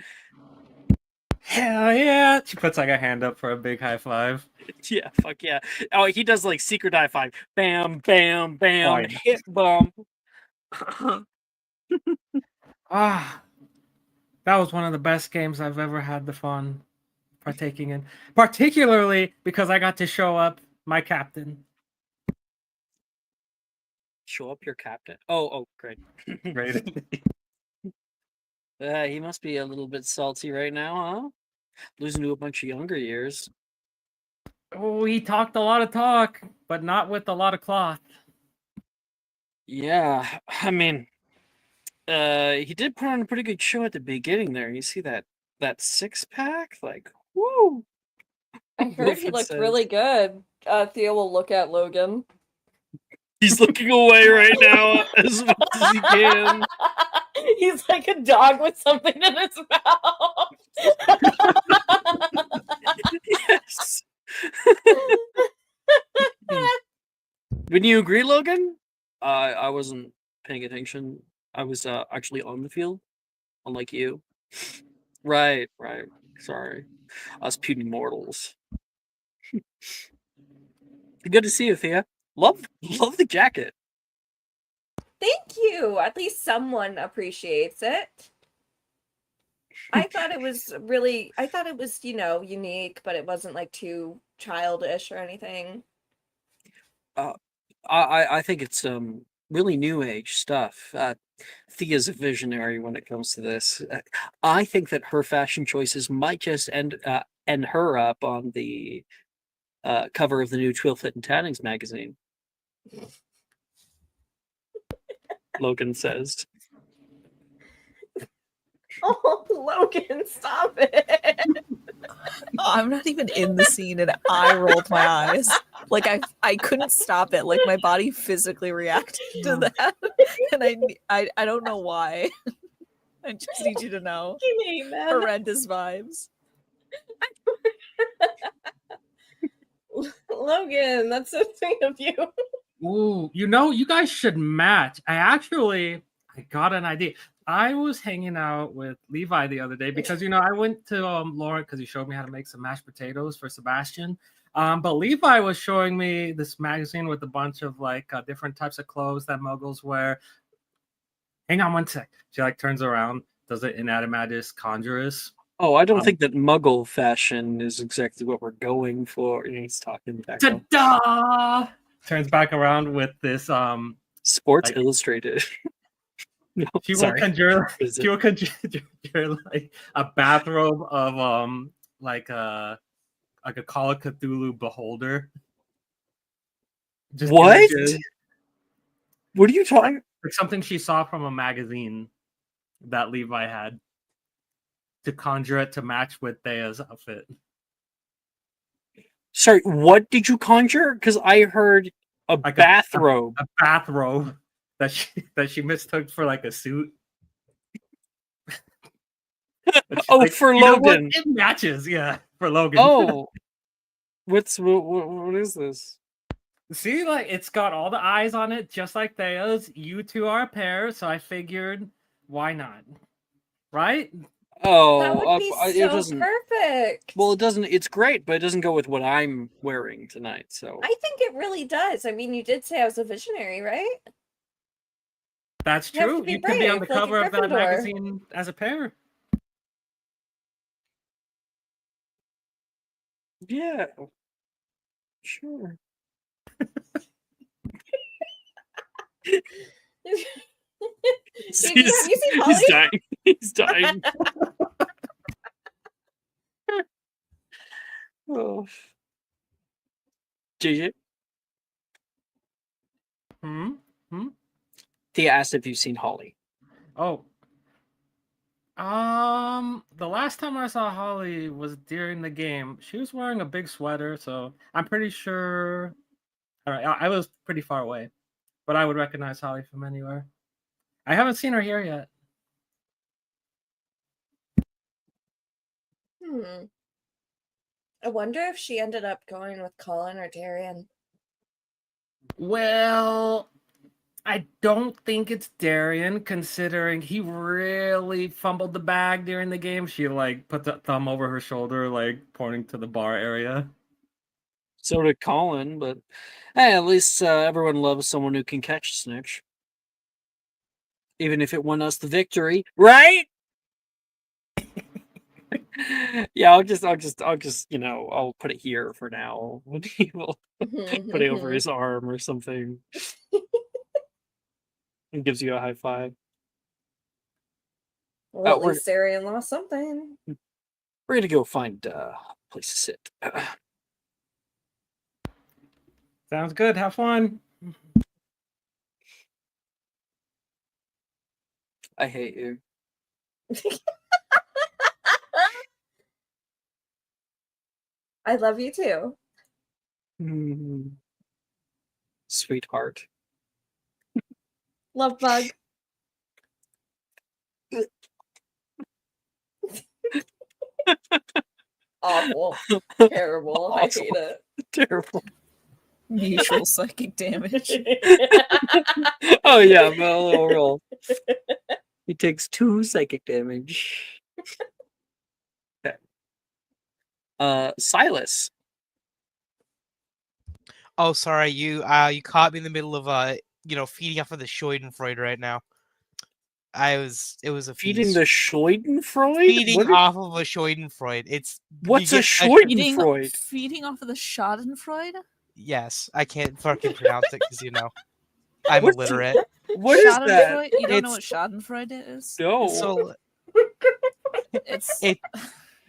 Hell yeah! She puts like a hand up for a big high five. Yeah, fuck yeah. Oh, he does like secret high five. Bam, bam, bam. Oh, yeah. Hit bump. That was one of the best games I've ever had the fun partaking in. Particularly because I got to show up my captain. Show up your captain. Oh, great. Great. He must be a little bit salty right now, huh? Losing to a bunch of younger years. Oh, he talked a lot of talk, but not with a lot of cloth. Yeah, I mean, he did put on a pretty good show at the beginning there. You see that six pack? Like, woo! I heard he Wilfred looked says. really good. Theo will look at Logan. He's looking away right now as much as he can. He's like a dog with something in his mouth. Yes. Wouldn't you agree, Logan? I wasn't paying attention. I was actually on the field, unlike you. Right. Sorry. Us puny mortals. Good to see you, Thea. Love the jacket. Thank you. At least someone appreciates it. I thought it was unique, but it wasn't like too childish or anything. I think it's really new age stuff. Thea's a visionary when it comes to this. I think that her fashion choices might just end her up on the cover of the new Twill Fit and Tannings magazine. Logan says. Oh, Logan, stop it. I'm not even in the scene and I rolled my eyes. Like I couldn't stop it. Like my body physically reacted to that. And I don't know why. I just need you to know. Horrendous vibes. Logan, that's so sweet of you. Ooh, you guys should match. I got an idea. I was hanging out with Levi the other day because I went to Lauren because he showed me how to make some mashed potatoes for Sebastian. But Levi was showing me this magazine with a bunch of like different types of clothes that muggles wear. Hang on one sec. She like turns around, does it inanimatus conjurus. Oh, I don't think that Muggle fashion is exactly what we're going for. And he's talking back. Ta-da! Turns back around with this Sports like, Illustrated. No, She will sorry. conjure. What is She it? will conjure like a bathrobe of like a Call of Cthulhu beholder. Just What? images, What are you talking? like something she saw from a magazine that Levi had, to conjure it to match with Thea's outfit. Sorry, what did you conjure? Because I heard a Like bathrobe. A bathrobe that she mistook for like a suit. But she's Oh, like, for you know what? Logan. It matches, yeah, for Logan. Oh, what is this? See, like it's got all the eyes on it, just like Thea's. You two are a pair, so I figured, why not? Right? Oh, That would be it so doesn't. perfect. Well, it doesn't. It's great, but it doesn't go with what I'm wearing tonight. So I think it really does. I mean, you did say I was a visionary, right? That's You have true. to be You could be on the brave, like a cover of that Gryffindor. magazine as a pair. yeah, sure. Have you seen Holly? He's dying. He's dying. Oh. JJ, Hmm. Thea asked if you've seen Holly. Oh. The last time I saw Holly was during the game. She was wearing a big sweater, so I'm pretty sure. All right, I was pretty far away, but I would recognize Holly from anywhere. I haven't seen her here yet. I wonder if she ended up going with Colin or Darian. Well, I don't think it's Darian, considering he really fumbled the bag during the game. She like put the thumb over her shoulder, like pointing to the bar area. So did Colin, but hey, at least everyone loves someone who can catch a snitch, even if it won us the victory, right? Yeah, I'll just, I'll put it here for now. He will put it over his arm or something. And gives you a high five. Well, at we're- least Darian lost something. We're gonna go find a place to sit. Sounds good. Have fun. I hate you. I love you too. Sweetheart. Love bug. Awful. Terrible. I hate it. Terrible. Mutual psychic damage. Oh yeah, well, roll. He takes 2 psychic damage. Okay. Silas. Oh, sorry, you caught me in the middle of feeding off of the Schadenfreude right now. It was a Feeding feast. the Schadenfreude? Feeding off of a Schadenfreude. What's a Feeding, Schadenfreude? feeding off of the Schadenfreude? Yes, I can't fucking pronounce it because I'm illiterate. What is that? Schadenfreude? You don't know what Schadenfreude is? No. So It's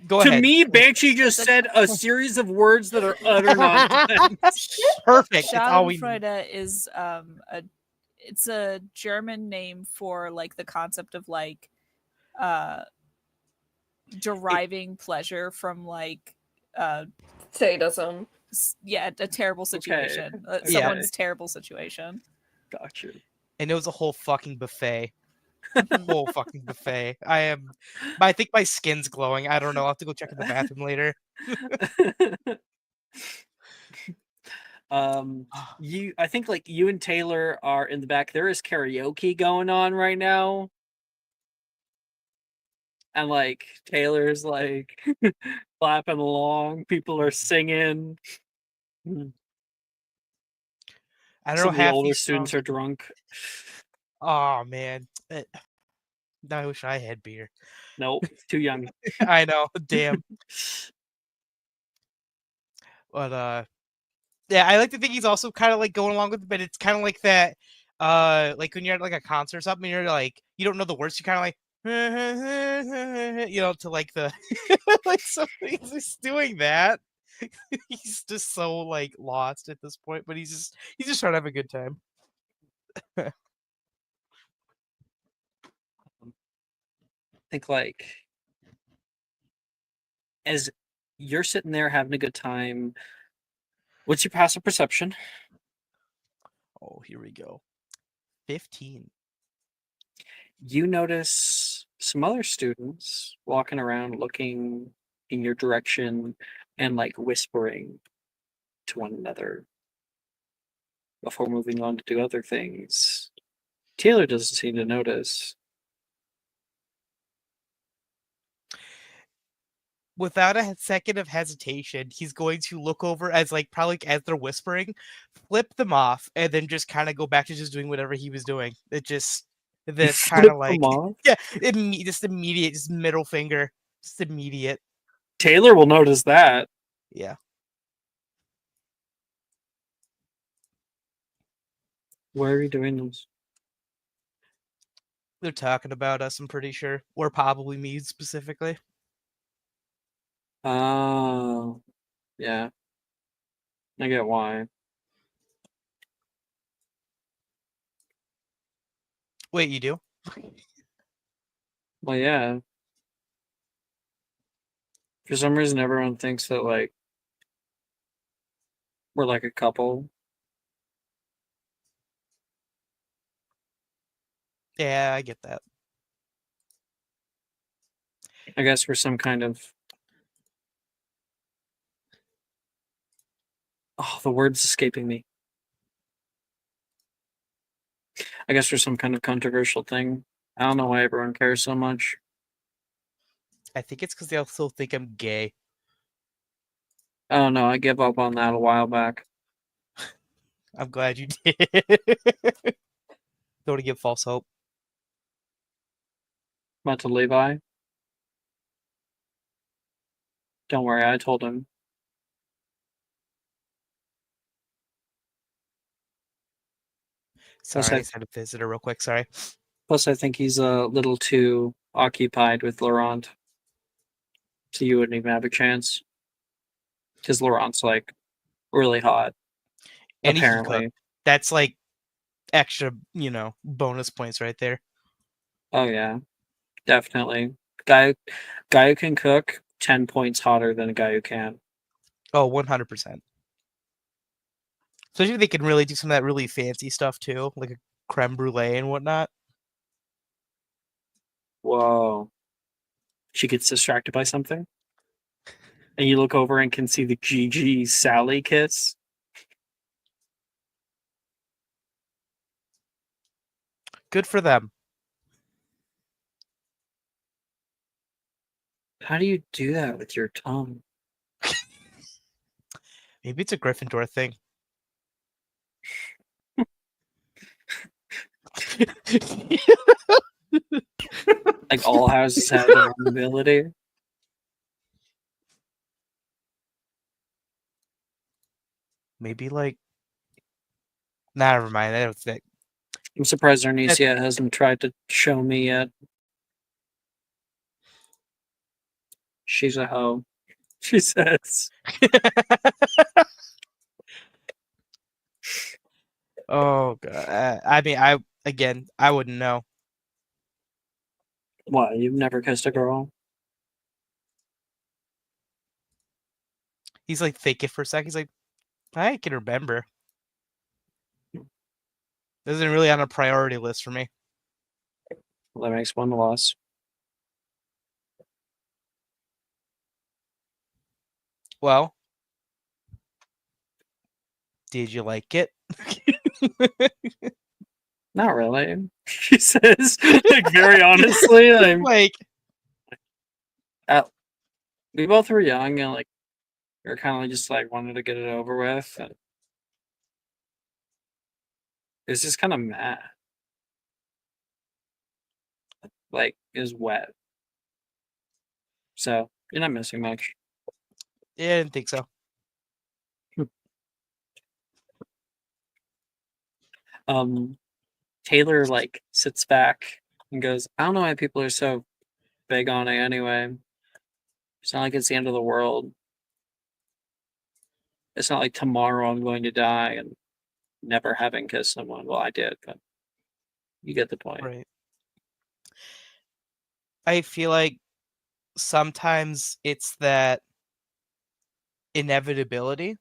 go To ahead. me, Banshee just said a series of words that are utter nonsense. Perfect. It's all we need. Schadenfreude is it's a German name for like the concept of like deriving pleasure from like Sadism. a terrible situation. Yeah. Someone's terrible situation. Gotcha. And it was a whole fucking buffet. Whole fucking buffet. I think my skin's glowing. I don't know. I'll have to go check in the bathroom later. I think like you and Taylor are in the back. There is karaoke going on right now. And like Taylor's like clapping along, people are singing. I don't Some know. of the Half older these students songs- are drunk. Oh man. I wish I had beer. Nope, too young. I know. Damn. But yeah, I like to think he's also kind of like going along with it, but it's kind of like that like when you're at like a concert or something, you're like you don't know the words, you kind of like to like the like something he's doing that. He's just so like lost at this point, but he's just trying to have a good time. I think like as you're sitting there having a good time, what's your passive perception? Oh, here we go. 15. You notice some other students walking around looking in your direction and like whispering to one another before moving on to do other things. Taylor doesn't seem to notice. Without a second of hesitation, he's going to look over as like probably as they're whispering, flip them off, and then just kind of go back to just doing whatever he was doing. It just this kind Flip of like them off. yeah, just immediate, just middle finger, just immediate. Taylor will notice that. Yeah. Why are you doing this? They're talking about us, I'm pretty sure. Or probably me specifically. Oh, yeah. I get why. Wait, you do? Well, yeah. For some reason, everyone thinks that, like, we're like a couple. Yeah, I get that. I guess we're some kind of. Oh, the word's escaping me. I guess there's some kind of controversial thing. I don't know why everyone cares so much. I think it's because they also think I'm gay. Oh no, I gave up on that a while back. I'm glad you did. Don't want to give false hope. But to Levi, don't worry, I told him. Sorry, I just had a visitor real quick. Sorry. Plus, I think he's a little too occupied with Laurent. So you wouldn't even have a chance. Because Laurent's, like, really hot. And he can cook. Apparently. That's like extra, bonus points right there. Oh, yeah. Definitely. Guy who can cook, 10 points hotter than a guy who can't. Oh, 100%. Especially if they can really do some of that really fancy stuff too, like a creme brulee and whatnot. Whoa. She gets distracted by something. And you look over and can see the GG Sally kiss. Good for them. How do you do that with your tongue? Maybe it's a Gryffindor thing. Like all houses have their own ability. Maybe like. Nah, never mind. I don't think. I'm surprised Arnesia hasn't tried to show me yet. She's a hoe. She says. Oh god. I mean, I wouldn't know. What? You've never kissed a girl? He's like thinking for a second. He's like, I can remember. This isn't really on a priority list for me. Well, that makes one loss. Well, did you like it? Not really. She says, like, very honestly, like we both were young and like we were kind of just like wanted to get it over with. And it was just kind of mad. Like it was wet. So you're not missing much. yeah, I didn't think so. Um Taylor like sits back and goes, I don't know why people are so big on it anyway. It's not like it's the end of the world. It's not like tomorrow I'm going to die and never having kissed someone. Well, I did, but you get the point. Right. I feel like sometimes it's that inevitability,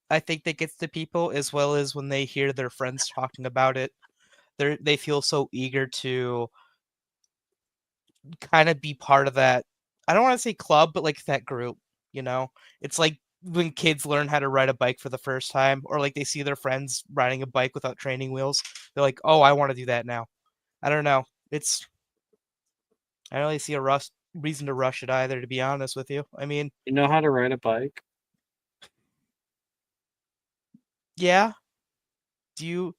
I think, that gets to people, as well as when they hear their friends talking about it. They feel so eager to kind of be part of that. I don't want to say club, but like that group, you know? It's like when kids learn how to ride a bike for the first time, or like they see their friends riding a bike without training wheels. They're like, oh, I want to do that now. I don't know. I don't really see a reason to rush it either, to be honest with you. I mean, You know how to ride a bike? yeah. Do you?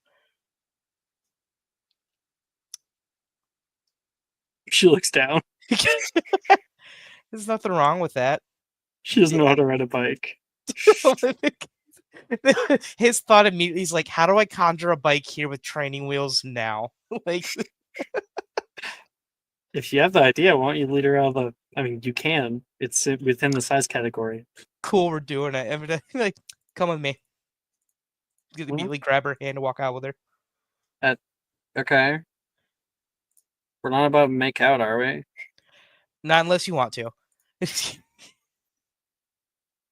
She looks down. There's nothing wrong with that. She doesn't know how to ride a bike. His thought immediately is like, how do I conjure a bike here with training wheels now? Like, If you have the idea, why don't you lead her out of the... I mean, you can. It's within the size category. cool, we're doing it. And like, come with me. Immediately grab her hand and walk out with her. Okay. We're not about to make out, are we? Not unless you want to.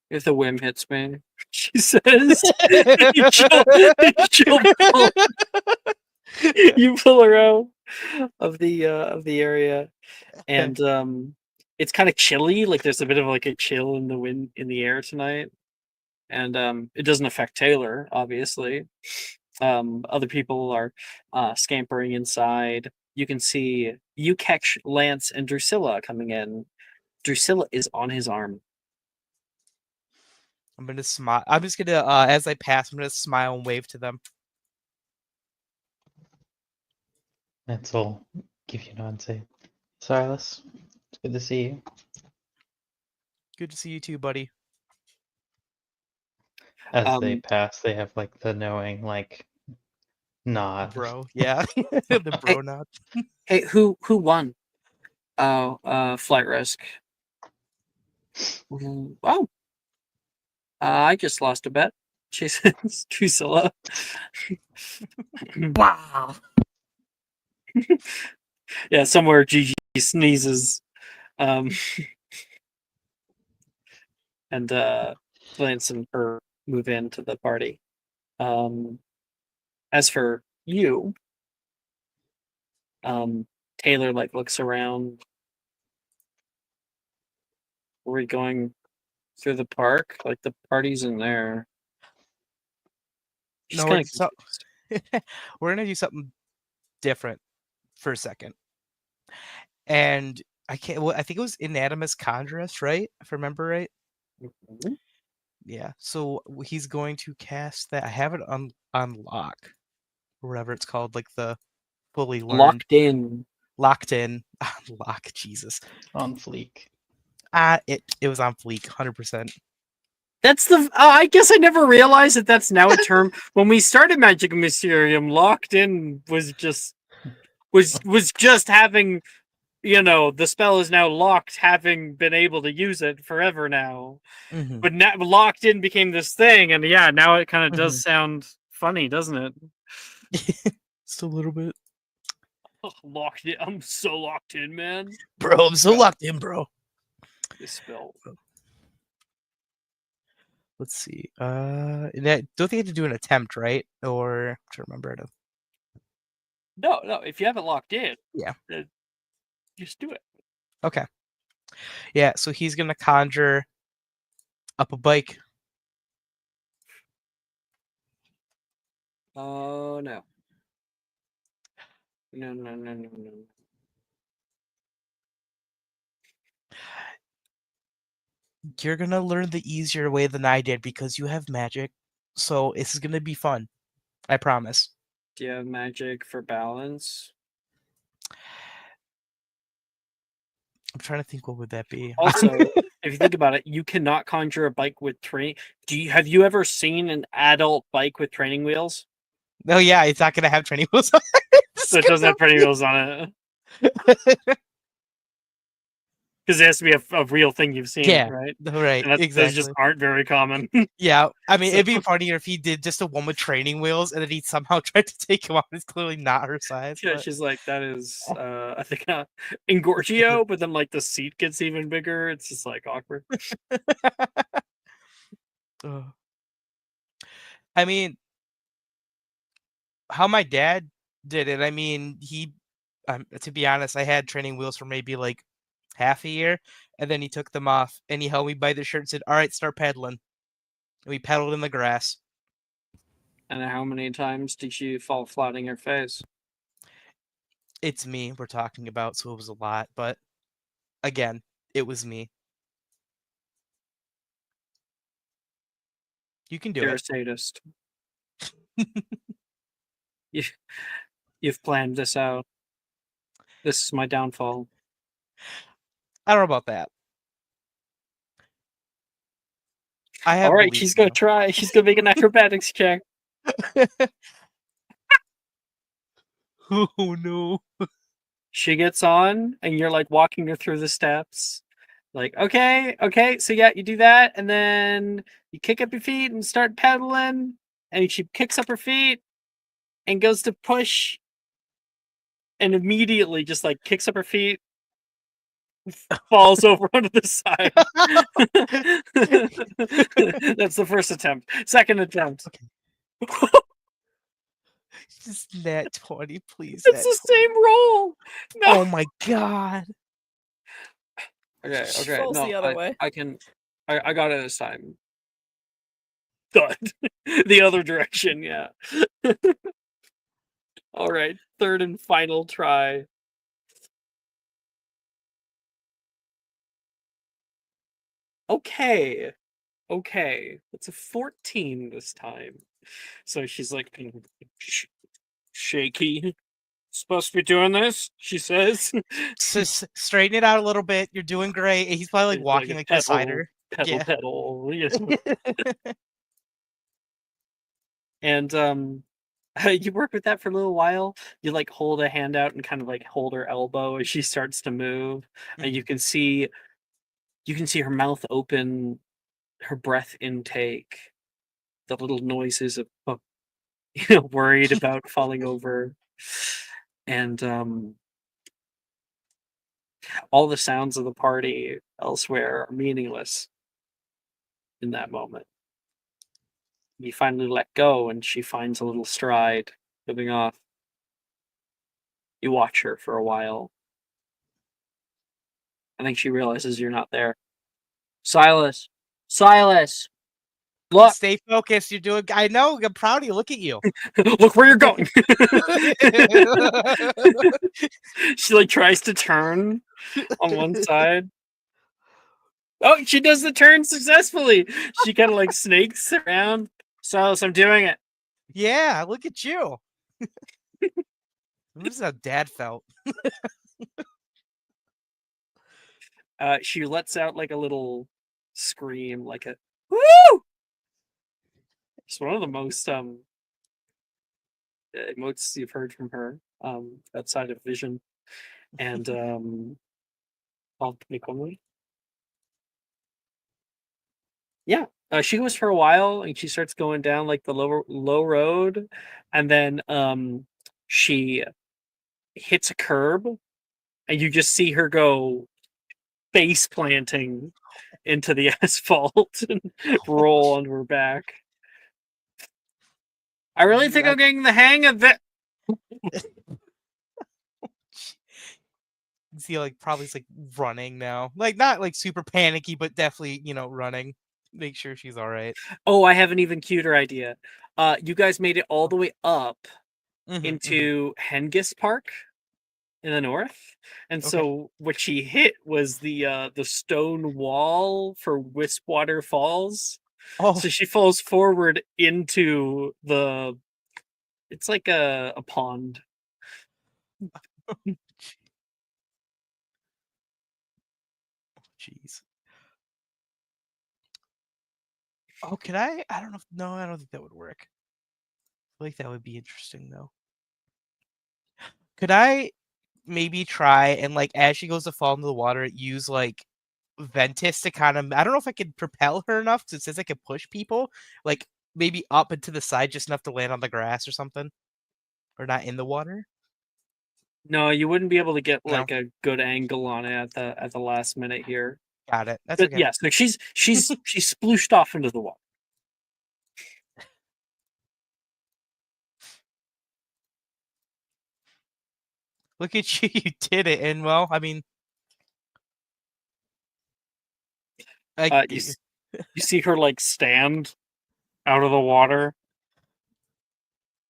If the whim hits me, she says. She'll pull, you pull her out of the area, and it's kind of chilly. Like there's a bit of like a chill in the wind in the air tonight, and it doesn't affect Taylor, obviously. Other people are scampering inside. You can see you catch Lance and Drusilla coming in. Drusilla is on his arm. I'm gonna smile. I'm just gonna, as I pass, I'm gonna smile and wave to them. That's all. Give you a nod and say, Silas, it's good to see you. Good to see you too, buddy. As they pass, they have like the knowing like nod. Bro, yeah. The bro nod. Hey, who won? Oh, flight risk. Oh, I just lost a bet. She says, Drusilla. Wow. Yeah, somewhere Gigi sneezes. And Lance and her move into the party. As for you, Taylor like looks around. Are we going through the park? Like the party's in there. She's No, kind of we're gonna do something different for a second. And I can't. Well, I think it was Inanimus Conjurus, right? If I remember right. confused. Yeah. So he's going to cast that. I have it on lock, or whatever it's called, like the fully learned. Locked in. Lock. Jesus. On fleek. It was on fleek, 100%. That's the. I guess I never realized that that's now a term. When we started Magic and Mysterium, locked in was just having, the spell is now locked, having been able to use it forever now. Mm-hmm. But now locked in became this thing, and yeah, now it kind of does sound funny, doesn't it? Just a little bit. Locked in. I'm so locked in, man. Bro, I'm so locked in, bro. This spell. Let's see. Don't think you have to do an attempt, right? Or I'm trying to remember it. No. If you have it locked in, Yeah, just do it. Okay. Yeah. So he's gonna conjure up a bike. Oh no. No. You're gonna learn the easier way than I did because you have magic. So this is gonna be fun. I promise. Do you have magic for balance? I'm trying to think, what would that be? Also, if you think about it, you cannot conjure a bike with training. Have you ever seen an adult bike with training wheels? No, yeah, it's not gonna have training wheels on So it doesn't have training wheels on it. Because it has to be a real thing you've seen, Yeah, right? right, And those just exactly. aren't very common. Yeah, I mean, So- it'd be funnier if he did just a one with training wheels, and then he somehow tried to take him off. It's clearly not her size. Yeah, But... she's like, that is, I think, Engorgio, but then like the seat gets even bigger. It's just like awkward. Ugh. I mean, how my dad did it. I mean, to be honest, I had training wheels for maybe like half a year, and then he took them off, and he held me by the shirt and said, "All right, start pedaling." And we pedaled in the grass. And how many times did you fall flat on your face? It's me we're talking about, so it was a lot. But again, it was me. You can do You're a it. sadist. You, you've planned this out. This is my downfall. I don't know about that. I have All right, belief she's in gonna try. She's gonna make an acrobatics check. you. Oh no. She gets on, and you're like walking her through the steps. Like, okay, so yeah, you do that, and then you kick up your feet and start pedaling. And she kicks up her feet and goes to push, and immediately just like kicks up her feet, falls over onto the side. That's the first attempt. Second attempt. Just nat 20, please. It's the same roll. No. Oh my god. Okay. She falls the other way. I can. I got it this time. Thud. The other direction. Yeah. All right. Third and final try. Okay. It's a 14 this time. So she's like shaky. Supposed to be doing this, she says. Just straighten it out a little bit. You're doing great. He's probably like It's walking a like beside her. pedal. You know. And you work with that for a little while. You like hold a hand out and kind of like hold her elbow as she starts to move. And you can see her mouth open, her breath intake, the little noises of worried about falling over. And all the sounds of the party elsewhere are meaningless in that moment. You finally let go, and she finds a little stride moving off. You watch her for a while. I think she realizes you're not there. Silas! Silas! Look! Stay focused. You're doing. I know. I'm proud of you. Look at you. Look where you're going! She like tries to turn on one side. Oh, she does the turn successfully. She kind of like snakes around. Silas, I'm doing it. Yeah, look at you. This is how Dad felt. She lets out like a little scream, like a woo! It's one of the most emotes you've heard from her outside of Vision. And I'll make one more. Yeah, she goes for a while, and she starts going down like the low road, and then she hits a curb, and you just see her go face planting into the asphalt and roll onto her back. I really think I'm getting the hang of it. See, like probably like running now, like not like super panicky, but definitely running. Make sure she's all right. Oh, I have an even cuter idea. You guys made it all the way up into Hengist Park in the north, and so what she hit was the stone wall for Wispwater Falls. Oh, So she falls forward into the. It's like a pond. jeez. Oh, can I? I don't know. No, I don't think that would work. feel like that would be interesting though. Could I maybe try and like as she goes to fall into the water, use like Ventus to kind of I don't know if I could propel her enough because it says I could push people, like maybe up and to the side just enough to land on the grass or something, or not in the water. No, you wouldn't be able to get No, like a good angle on it at the last minute here. got it. That's But okay. yes, like she's splooshed off into the water. Look at you, you did it, and well, I mean, I You see her like stand out of the water.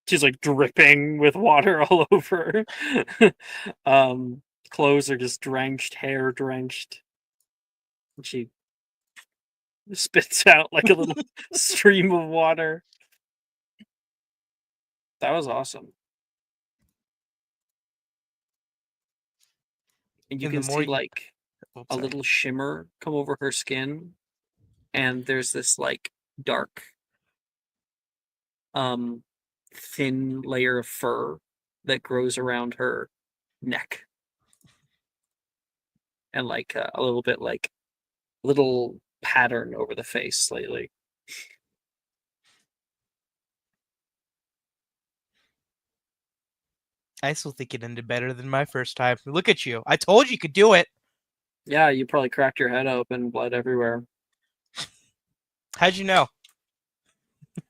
She's like dripping with water all over. Clothes are just drenched, hair drenched. And she spits out like a little stream of water. That was awesome. And you and the can more see you, like oops, a sorry. little shimmer come over her skin, and there's this like dark, thin layer of fur that grows around her neck, and like a little bit like little pattern over the face slightly. I still think it ended better than my first time. Look at you! I told you could do it. Yeah, you probably cracked your head open, blood everywhere. How'd you know?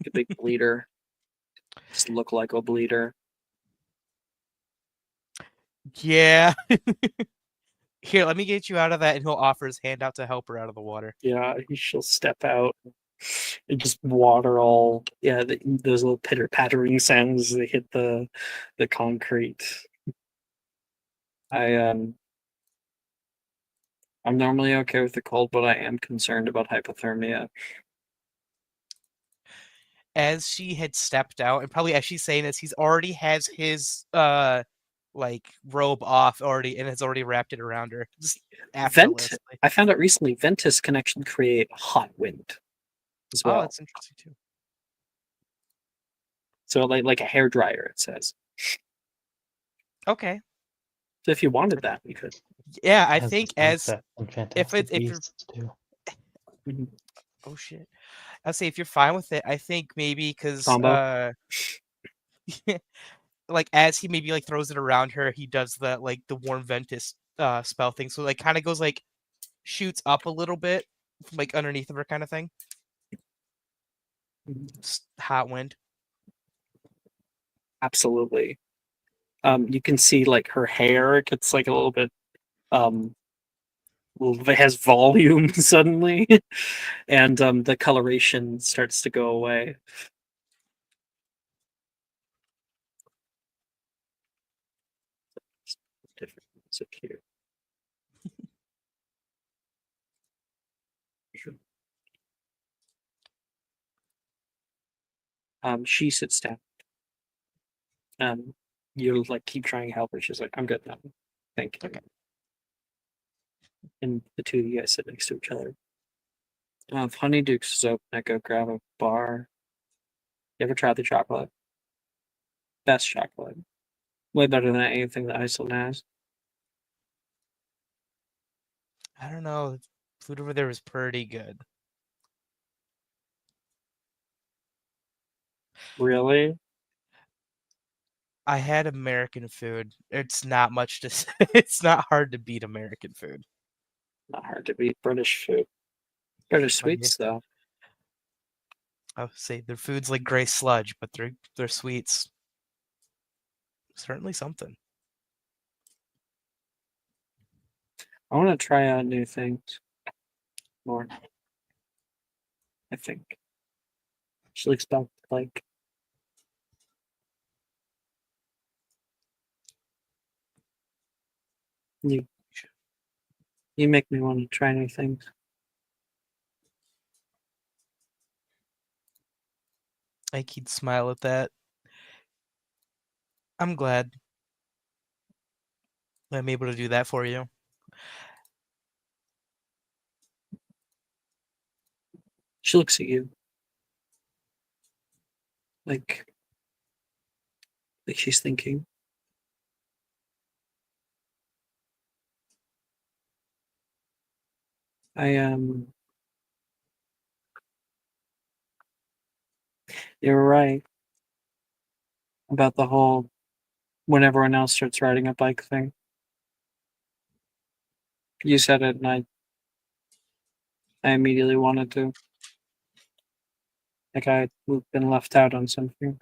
A big bleeder. Just look like a bleeder. Yeah. Here, let me get you out of that, and he'll offer his hand out to help her out of the water. Yeah, she'll step out and just water all. Yeah, those little pitter pattering sounds as they hit the concrete. I'm normally okay with the cold, but I am concerned about hypothermia. As she had stepped out, and probably as she's saying this, he's already has his like robe off already, and has already wrapped it around her. Just effortlessly. I found out recently Ventus can actually create hot wind as Oh, well. that's interesting too. So like a hair dryer, it says. Okay. So if you wanted that, you could. Yeah, I Has think the as sunset and if Fantastic if you're Beasts too. Mhm. oh shit, I'll say if you're fine with it, I think maybe because Combo. like as he maybe like throws it around her, he does the like the warm Ventus spell thing, so like kind of goes like shoots up a little bit from like underneath of her kind of thing. Just hot wind. Absolutely. You can see like her hair gets like a little bit it has volume suddenly, and the coloration starts to go away. Different. So cute. She sits down. You like keep trying to help her. She's like, "I'm good now, thank you." Okay. And the two of you guys sit next to each other. If Honeyduke's is open, I go grab a bar. You ever tried the chocolate? Best chocolate. Way better than anything that Iceland has. I don't know. Food over there was pretty good. Really? I had American food. It's not much to say. It's not hard to beat American food. Not hard to beat British food. British Oh, yeah. sweets, though. I would say their food's like gray sludge, but their sweets certainly something. I want to try out new things more. I think she looks back like you. You make me want to try new things. I could smile at that. I'm glad I'm able to do that for you. She looks at you like Like she's thinking. You're right about the whole when everyone else starts riding a bike thing. You said it, and I immediately wanted to. Like I've been left out on something.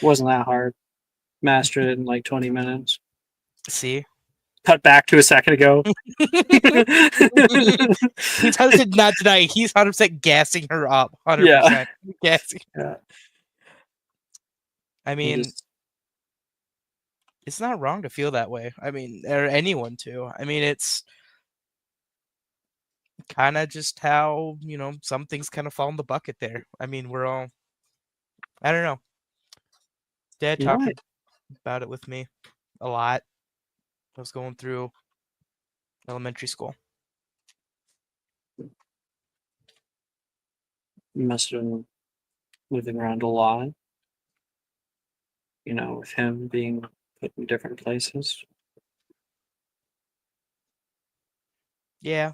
Wasn't that hard. Mastered it in like 20 minutes. See? Cut back to a second ago. He's 100% not denying. He's 100% gassing her up. 100% Yeah. gassing. Yeah. I mean, it's not wrong to feel that way. I mean, or anyone to. I mean, it's kind of just how, some things kind of fall in the bucket there. I mean, we're all, I don't know. Dad talked What? about it with me a lot. I was going through elementary school. You must have been moving around a lot. With him being put in different places. Yeah.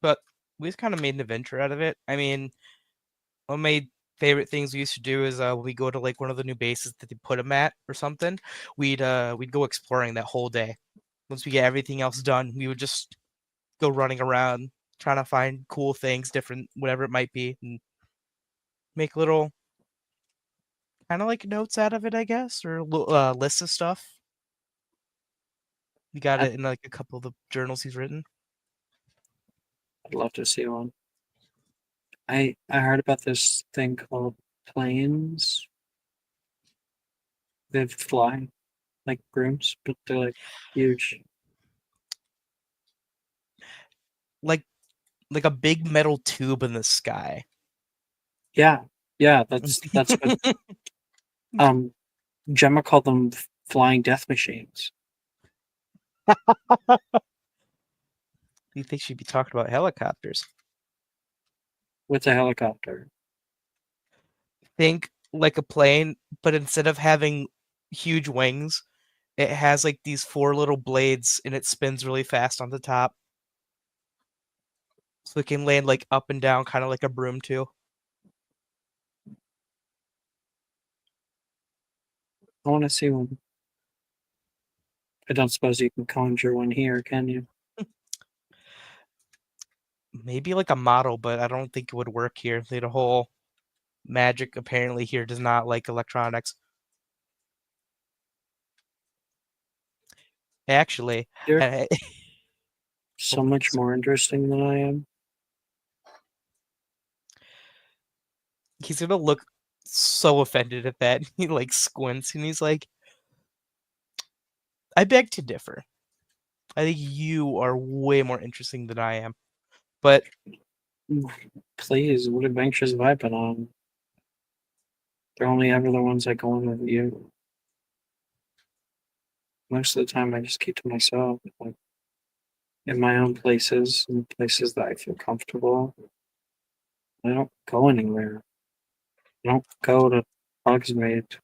But we just kind of made an adventure out of it. I mean, one of my favorite things we used to do is when we go to like one of the new bases that they put him at or something, we'd go exploring that whole day. Once we get everything else done, we would just go running around trying to find cool things, different whatever it might be, and make little kind of like notes out of it, I guess, or lists of stuff. We got it in like a couple of the journals he's written. I'd love to see one. I heard about this thing called planes. They fly like brooms, but they're like huge. Like a big metal tube in the sky. Yeah, that's what Gemma called them flying death machines. You think she'd be talking about helicopters? With a helicopter. Think like a plane, but instead of having huge wings, it has like these 4 little blades and it spins really fast on the top. So it can land like up and down, kind of like a broom too. I want to see one. I don't suppose you can conjure one here, can you? Maybe like a model, but I don't think it would work here. The whole magic apparently here does not like electronics. Actually, You're so much more interesting than I am. He's gonna look so offended at that. He like squints and he's like, I beg to differ. I think you are way more interesting than I am. But Please, what adventures have I been on? They're only ever the ones I go on with you. Most of the time, I just keep to myself, like in my own places, in places that I feel comfortable. I don't go anywhere. I don't go to Hogsmeade.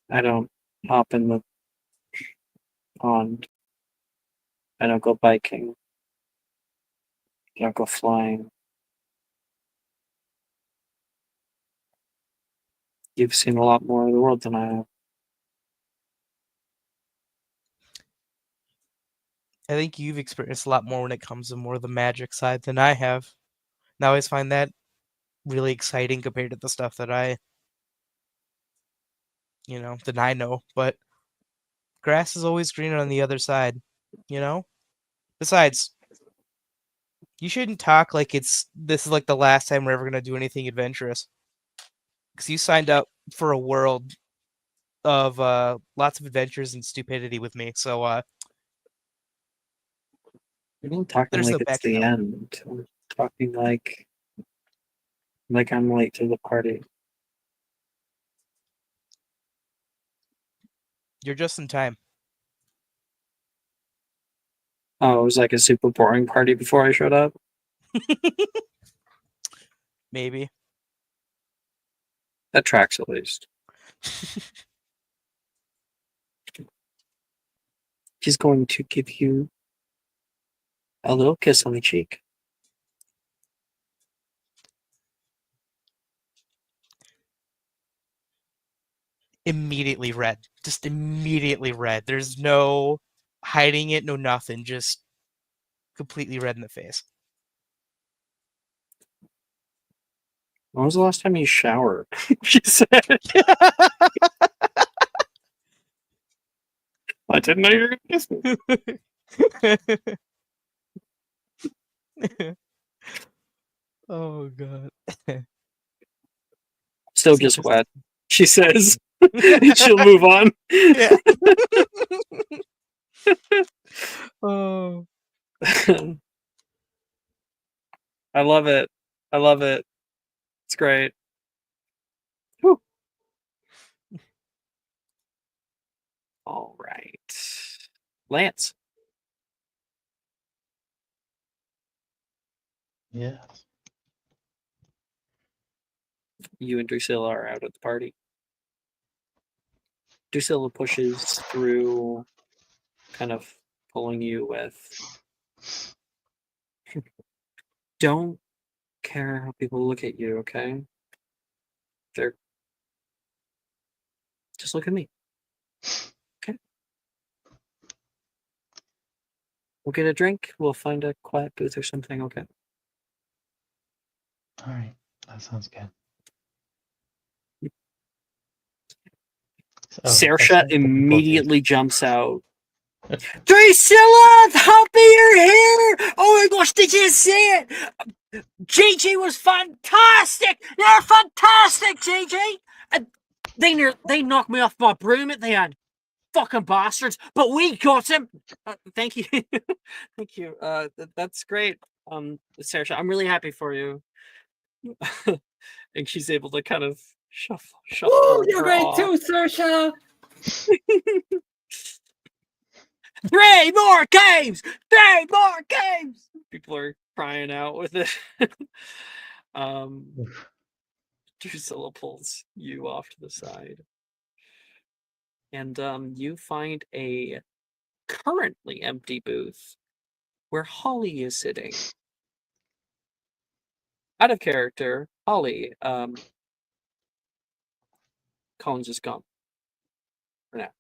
I don't hop in the pond. I don't go biking. I don't go flying. You've seen a lot more of the world than I have. I think you've experienced a lot more when it comes to more of the magic side than I have. And I always find that really exciting compared to the stuff that that I know. But grass is always greener on the other side, you know? Besides, you shouldn't talk like this is like the last time we're ever gonna do anything adventurous. Because you signed up for a world of lots of adventures and stupidity with me. So You're not talking there's like no it's backing the out. end. I'm talking like I'm late to the party. You're just in time. Oh, it was like a super boring party before I showed up. Maybe. That tracks at least. She's going to give you a little kiss on the cheek. Immediately red. Just immediately red. There's no hiding it, no nothing. Just completely red in the face. When was the last time you showered? She said. I didn't know you were going to kiss me. Oh god. Still So just just- wet, she says. She'll move on. Yeah. Oh. I love it. I love it. It's great. Whew. All right. Lance. Yes. You and Drusilla are out at the party. Drusilla pushes through, kind of pulling you with, don't care how people look at you, okay? They're just look at me. Okay. We'll get a drink. We'll find a quiet booth or something, okay? All right. That sounds good. So, Saoirse the immediately jumps out. Drusilla, happy you're here! Oh my gosh, did you see it? JJ was fantastic! You're fantastic, JJ! And they knocked me off my broom at the end. Fucking bastards! But we got him. Thank you, thank you. That's great. Saoirse, I'm really happy for you. And she's able to kind of shuffle. Woo, you're her great off. too, Saoirse! 3 more games! 3 more games! People are crying out with it. Drusilla pulls you off to the side. And you find a currently empty booth where Holly is sitting. Out of character, Holly, Colin's just gone. For now.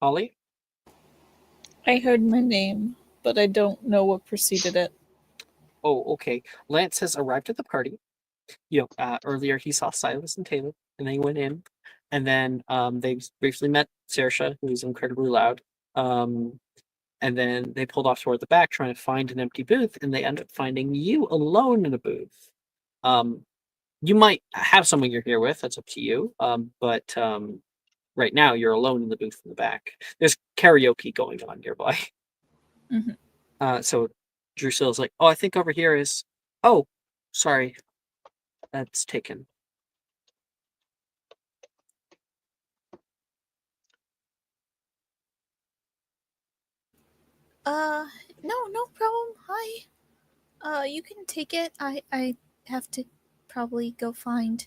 Holly? I heard my name, but I don't know what preceded it. Oh, okay. Lance has arrived at the party. Earlier he saw Silas and Taylor, and then he went in, and then they briefly met Saoirse, who was incredibly loud. And then they pulled off toward the back, trying to find an empty booth, and they end up finding you alone in a booth. You might have someone you're here with. That's up to you. But right now you're alone in the booth in the back. There's karaoke going on nearby. Mhm. So Drusilla's like, "Oh, I think over here is. Oh, sorry, that's taken." No problem. Hi. You can take it. I have to probably go find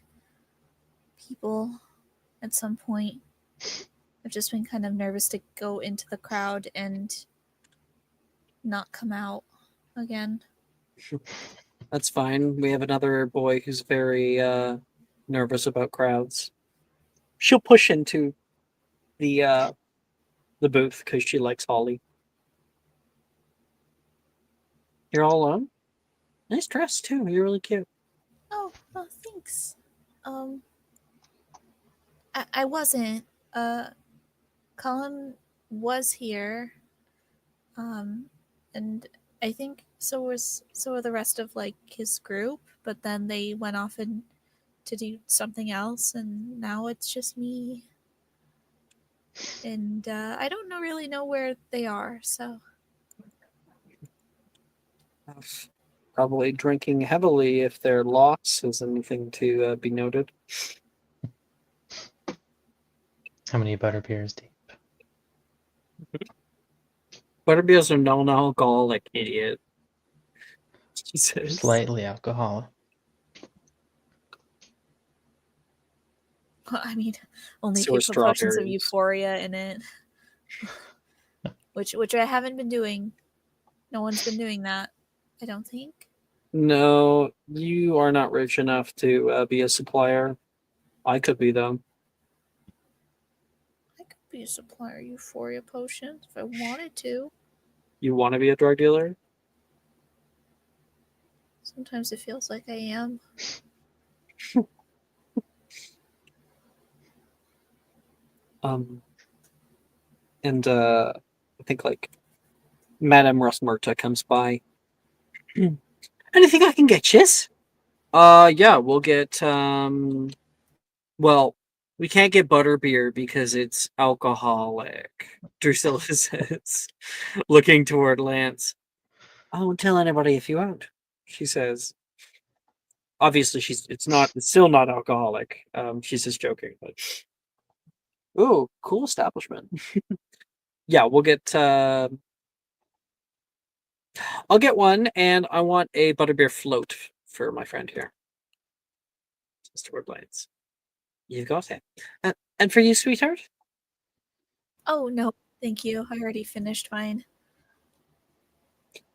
people at some point. I've just been kind of nervous to go into the crowd and not come out again. That's fine. We have another boy who's very nervous about crowds. She'll push into the booth because she likes Holly. You're all alone? Nice dress too. You're really cute. Oh, thanks. I wasn't. Colin was here. And I think so were the rest of like his group, but then they went off and to do something else, and now it's just me. And I don't really know where they are, so. Probably drinking heavily if their loss is anything to be noted. How many butterbeers deep? Butterbeer's a non-alcoholic, idiot. Jesus. Slightly alcoholic. I mean, only So are if you put potions of strawberries. euphoria in it. Which I haven't been doing. No one's been doing that, I don't think. No, you are not rich enough to be a supplier. I could be, though. I could be a supplier of euphoria potions if I wanted to. You want to be a drug dealer? Sometimes it feels like I am. And I think like Madame Rosmerta comes by. Anything I can get, Chiss? Yeah, we'll get well, we can't get butterbeer because it's alcoholic. Drusilla says, looking toward Lance. I won't tell anybody if you won't, she says. Obviously it's still not alcoholic. She's just joking, but ooh, cool establishment. Yeah, we'll get I'll get one, and I want a butterbeer float for my friend here. Mr. Woodblades. You've got it. And for you, sweetheart? Oh, no, thank you. I already finished mine.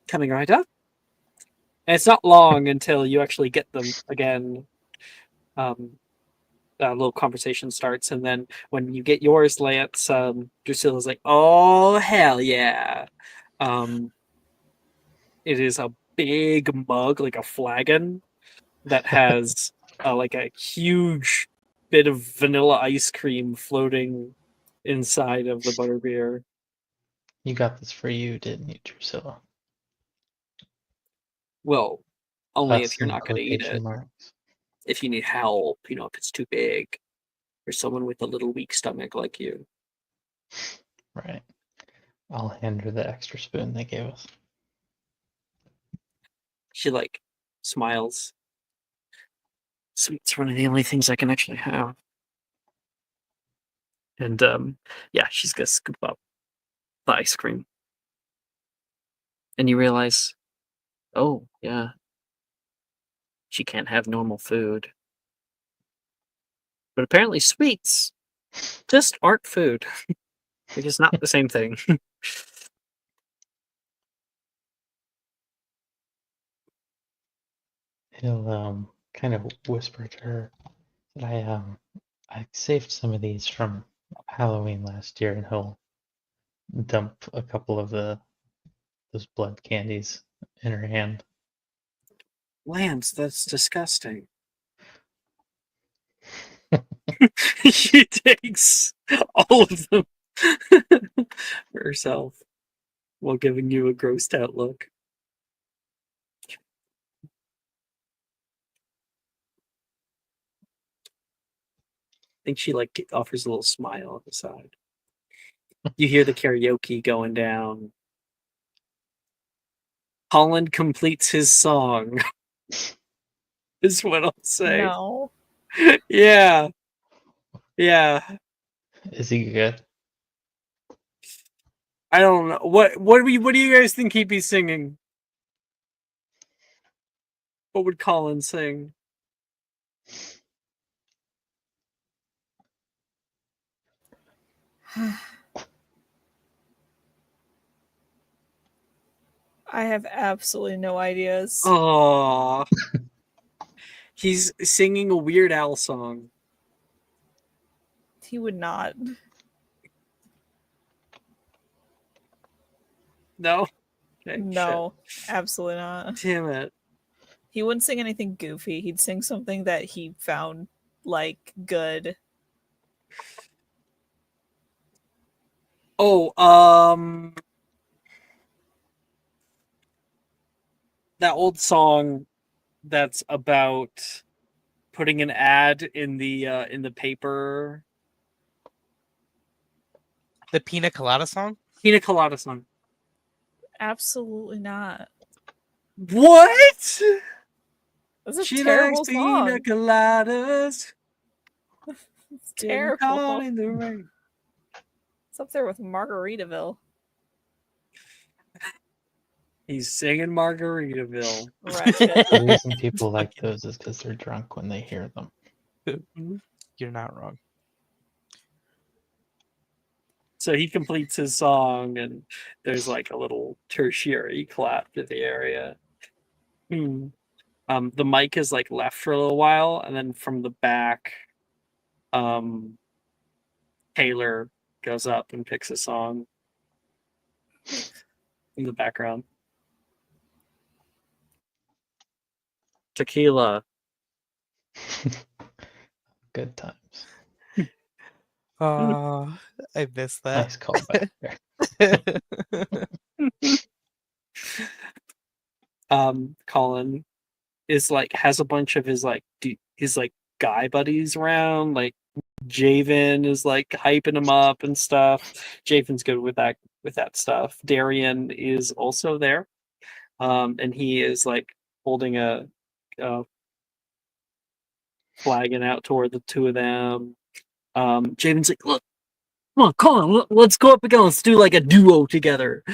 Coming right up. And it's not long until you actually get them again. A little conversation starts, and then when you get yours, Lance, Drusilla's like, oh, hell yeah. It is a big mug, like a flagon, that has like a huge bit of vanilla ice cream floating inside of the butterbeer. You got this for you, didn't you, Drusilla? Well, only Us if you're in not going to eat quotation it. marks. If you need help, if it's too big, or someone with a little weak stomach like you. Right. I'll hand her the extra spoon they gave us. She like smiles. Sweet's one of the only things I can actually have. And yeah, she's gonna scoop up the ice cream. And you realize, oh yeah, she can't have normal food. But apparently sweets just aren't food. They're just not the same thing. He'll kind of whisper to her that I saved some of these from Halloween last year, and he'll dump a couple of those blood candies in her hand. Lance, that's disgusting. She takes all of them for herself while giving you a grossed out look. I think she like offers a little smile on the side. You hear the karaoke going down. Holland completes his song. Is what I'll say. No. Yeah. Yeah. Is he good? I don't know. What do you guys think he'd be singing? What would Colin sing? I have absolutely no ideas. Oh. He's singing a Weird Al song. He would not. No? Okay, No, absolutely not. shit. Damn it. He wouldn't sing anything goofy. He'd sing something that he found like good. Oh, that old song that's about putting an ad in the paper. The Pina Colada song? Pina Colada song. Absolutely not. What? That's a She terrible likes pina song. coladas. It's Getting caught terrible. in the rain. It's up there with Margaritaville. He's singing Margaritaville. Wretched. The reason people like those is because they're drunk when they hear them. You're not wrong. So he completes his song, and there's like a little tertiary clap to the area. The mic is like left for a little while, and then from the back, Taylor goes up and picks a song in the background. Tequila. Good times. I missed that. Nice callback there. Colin is like has a bunch of his guy buddies around. Like Javen is like hyping him up and stuff. Javen's good with that stuff. Darian is also there, and he is like holding a flagging out toward the two of them. Javen's like, look, come on, Colin, let's go up again. Let's do like a duo together.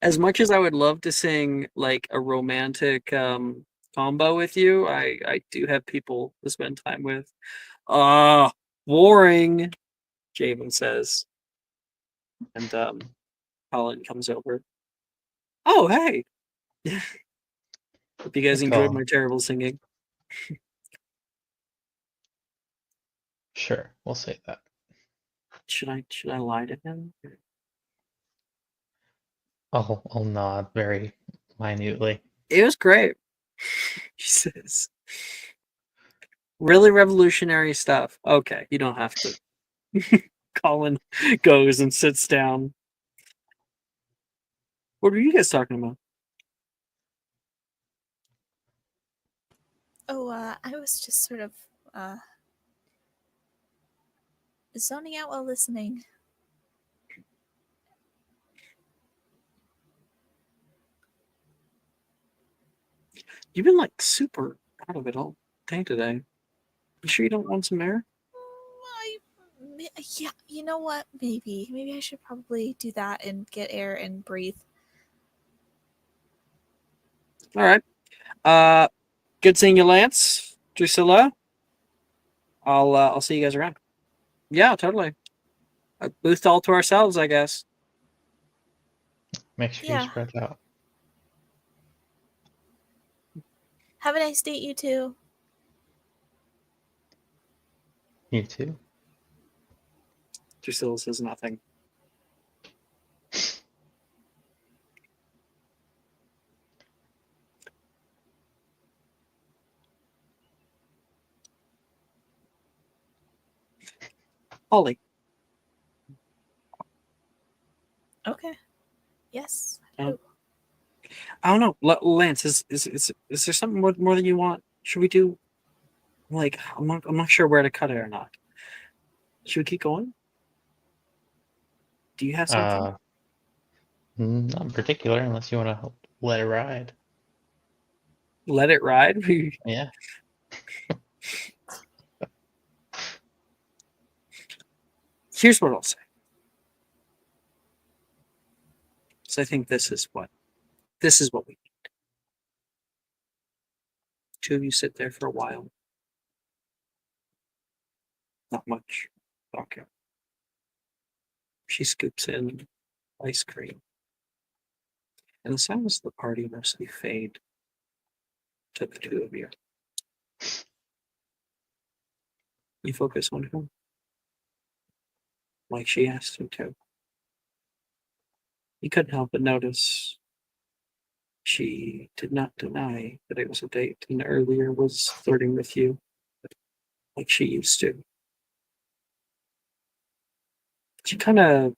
As much as I would love to sing like a romantic combo with you, I do have people to spend time with. Boring, Javen says. And Colin comes over. Oh, hey. Hope you guys Hey, enjoyed Colin. my terrible singing. Sure, we'll say that. Should I lie to him? I'll nod very minutely. It was great. He says. Really revolutionary stuff. Okay, you don't have to. Colin goes and sits down. What were you guys talking about? Oh, I was just sort of zoning out while listening. You've been like super out of it all day today. You sure you don't want some air? Yeah, you know what? Maybe I should probably do that and get air and breathe. All right. Good seeing you, Lance. Drusilla. I'll see you guys around. Yeah, totally. A booth all to ourselves, I guess. Make sure Yeah. you spread out. Have a nice date, you two. You too. Drusilla says nothing. Holly. Okay. Yes. I don't know. Lance, is there something more than you want? Should we do like I'm not sure where to cut it or not. Should we keep going? Do you have something? Not in particular, unless you want to let it ride. Let it ride? Yeah. Here's what I'll say. So I think this is what we need. Two of you sit there for a while. Not much talking. She scoops in ice cream. And the sounds of the party mostly fade to the two of you. You focus on her, like she asked you to. You couldn't help but notice she did not deny that it was a date and earlier was flirting with you like she used to. She kind of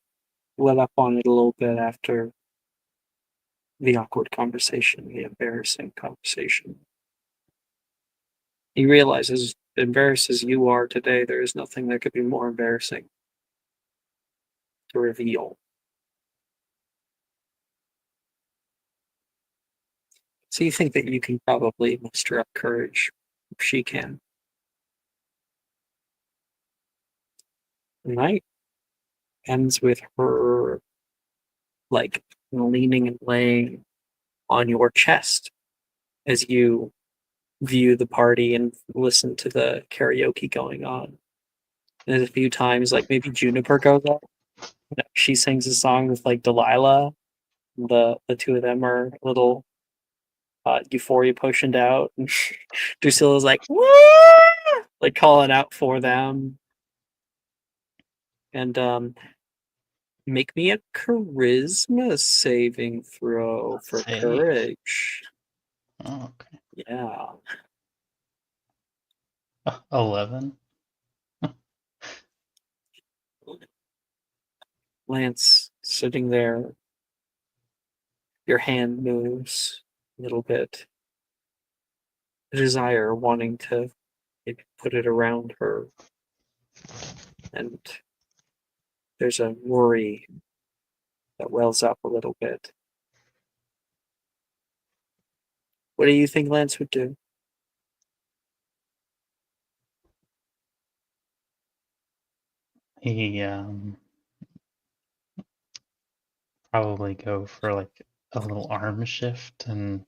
let up on it a little bit after the awkward conversation, the embarrassing conversation. He realizes, as embarrassed as you are today, there is nothing that could be more embarrassing to reveal. So you think that you can probably muster up courage if she can. The night ends with her, like, and leaning and laying on your chest as you view the party and listen to the karaoke going on. And a few times, like maybe Juniper goes up. She sings a song with like Delilah. The two of them are a little euphoria potioned out. And Drusilla's like, "Woo!" like calling out for them. And make me a charisma saving throw for Save. courage. Oh, okay. Yeah. 11. Lance sitting there. Your hand moves a little bit. A desire wanting to maybe put it around her. And there's a worry that wells up a little bit. What do you think Lance would do? He probably go for like a little arm shift and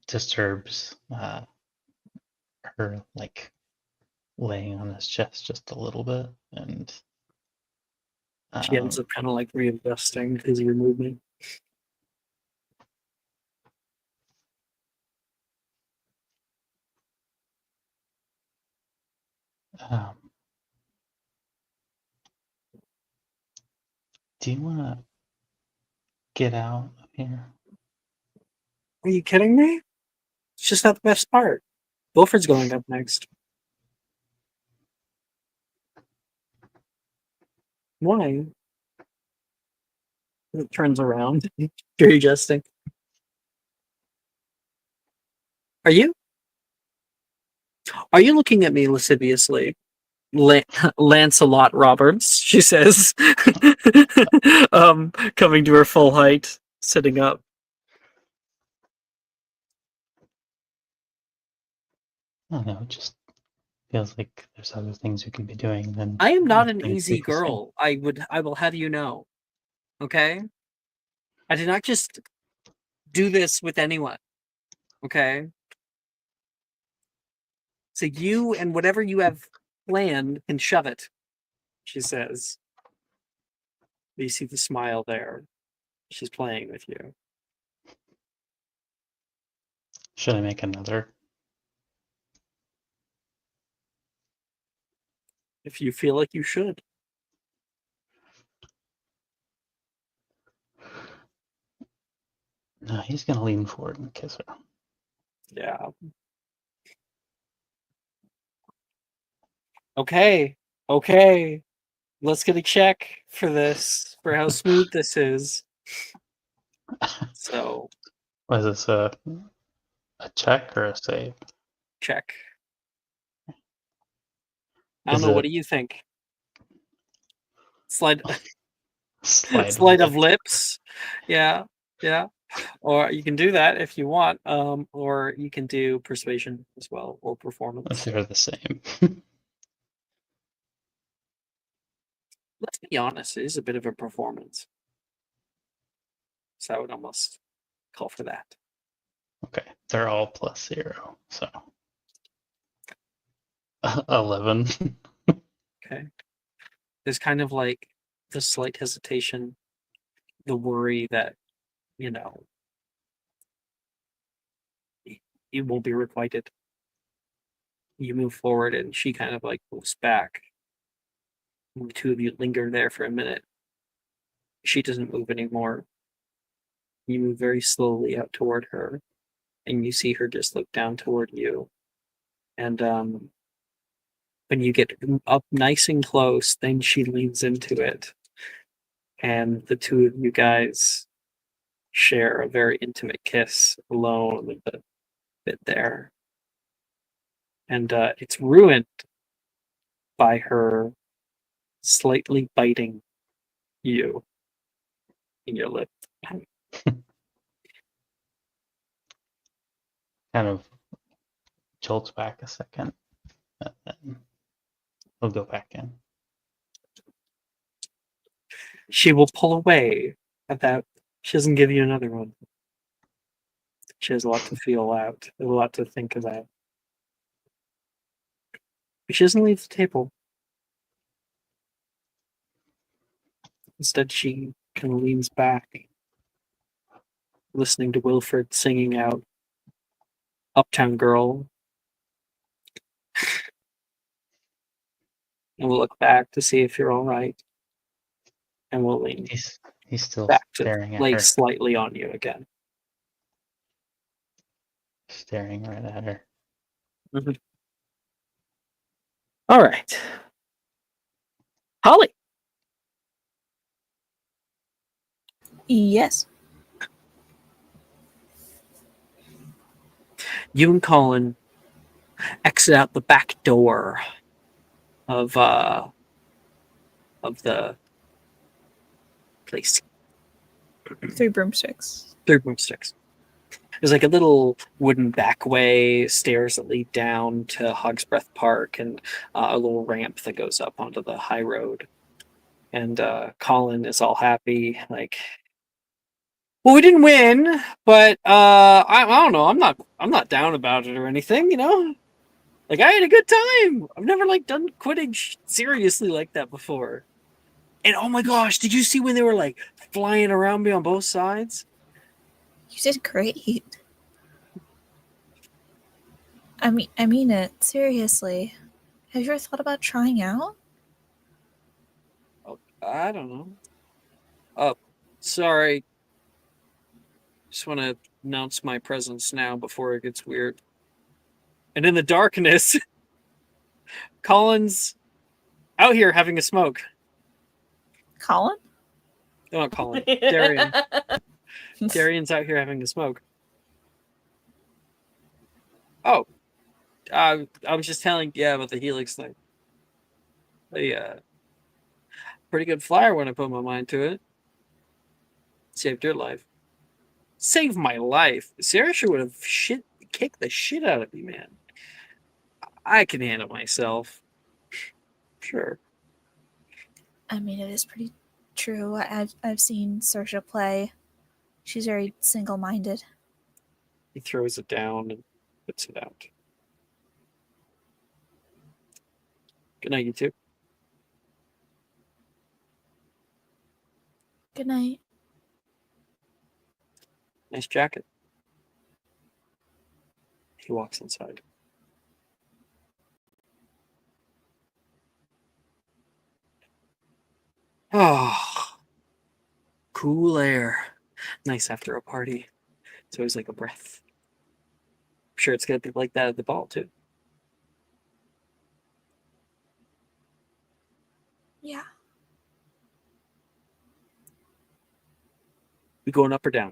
disturbs her like laying on his chest just a little bit, and She ends up kind of like readjusting because of your movement. um, do you want to get out of here? Are you kidding me? It's just not the best part. Wilfred's going up next. Why? It turns around. You're adjusting. Are you? Are you looking at me lasciviously? Lancelot Roberts, she says, coming to her full height, sitting up. I don't know, it just feels like there's other things we could be doing than I am not an listening to easy people sing. girl. I will have you know. Okay? I did not just do this with anyone. Okay? So you and whatever you have planned can shove it, she says. You see the smile there. She's playing with you. Should I make another? If you feel like you should. No, he's gonna lean forward and kiss her. Yeah. Okay. Okay. Let's get a check for this, for how smooth this is. So, Was this a check or a save? check. I don't Is know. What it do you think? Slide, slide slide of lip? lips. Yeah, yeah. Or you can do that if you want. Or you can do persuasion as well, or performance. They're the same. Let's be honest. It is a bit of a performance. So I would almost call for that. Okay, they're all +0, so 11. Okay. There's kind of like the slight hesitation, the worry that, you know, you won't be requited. You move forward and she kind of like moves back. And the two of you linger there for a minute. She doesn't move anymore. You move very slowly out toward her, and you see her just look down toward you. And when you get up nice and close, then she leans into it. And the two of you guys share a very intimate kiss alone a bit there. And it's ruined by her slightly biting you in your lip. Kind of jolts back a second, and then he'll go back in. She will pull away at that. She doesn't give you another one. She has a lot to feel out, a lot to think about. But she doesn't leave the table. Instead, she kind of leans back, listening to Wilfred singing out Uptown Girl. And we'll look back to see if you're all right. And we'll lean He's still back to staring at lay her. slightly on you again. Staring right at her. Mm-hmm. All right. Holly. Yes. You and Colin exit out the back door of the place. 3 broomsticks. 3 broomsticks. There's like a little wooden back way, stairs that lead down to Hog's Breath Park, and a little ramp that goes up onto the high road. And Colin is all happy, like, well, we didn't win, but I don't know. I'm not down about it or anything, you know. Like, I had a good time. I've never like done Quidditch seriously like that before. And oh my gosh, did you see when they were like flying around me on both sides? You did great. I mean it seriously. Have you ever thought about trying out? Oh, I don't know. Oh, sorry. Just want to announce my presence now before it gets weird. And in the darkness, Colin's out here having a smoke. Colin? No, not Colin. Darian. Darian's out here having a smoke. Oh, I was just telling, yeah, about the Helix thing. Pretty good flyer when I put my mind to it. Saved your life. Saved my life. Sarah would have kicked the shit out of me, man. I can handle myself. Sure. I mean, it is pretty true. I've seen Saoirse play. She's very single-minded. He throws it down and puts it out. Good night, you two. Good night. Nice jacket. He walks inside. Oh, cool air. Nice after a party. It's always like a breath. I'm sure it's going to be like that at the ball, too. Yeah. We going up or down?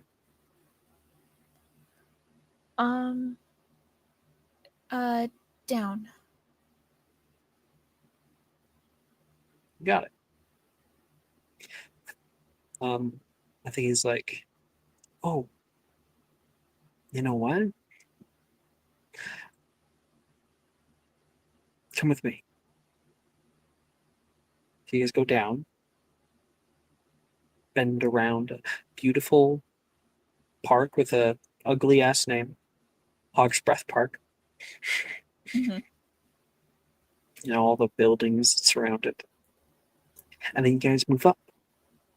Down. Got it. I think he's like, oh, you know what? Come with me. So you guys go down, bend around a beautiful park with a ugly ass name, Hog's Breath Park. Mm-hmm. You know, all the buildings that surround it. And then you guys move up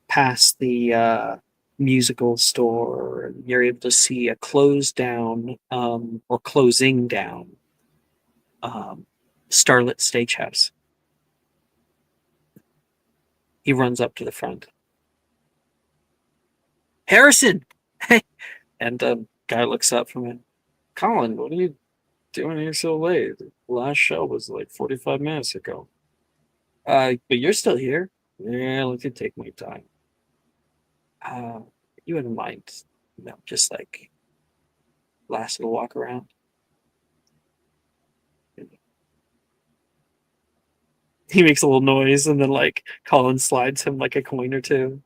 past the musical store, and you're able to see a closed down or closing down starlit stagehouse. He runs up to the front. Harrison! Hey! And guy looks up from it. Colin, what are you doing here so late? The last show was like 45 minutes ago. But you're still here. Yeah, let me take my time. You wouldn't mind, just like last little walk around. He makes a little noise, and then like Colin slides him like a coin or two.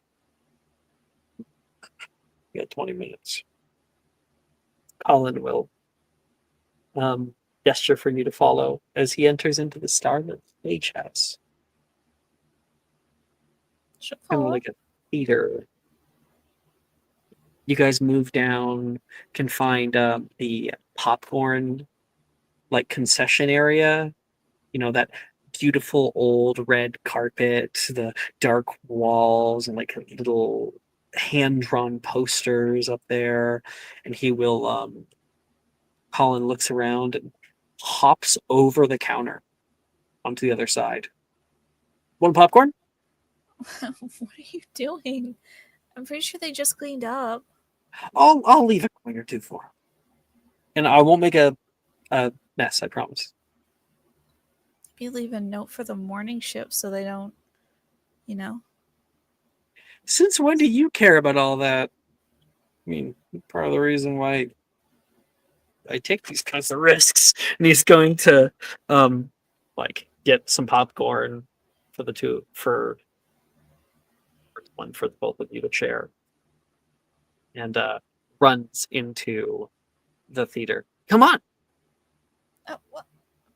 You got 20 minutes. Colin will gesture for you to follow as he enters into the starlit stage house. She'll Kind of follow. like theater. You guys move down, can find the popcorn like concession area. You know, that beautiful old red carpet, the dark walls, and like little hand drawn posters up there. And he will Colin looks around and hops over the counter onto the other side. Want popcorn? What are you doing? I'm pretty sure they just cleaned up. I'll leave a coin or two for him. And I won't make a mess, I promise. Maybe leave a note for the morning shift so they don't, you know. Since when do you care about all that? I mean, part of the reason why I take these kinds of risks. And he's going to like get some popcorn for the two for one for both of you to share. And runs into the theater. Come on. What?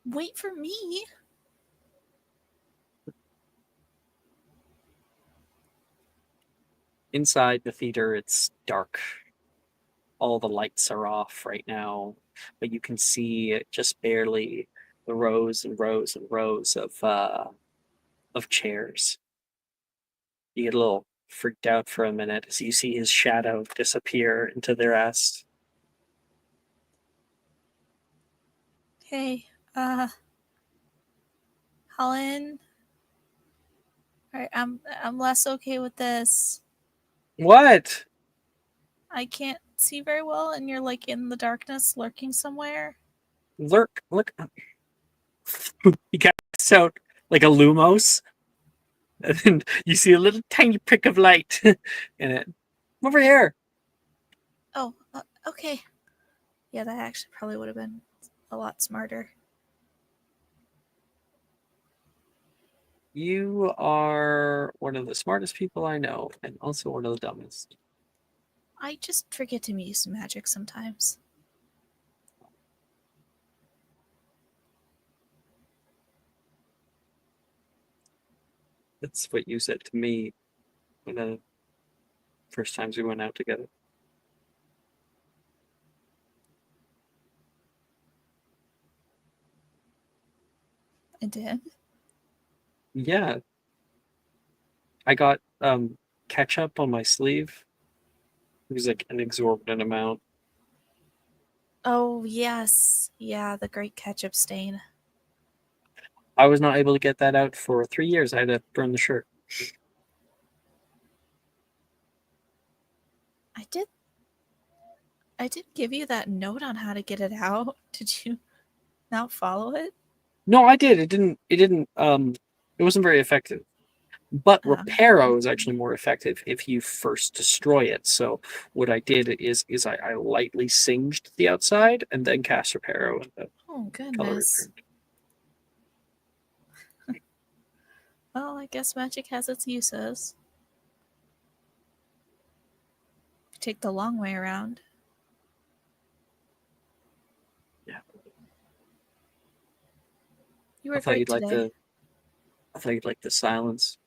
Wait for me. Inside the theater, it's dark. All the lights are off right now, but you can see just barely the rows and rows and rows of chairs. You get a little freaked out for a minute as you see his shadow disappear into the rest. Hey, Helen. All right, I'm less okay with this. What? I can't see very well, and you're like in the darkness, lurking somewhere. Look. He casts out like a Lumos, and then you see a little tiny prick of light in it. Over here. Oh, okay. Yeah, that actually probably would have been a lot smarter. You are one of the smartest people I know, and also one of the dumbest. I just forget to use magic sometimes. That's what you said to me when the first times we went out together. I did. Yeah. I got ketchup on my sleeve. It was like an exorbitant amount. Oh, yes. Yeah, the great ketchup stain. I was not able to get that out for 3 years. I had to burn the shirt. I did give you that note on how to get it out. Did you not follow it? No, I did. It wasn't very effective. But Reparo is actually more effective if you first destroy it. So what I did is I lightly singed the outside and then cast Reparo and the Oh, color goodness. returned. Well, I guess magic has its uses. Take the long way around. Yeah. You were great today. I thought you'd like the silence,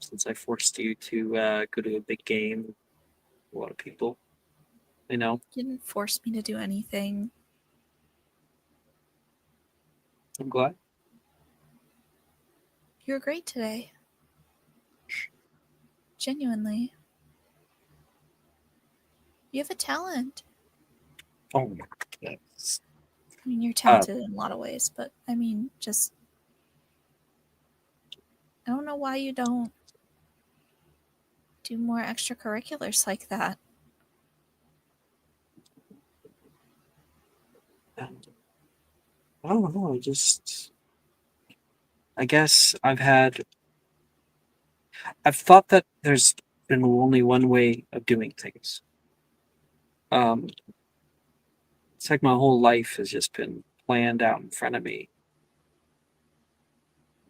since I forced you to go to a big game with a lot of people. You know, You didn't force me to do anything. I'm glad. You were great today. Genuinely. You have a talent. Oh my goodness. I mean, you're talented in a lot of ways, but I mean, just. I don't know why you don't do more extracurriculars like that. I don't know. I guess I've thought that there's been only one way of doing things. Um, it's like my whole life has just been planned out in front of me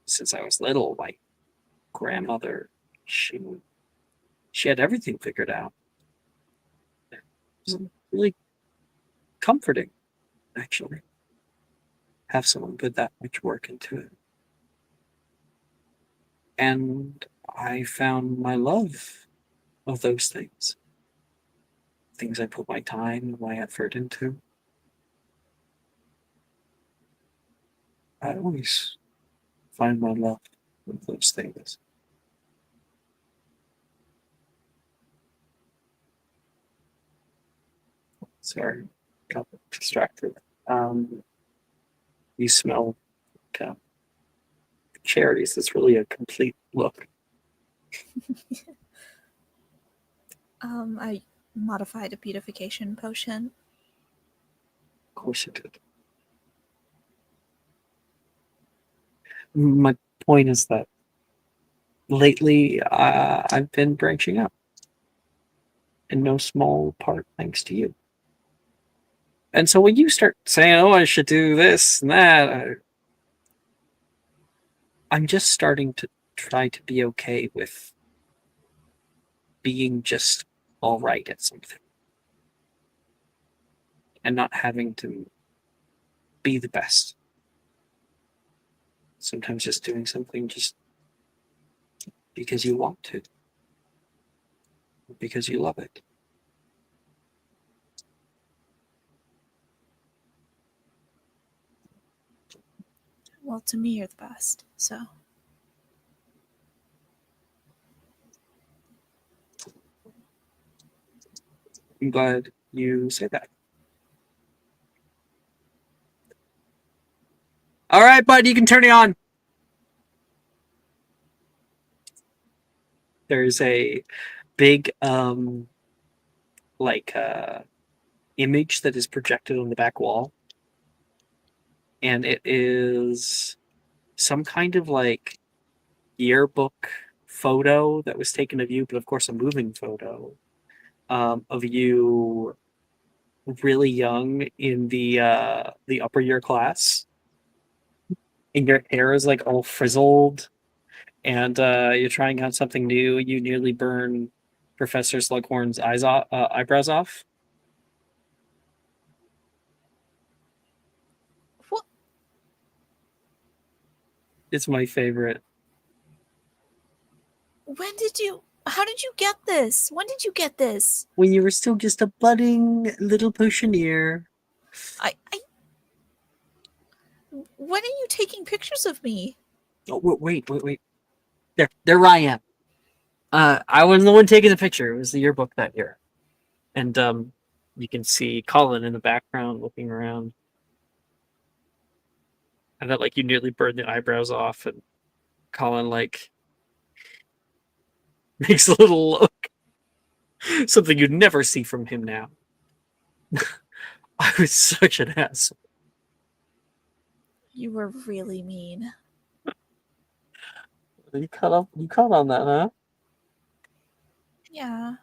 since I was little. My grandmother, she had everything figured out. It was really comforting, actually, have someone put that much work into it. And I found my love of those things. Things I put my time and my effort into. I always find my love with those things. Sorry, got distracted. You smell cherries. It's really a complete look. I modified a beautification potion. Of course it did. My point is that lately I've been branching out, in no small part thanks to you. And so when you start saying, "Oh, I should do this and that," I'm just starting to try to be okay with being just all right at something and not having to be the best. Sometimes just doing something just because you want to, because you love it. Well, to me, you're the best. So I'm glad you say that. All right, bud, you can turn it on. There's a big image that is projected on the back wall, and it is some kind of like yearbook photo that was taken of you, but of course a moving photo of you really young in the upper year class, and your hair is like all frizzled, and you're trying out something new. You nearly burn Professor Slughorn's eyebrows off. what? It's my favorite. When did you? How did you get this? When did you get this? When you were still just a budding little potioneer. I. When are you taking pictures of me? Oh, wait. There I am. I wasn't the one taking the picture. It was the yearbook that year. And you can see Colin in the background looking around. And that like you nearly burned the eyebrows off, and Colin like makes a little look. Something you'd never see from him now. I was such an asshole. You were really mean. You caught on that, huh? Yeah.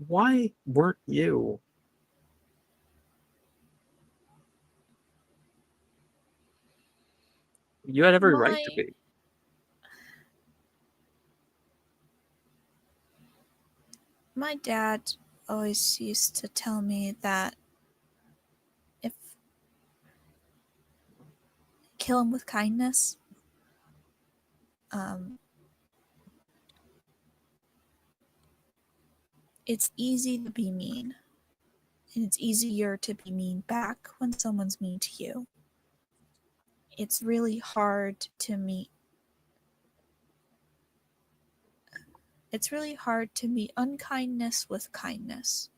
Why weren't you? You had every right to My- be. My dad always used to tell me that if kill him with kindness, it's easy to be mean. And it's easier to be mean back when someone's mean to you. It's really hard to meet. It's really hard to meet unkindness with kindness,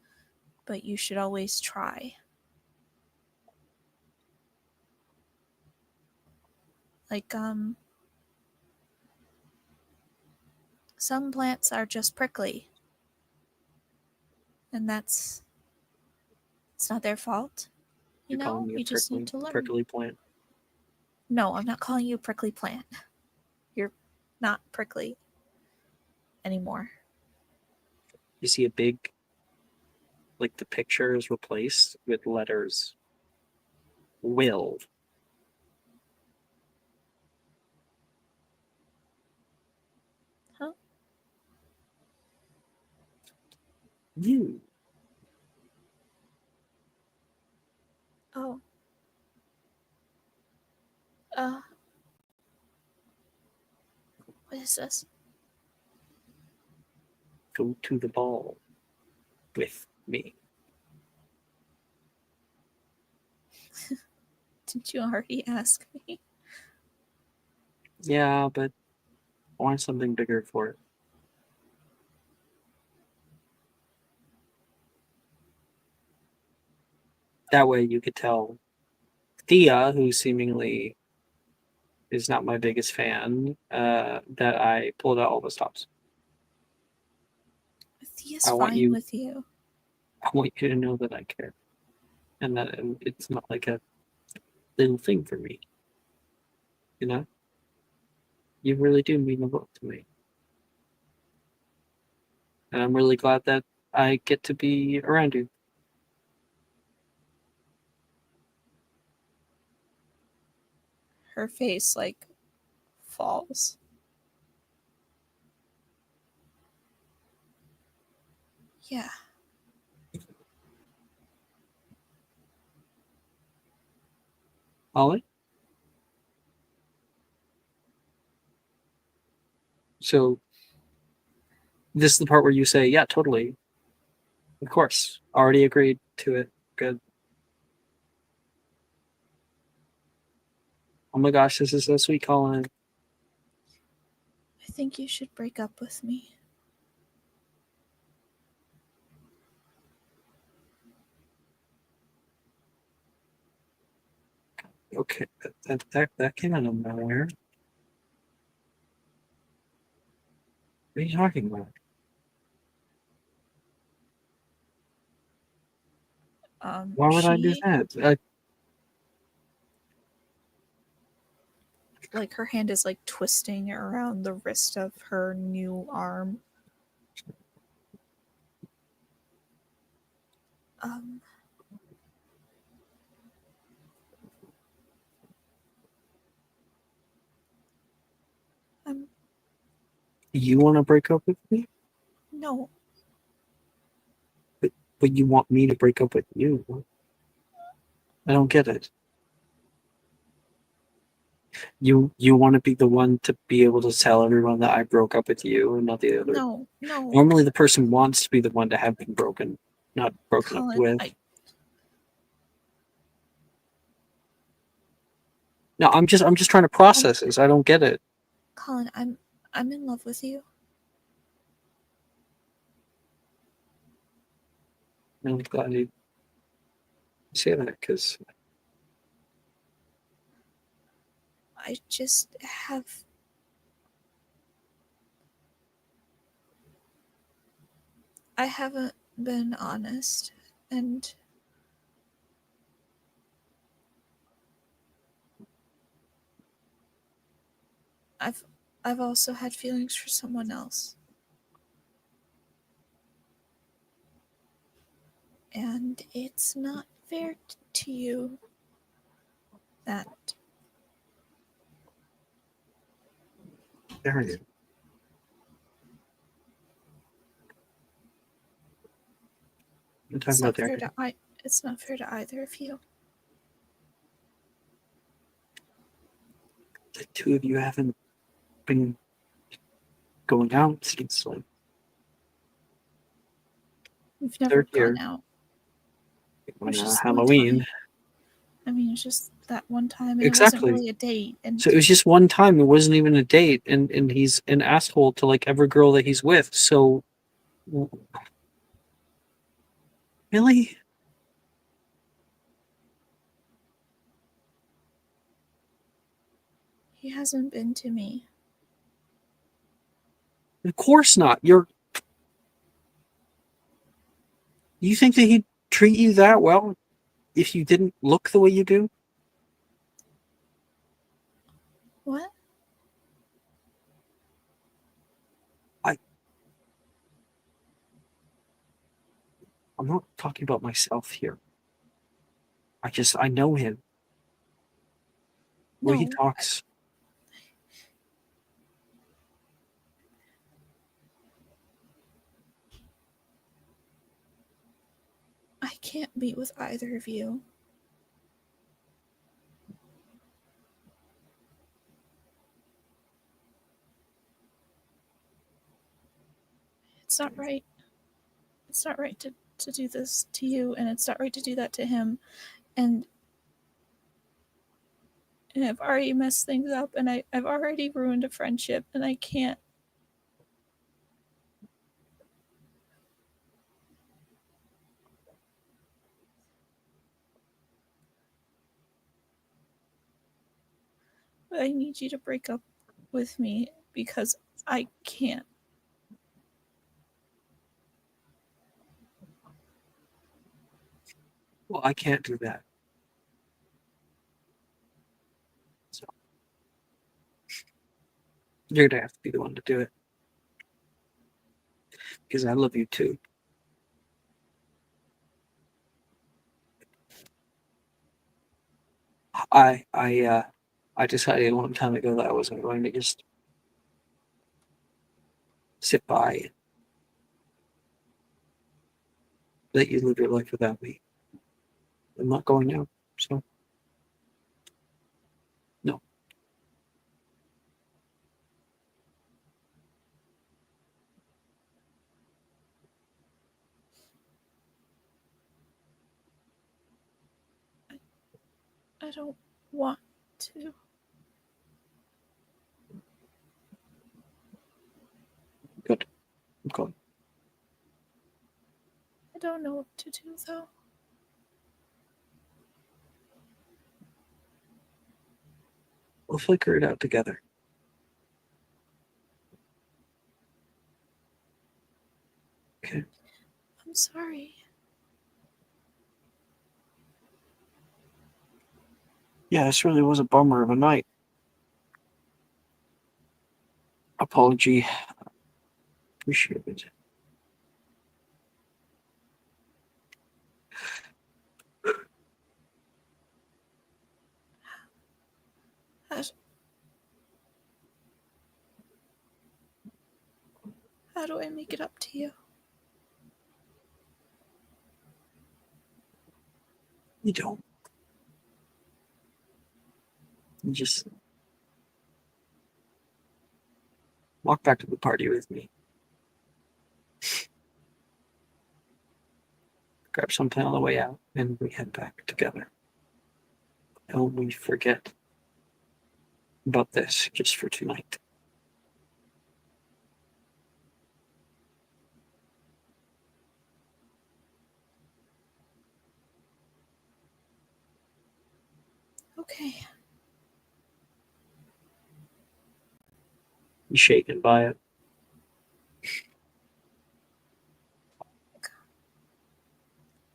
but you should always try. Like, some plants are just prickly, and it's not their fault. You're calling me a You just need to learn. prickly plant. No, I'm not calling you a prickly plant. You're not prickly anymore. You see a big, like the picture is replaced with letters. Will. Huh? You. Oh. What is this? go to the ball with me. Didn't you already ask me? Yeah, but I want something bigger for it. That way you could tell Thea, who seemingly is not my biggest fan, that I pulled out all the stops. Thea's I want fine you- with you. I want you to know that I care. And that it's not like a little thing for me. You know? You really do mean a lot to me. And I'm really glad that I get to be around you. Her face like falls. Yeah. Ollie? So this is the part where you say, yeah, totally. Of course. Already agreed to it. Good. Oh my gosh, this is so sweet, Colin. I think you should break up with me. Okay, that came out of nowhere. What are you talking about? Why would I do that? Like her hand is like twisting around the wrist of her new arm. Um, I'm You want to break up with me? no. But you want me to break up with you? I don't get it. You want to be the one to be able to tell everyone that I broke up with you and not the other. No. Normally the person wants to be the one to have been broken, not broken up Colin, with. No, I'm just trying to process this. I don't get it. Colin, I'm in love with you. I'm glad you say that because I just have I haven't been honest, and I've also had feelings for someone else. And it's not fair to you that there it is. I'm talking it's about not there. fair to it's not fair to either of you. The two of you haven't been going out since like We've never third gone year. out. It was just Halloween. one time. I mean, it's just that one time, and it Exactly. wasn't really a date. And So it was just one time. It wasn't even a date, and he's an asshole to like every girl that he's with. So really, he hasn't been to me. of course not. You think that he'd treat you that well if you didn't look the way you do? What? I'm not talking about myself here. I know him. The way he No, talks. I can't be with either of you. It's not right. It's not right to do this to you, and it's not right to do that to him. And I've already messed things up, and I've already ruined a friendship, and I can't. I need you to break up with me because I can't. Well, I can't do that. So you're gonna have to be the one to do it. Because I love you too. I decided a long time ago that I wasn't going to just sit by and let you live your life without me. I'm not going now, so no. I don't want to. Good. I'm going. I don't know what to do, though. We'll figure it out together. Okay. I'm sorry. Yeah, this really was a bummer of a night. Apology. Appreciate it. How do I make it up to you? You don't. You just walk back to the party with me. Grab something on the way out, and we head back together. And we forget about this just for tonight. Okay. You shaken by it?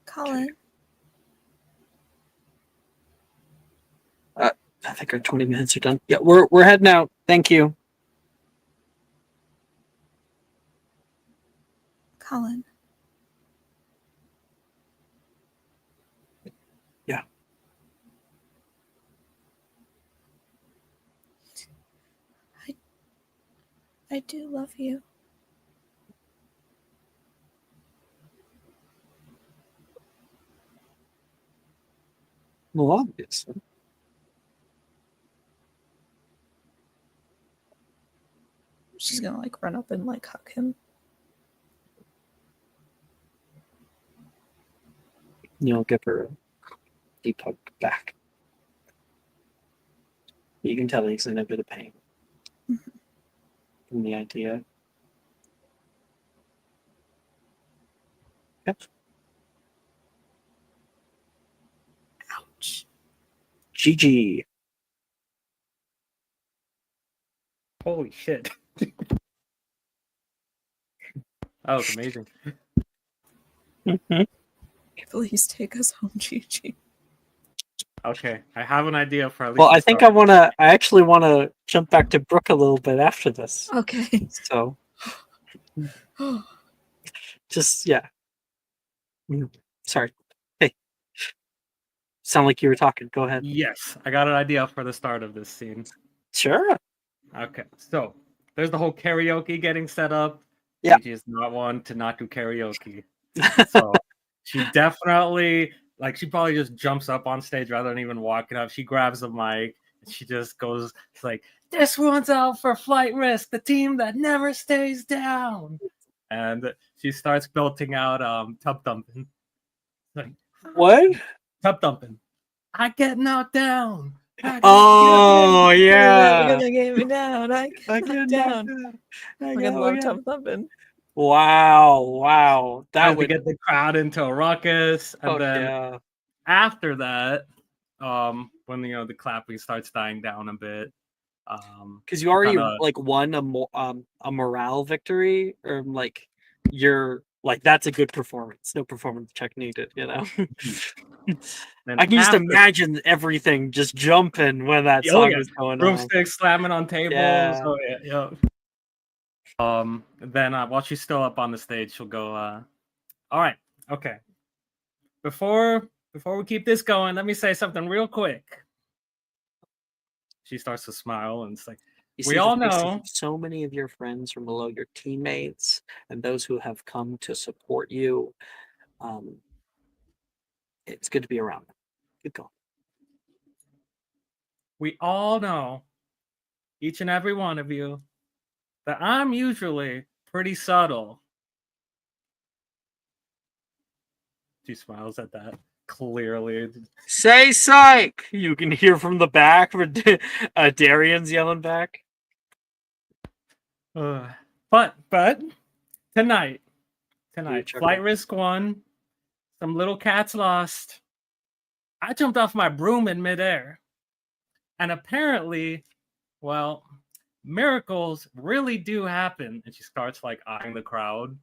Colin. I think our 20 minutes are done. Yeah, we're heading out. Thank you. Colin. Yeah. I do love you. Well, obviously. She's gonna like run up and like hug him. You'll give her a deep hug back. You can tell he's in a bit of pain from the idea. Yep. Ouch. GG. Holy shit. That was amazing. Please take us home, Gigi. Okay, I have an idea for at least. Well, I the think start. I actually want to jump back to Brooke a little bit after this. Okay. So, just, yeah. Sorry. Hey. Sound like you were talking. Go ahead. Yes, I got an idea for the start of this scene. Sure. Okay, so there's the whole karaoke getting set up. Yeah. Gigi is not one to not do karaoke. So she definitely, like, she probably just jumps up on stage rather than even walking up. She grabs the mic and she just goes, it's like, this one's out for flight risk, the team that never stays down. and she starts belting out tub thumping. Like, What? tub thumping. I get knocked down. Oh You're yeah. gonna get me down. I I get get down. knocked I down. love Tom Thumping. Wow. That Trying to would. get the crowd into a ruckus, and Oh then yeah. after that, when the clapping starts dying down a bit, Because you already kinda- like won a morale victory, or like you're like that's a good performance. No performance check needed. then I can just after- imagine everything just jumping when that Oh, song yeah. was going on. broomsticks slamming on tables. Yeah. Oh yeah. Then while she's still up on the stage, she'll go. All right, okay. Before we keep this going, let me say something real quick. She starts to smile, and it's like, You we see all the faces know. of so many of your friends from below, your teammates, and those who have come to support you. It's good to be around them. Good call. We all know, each and every one of you, that I'm usually pretty subtle. She smiles at that. Clearly. Say psych! You can hear from the back. Darian's yelling back. But tonight, chuckle. flight risk 1, some little cats lost. I jumped off my broom in midair. And apparently, well, miracles really do happen. And she starts like eyeing the crowd,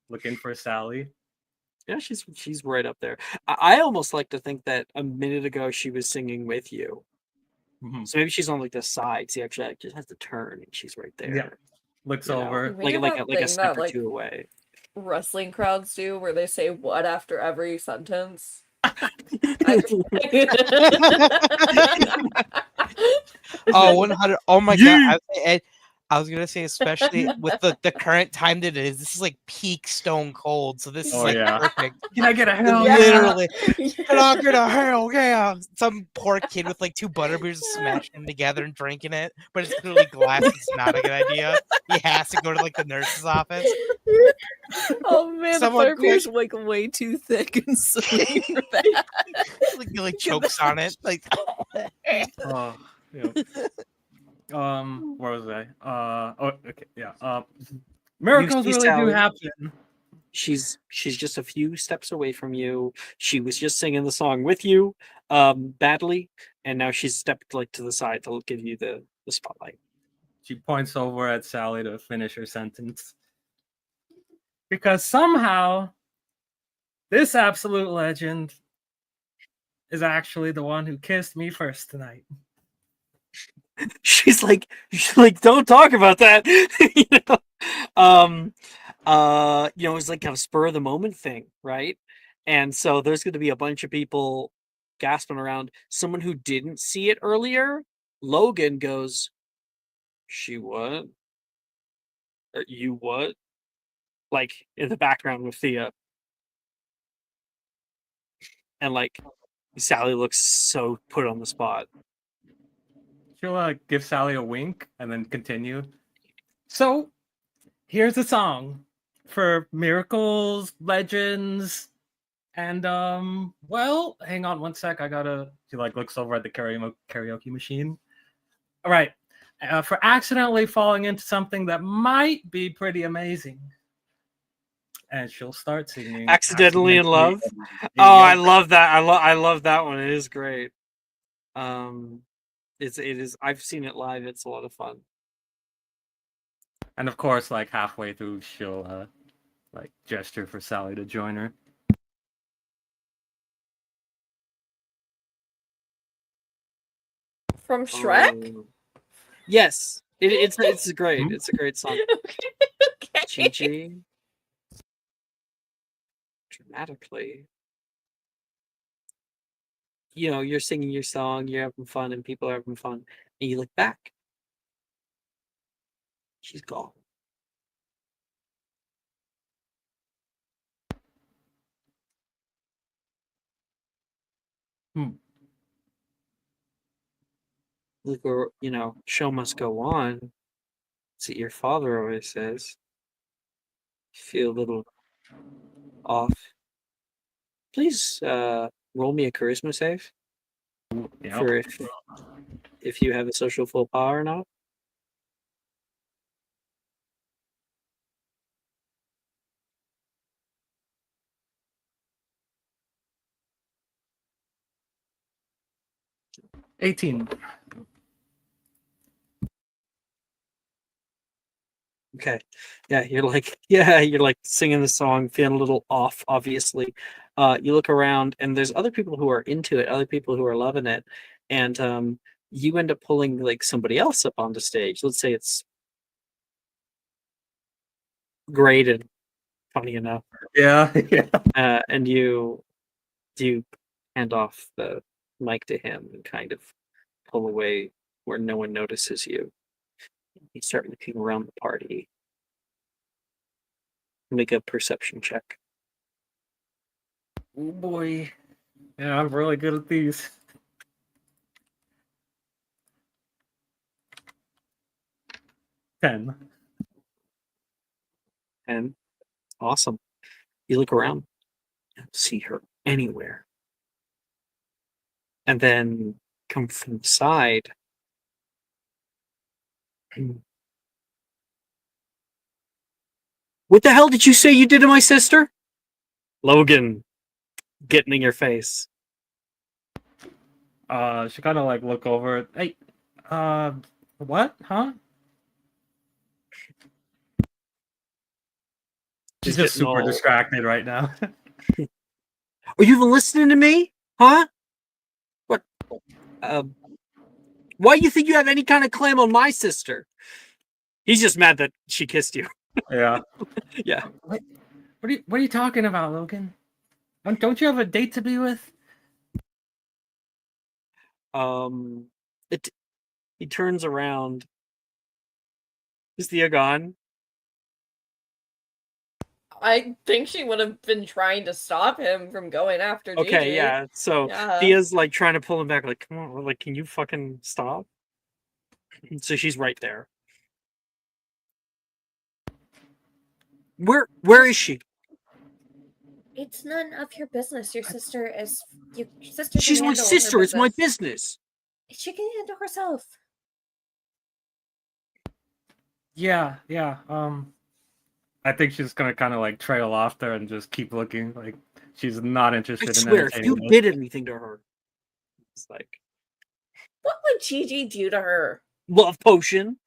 looking for Sally. Yeah, she's right up there. I almost like to think that a minute ago she was singing with you. Mhm. So maybe she's on like the side. See, actually, I just has to turn, and she's right there. Yeah. Looks you know, over. We like do like that a, like a thing step that, or like, two away. wrestling crowds do where they say what after every sentence. Oh, 100. Oh my Yeah. god. I was gonna say, especially with the current time that it is, this is like peak Stone Cold. So this is Oh, like yeah. perfect. Can I get a hell Yeah. Literally. Yeah. Can I get a hell yeah? Some poor kid with like 2 butterbeers smashing them together and drinking it, but it's clearly glass. It's not a good idea. He has to go to like the nurse's office. Oh man, Someone the butterbeer's like way too thick and sweet for that. Like he like chokes on it. Like Oh, yeah. Where was I? Oh, okay, yeah. Miracles see really do Sally. happen. She's just a few steps away from you. She was just singing the song with you, badly, and now she's stepped like to the side to give you the spotlight. She points over at Sally to finish her sentence. Because somehow, this absolute legend is actually the one who kissed me first tonight. She's like, don't talk about that. It's like a spur of the moment thing, right? And so there's going to be a bunch of people gasping around. Someone who didn't see it earlier, Logan goes, "She what? Or you what?" Like in the background with Thea, and like Sally looks so put on the spot. She'll give Sally a wink and then continue. So, here's a song for miracles, legends, and well, hang on one sec. She like looks over at the karaoke machine. All right, for accidentally falling into something that might be pretty amazing. And she'll start singing Accidentally in love. Yep. Oh, I love that. I love that one. It is great. It is. I've seen it live. It's a lot of fun. And of course, like halfway through, she'll like gesture for Sally to join her. From Shrek? Oh. Yes, it's great. Hmm? It's a great song. Okay. Chi-Chi. Dramatically. You're singing your song, you're having fun, and people are having fun. And you look back. She's gone. Look, show must go on. That's what your father always says. Feel a little off. Please roll me a charisma save for Yep. if you have a social faux pas or not. $18. Okay. Yeah, you're like singing the song, feeling a little off, obviously. You look around and there's other people who are into it, other people who are loving it, and you end up pulling like somebody else up onto stage. Let's say it's graded, funny enough. Yeah, yeah. And you hand off the mic to him and kind of pull away where no one notices you. You start looking around the party. Make a perception check. Oh boy. Yeah, I'm really good at these. $10. And awesome. You look around, don't see her anywhere. And then come from the side. What the hell did you say you did to my sister? Logan, getting in your face. She kind of like look over. Hey, what? Huh? She's just getting super all- distracted right now. Are you even listening to me? Huh? What? Why do you think you have any kind of claim on my sister? He's just mad that she kissed you. Yeah. Yeah. What are you talking about, Logan? Don't you have a date to be with? He turns around. Is Thea gone? I think she would have been trying to stop him from going after Okay, Gigi. yeah. So Yeah. Thea's like trying to pull him back, like, come on, like, can you fucking stop? So she's right there. Where is she? It's none of your business. Your sister is your sister. She's can my handle her sister. It's my business. business. She can handle herself. Yeah. I think she's gonna kind of like trail off there and just keep looking. Like she's not I interested in swear, if you entertaining us. did anything to her, it's like What would Gigi do to her? love potion.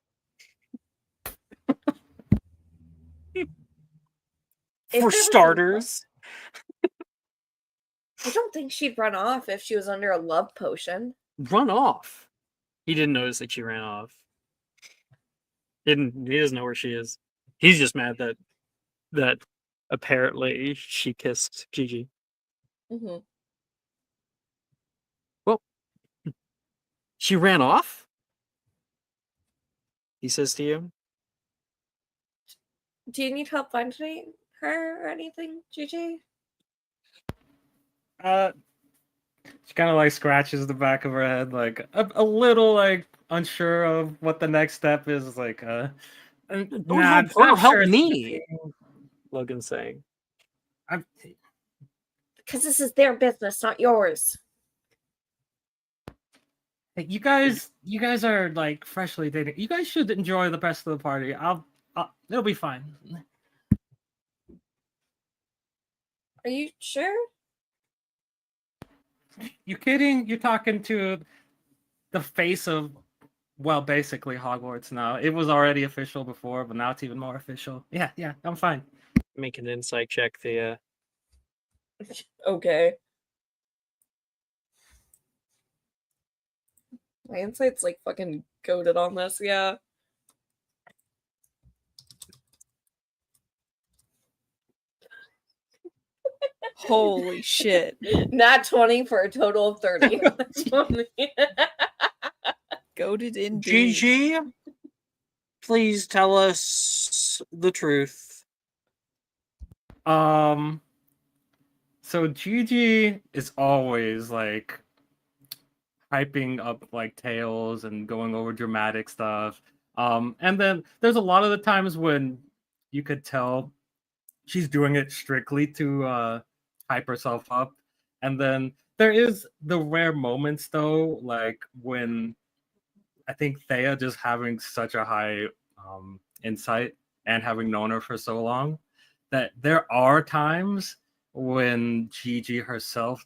If For there was a- starters. I don't think she'd run off if she was under a love potion. Run off. He didn't notice that she ran off. He doesn't know where she is. He's just mad that apparently she kissed Gigi. Mm-hmm. Well, she ran off? He says to you. Do you need help finding her or anything, Gigi? She kind of like scratches the back of her head, like a little like unsure of what the next step is. Like, Don't nah, help her, not help sure it's me. anything. Logan's saying. Because this is their business, not yours. Hey, you guys are like freshly dating. You guys should enjoy the rest of the party. It'll be fine. Are you sure? You kidding? You're talking to the face of, well, basically Hogwarts now. It was already official before, but now it's even more official. Yeah, I'm fine. Make an insight check, Thea. Okay. My insight's like fucking goaded on this, yeah. Holy shit. Nat 20 for a total of 30. Goaded indeed. Gigi, please tell us the truth. So Gigi is always like hyping up like tales and going over dramatic stuff. And then there's a lot of the times when you could tell she's doing it strictly to hype herself up. And then there is the rare moments though, like when I think Thea just having such a high insight and having known her for so long, that there are times when Gigi herself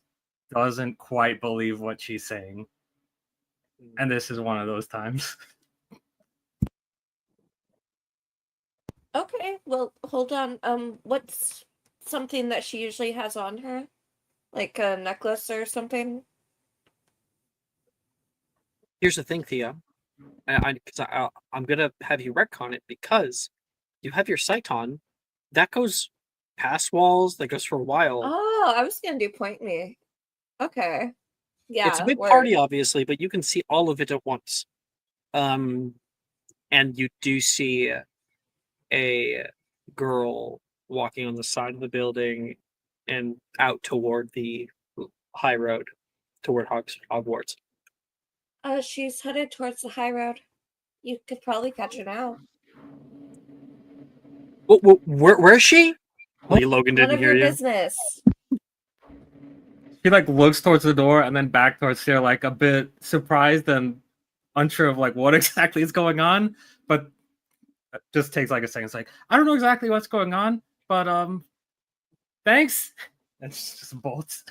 doesn't quite believe what she's saying. And this is one of those times. Okay, well, hold on. What's something that she usually has on her? Like a necklace or something? Here's the thing, Thea. I'm gonna have you retcon it because you have your sight on. That goes past walls. That goes for a while. Oh, I was gonna do point me. Okay. Yeah. It's a big word. party, obviously, but you can see all of it at once. And you do see a girl walking on the side of the building and out toward the high road, toward Hogwarts. She's headed towards the high road. You could probably catch her now. Where is she? Lady Logan None didn't of hear your you. business. She like looks towards the door and then back towards here, like a bit surprised and unsure of like what exactly is going on, but just takes like a second. It's like, I don't know exactly what's going on, but thanks. And she just bolts.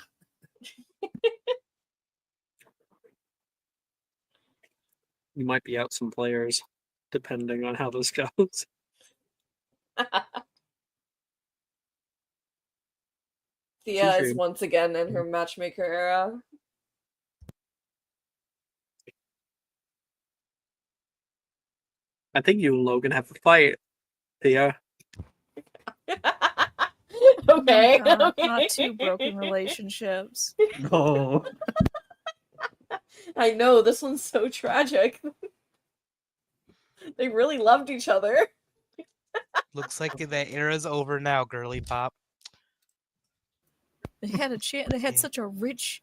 You might be out some players, depending on how this goes. Thea is True. once again in her matchmaker era. I think you and Logan have a fight, Thea. Okay. Oh my God, okay. not two broken relationships. No. I know, this one's so tragic. They really loved each other. Looks like that era's over now, girly pop. They had a chance. They had Yeah. such a rich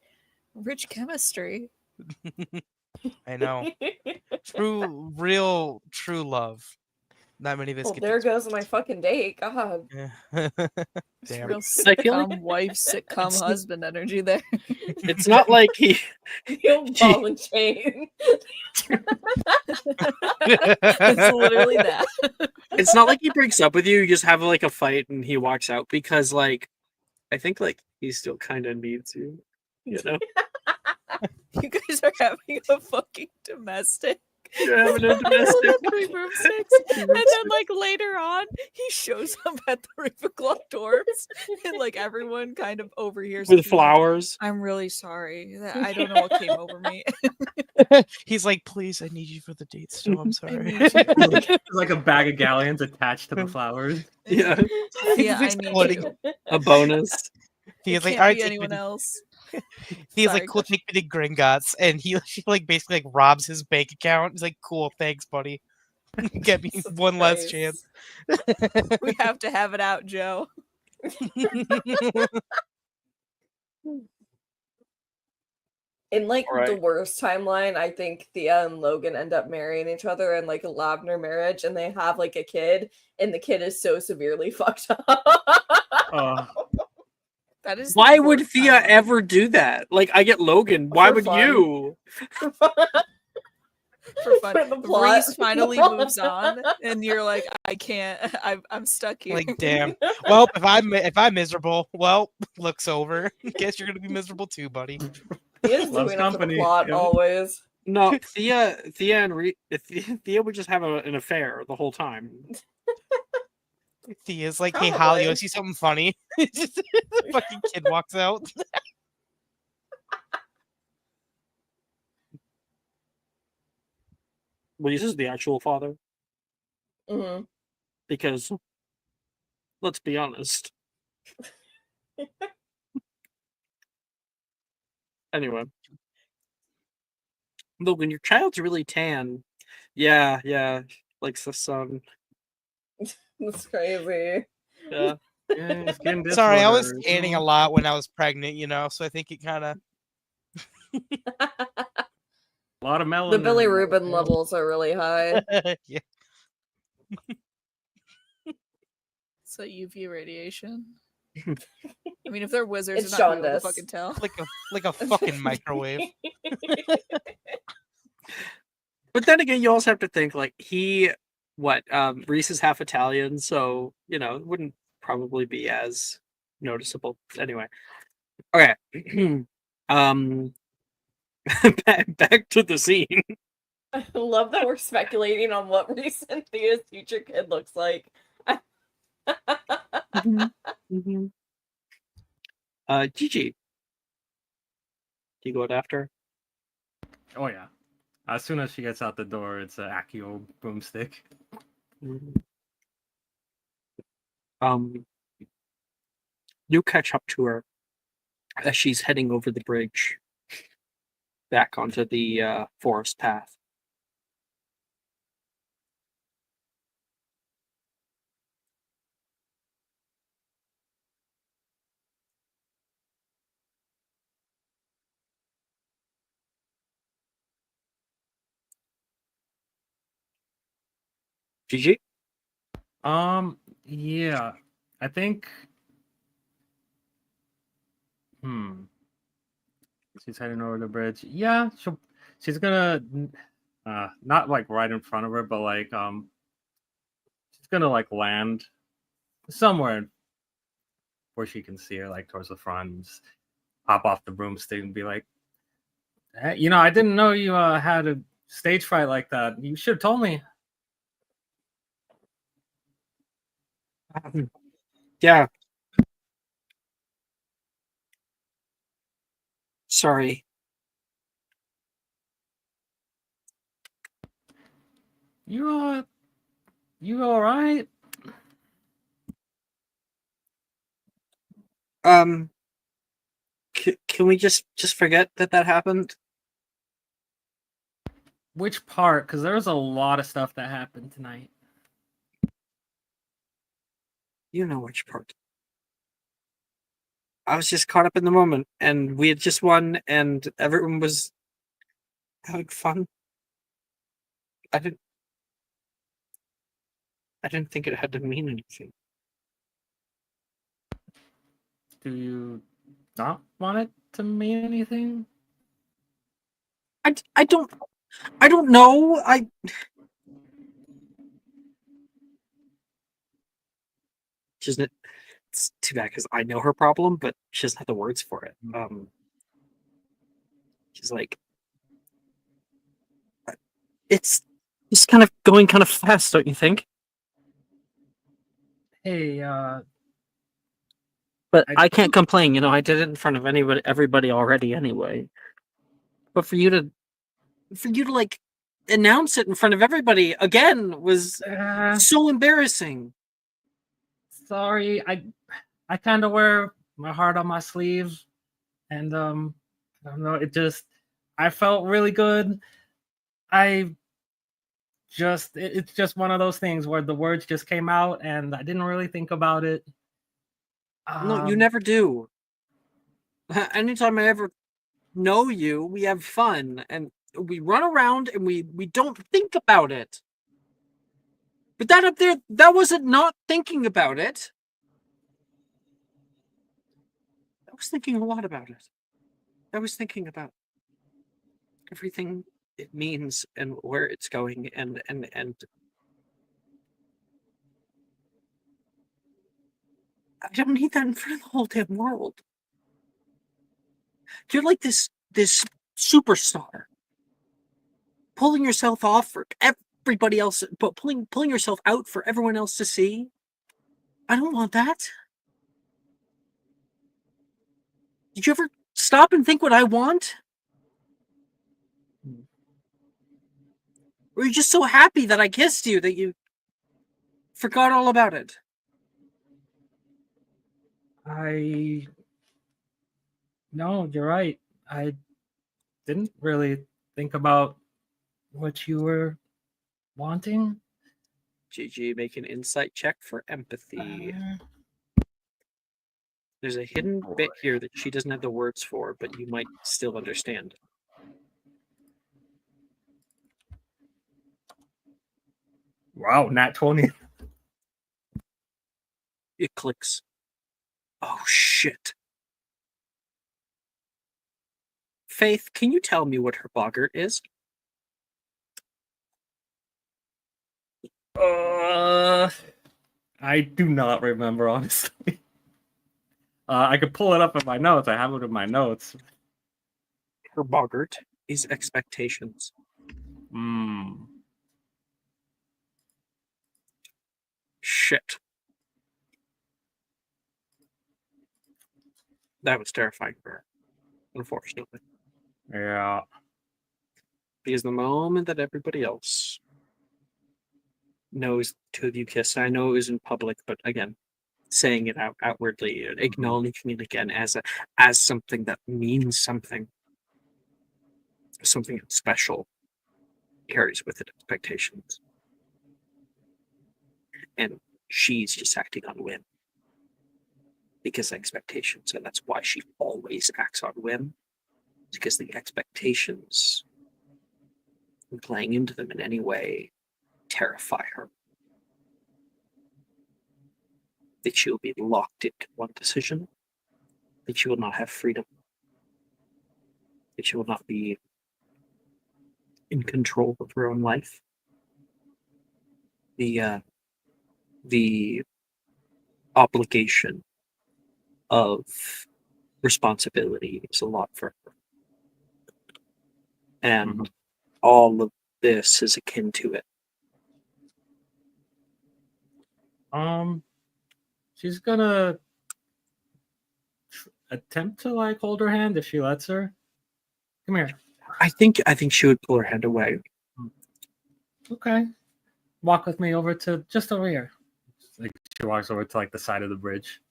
chemistry. I know. True love. Not many of us Well, get there to goes my fucking date. God. It's Damn. real I feel like sitcom wife, sitcom it's- husband energy there. It's not like he. Neil ball and chain. It's literally that. It's not like he breaks up with you. You just have like a fight and he walks out because, like, I think like he still kind of needs you. You know, You guys are having a fucking domestic. you're having a domestic. 3-room six. And then like later on, he shows up at the Ravenclaw doors and like everyone kind of overhears him With being like, flowers. I'm really sorry. I don't know what came over me. He's like, please, I need you for the date still. I'm sorry. need you. There's like a bag of galleons attached to the flowers. Yeah, Yeah, I He's need exploding. you. a bonus. He's It like, can't all right, be take me anyone to else. He's Sorry, like, cool, Josh. take me to Gringotts. And she like basically like robs his bank account. He's like, cool, thanks, buddy. Get me one last chance. We have to have it out, Joe. In like the Alright. worst timeline, I think Thea and Logan end up marrying each other in like a Lavender marriage, and they have like a kid, and the kid is so severely fucked up. That is the Why would worst Thea timeline. ever do that? Like, I get Logan. Why For would fun. you? For fun? For the plot. Reese finally moves on, and you're like, I can't. I'm stuck here. Like, damn. Well, if I'm miserable, well, look's over. Guess you're gonna be miserable too, buddy. He is Loves doing it for the company, plot yeah. always. No, Thea would just have an affair the whole time. Thea's like, hey, Probably. Holly, you see something funny? Just the fucking kid walks out. Well, this is the actual father Hmm. because, let's be honest. Anyway, Logan, your child's really tan. Yeah, likes the sun. That's crazy. Yeah. Yeah, skin Sorry, I was disorders, tanning a no? lot when I was pregnant, so I think it kind of. A lot of melanin. The Billy Rubin yeah. levels are really high. Yeah. that UV radiation? I mean, if they're wizards, It's they're not gonna be able to jaundice. fucking tell. Like a fucking microwave. But then again, you also have to think like Reese is half Italian, so it wouldn't probably be as noticeable. Anyway, okay. um, back to the scene. I love that we're speculating on what Reese and Thea's future kid looks like. Mm-hmm. Gigi, do you go out after? Oh yeah. As soon as she gets out the door, it's an Accio broomstick. You catch up to her as she's heading over the bridge back onto the forest path. Gigi? Yeah. I think she's heading over the bridge. Yeah, she's gonna not like right in front of her, but like she's gonna like land somewhere where she can see her, like towards the front, and just hop off the broomstick and be like, hey, I didn't know you had a stage fright like that. You should have told me. Yeah. Sorry. You all right? Can we just forget that happened? Which part? Because there was a lot of stuff that happened tonight. You know which part. I was just caught up in the moment, and we had just won, and everyone was having fun. I didn't think it had to mean anything. Do you not want it to mean anything? I don't know. It's too bad because I know her problem, but she doesn't have the words for it. She's like, it's just kind of going kind of fast, don't you think? Hey, But I can't complain. I did it in front of everybody already anyway. But for you to like announce it in front of everybody again was so embarrassing. Sorry, I kind of wear my heart on my sleeve, and I don't know. I felt really good. It's just one of those things where the words just came out, and I didn't really think about it. No, you never do. Anytime I ever know you, we have fun and we run around and we don't think about it. But that up there, that wasn't not thinking about it. I was thinking a lot about it. I was thinking about everything it means and where it's going and I don't need that in front of the whole damn world. You're like this superstar, pulling yourself off for everybody else, but pulling yourself out for everyone else to see. I don't want that. Did you ever stop and think what I want? Or are you just so happy that I kissed you that you forgot all about it? No, you're right. I didn't really think about what you were wanting. GG, make an insight check for empathy. There's a hidden bit here that she doesn't have the words for, but you might still understand. Wow, nat 20. It clicks. Oh, shit. Faith, can you tell me what her boggart is? I do not remember, honestly. I could pull it up in my notes. I have it in my notes. Her boggart is expectations. Hmm. Shit. That was terrifying for her, unfortunately. Yeah. Because the moment that everybody else knows the two of you kissed, and I know it was in public, but again, saying it outwardly, acknowledging it again as something that means something special, carries with it expectations. And she's just acting on whim. Because expectations, and that's why she always acts on whim. Because the expectations and playing into them in any way terrify her. That she will be locked into one decision, that she will not have freedom, that she will not be in control of her own life. The obligation of responsibility is a lot for her. And all of this is akin to it. She's gonna attempt to like hold her hand if she lets her. Come here. I think she would pull her hand away. Okay. Walk with me over to just over here. Like she walks over to like the side of the bridge.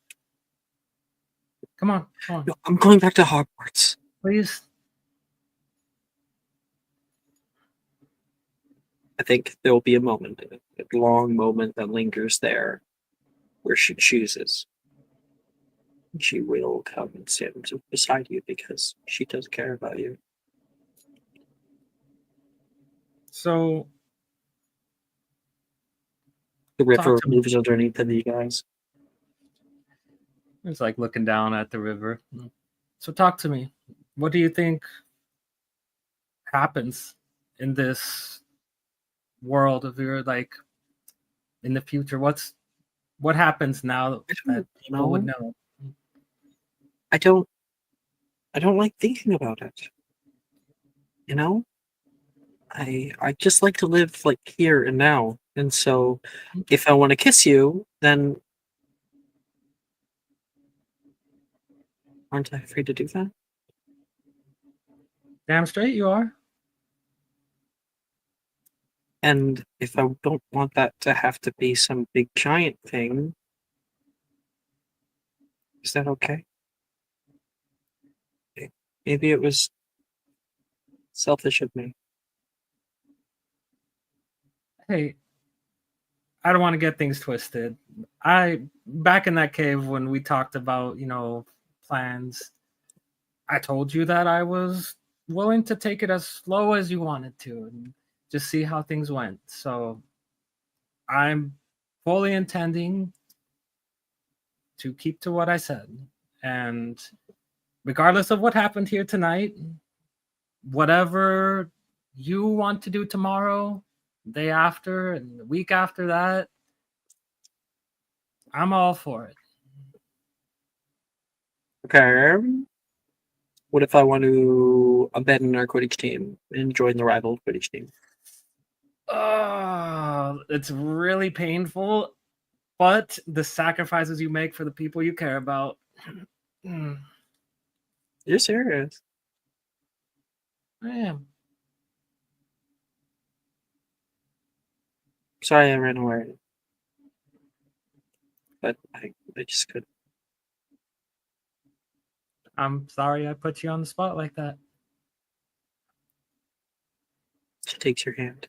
Come on, come on. No, I'm going back to Hogwarts. Please. I think there will be a moment, a long moment that lingers there, where she chooses. She will come and stand beside you because she does care about you. So The river Talk to me. moves underneath of you guys. it's like looking down at the river. So talk to me. What do you think happens in this world of your like in the future? What happens now that people would know? I don't like thinking about it. You know? I just like to live like here and now. And so if I want to kiss you, then aren't I free to do that? Damn straight you are. And if I don't want that to have to be some big giant thing, is that okay? Maybe it was selfish of me. Hey, I don't want to get things twisted. I back in that cave when we talked about, plans, I told you that I was willing to take it as slow as you wanted to and just see how things went. So I'm fully intending to keep to what I said. And regardless of what happened here tonight, whatever you want to do tomorrow, day after, and the week after that, I'm all for it. Okay. What if I want to abandon our Quidditch team and join the rival Quidditch team? Oh, it's really painful, but the sacrifices you make for the people you care about. You're serious? I am. Sorry I ran away. But I just couldn't. I'm sorry I put you on the spot like that. She takes your hand.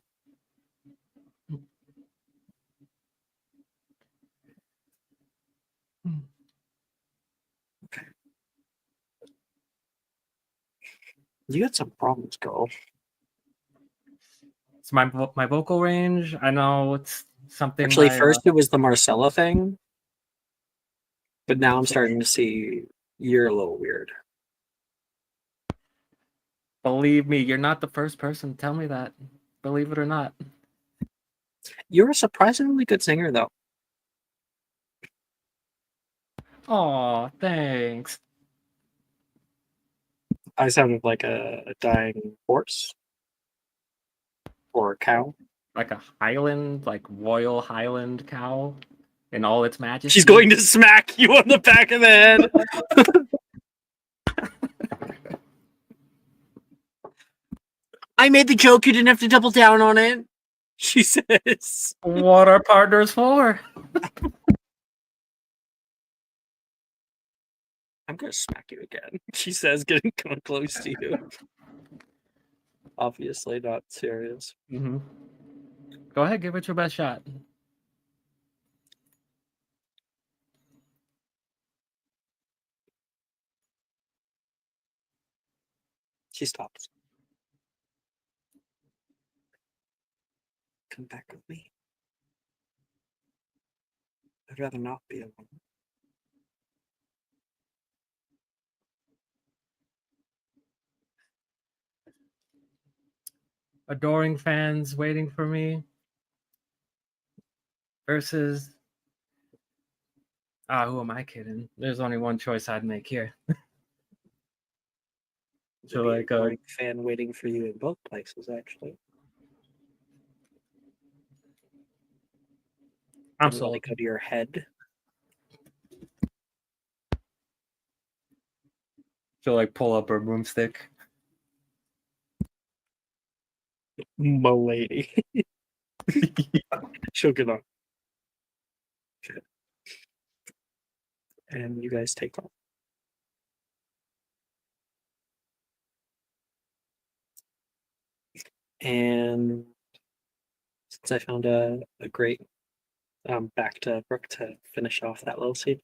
Okay. You got some problems, girl. It's my vocal range. I know it's something. Actually, first it was the Marcella thing. But now I'm starting to see you're a little weird. Believe me, you're not the first person to tell me that. Believe it or not. You're a surprisingly good singer, though. Aw, thanks. I sounded like a dying horse or a cow. Like a Highland, like Royal Highland cow in all its majesty. She's going to smack you on the back of the head. I made the joke. You didn't have to double down on it. She says. What are partners for? I'm going to smack you again. She says, getting close to you. Obviously not serious. Mm-hmm. Go ahead, give it your best shot. She stops. Come back with me. I'd rather not be alone. Adoring fans waiting for me versus who am I kidding? There's only one choice I'd make here. So Maybe like a boring fan waiting for you in both places, actually. I'm Didn't really sold. go to your head. She'll like pull up her broomstick. Milady. She'll get on. Okay. And you guys take off. And since I found a great back to Brooke to finish off that little scene,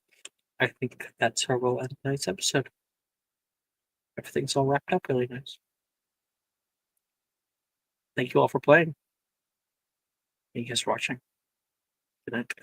I think that's how we'll end tonight's episode. Everything's all wrapped up really nice. Thank you all for playing. Thank you guys for watching. Good night.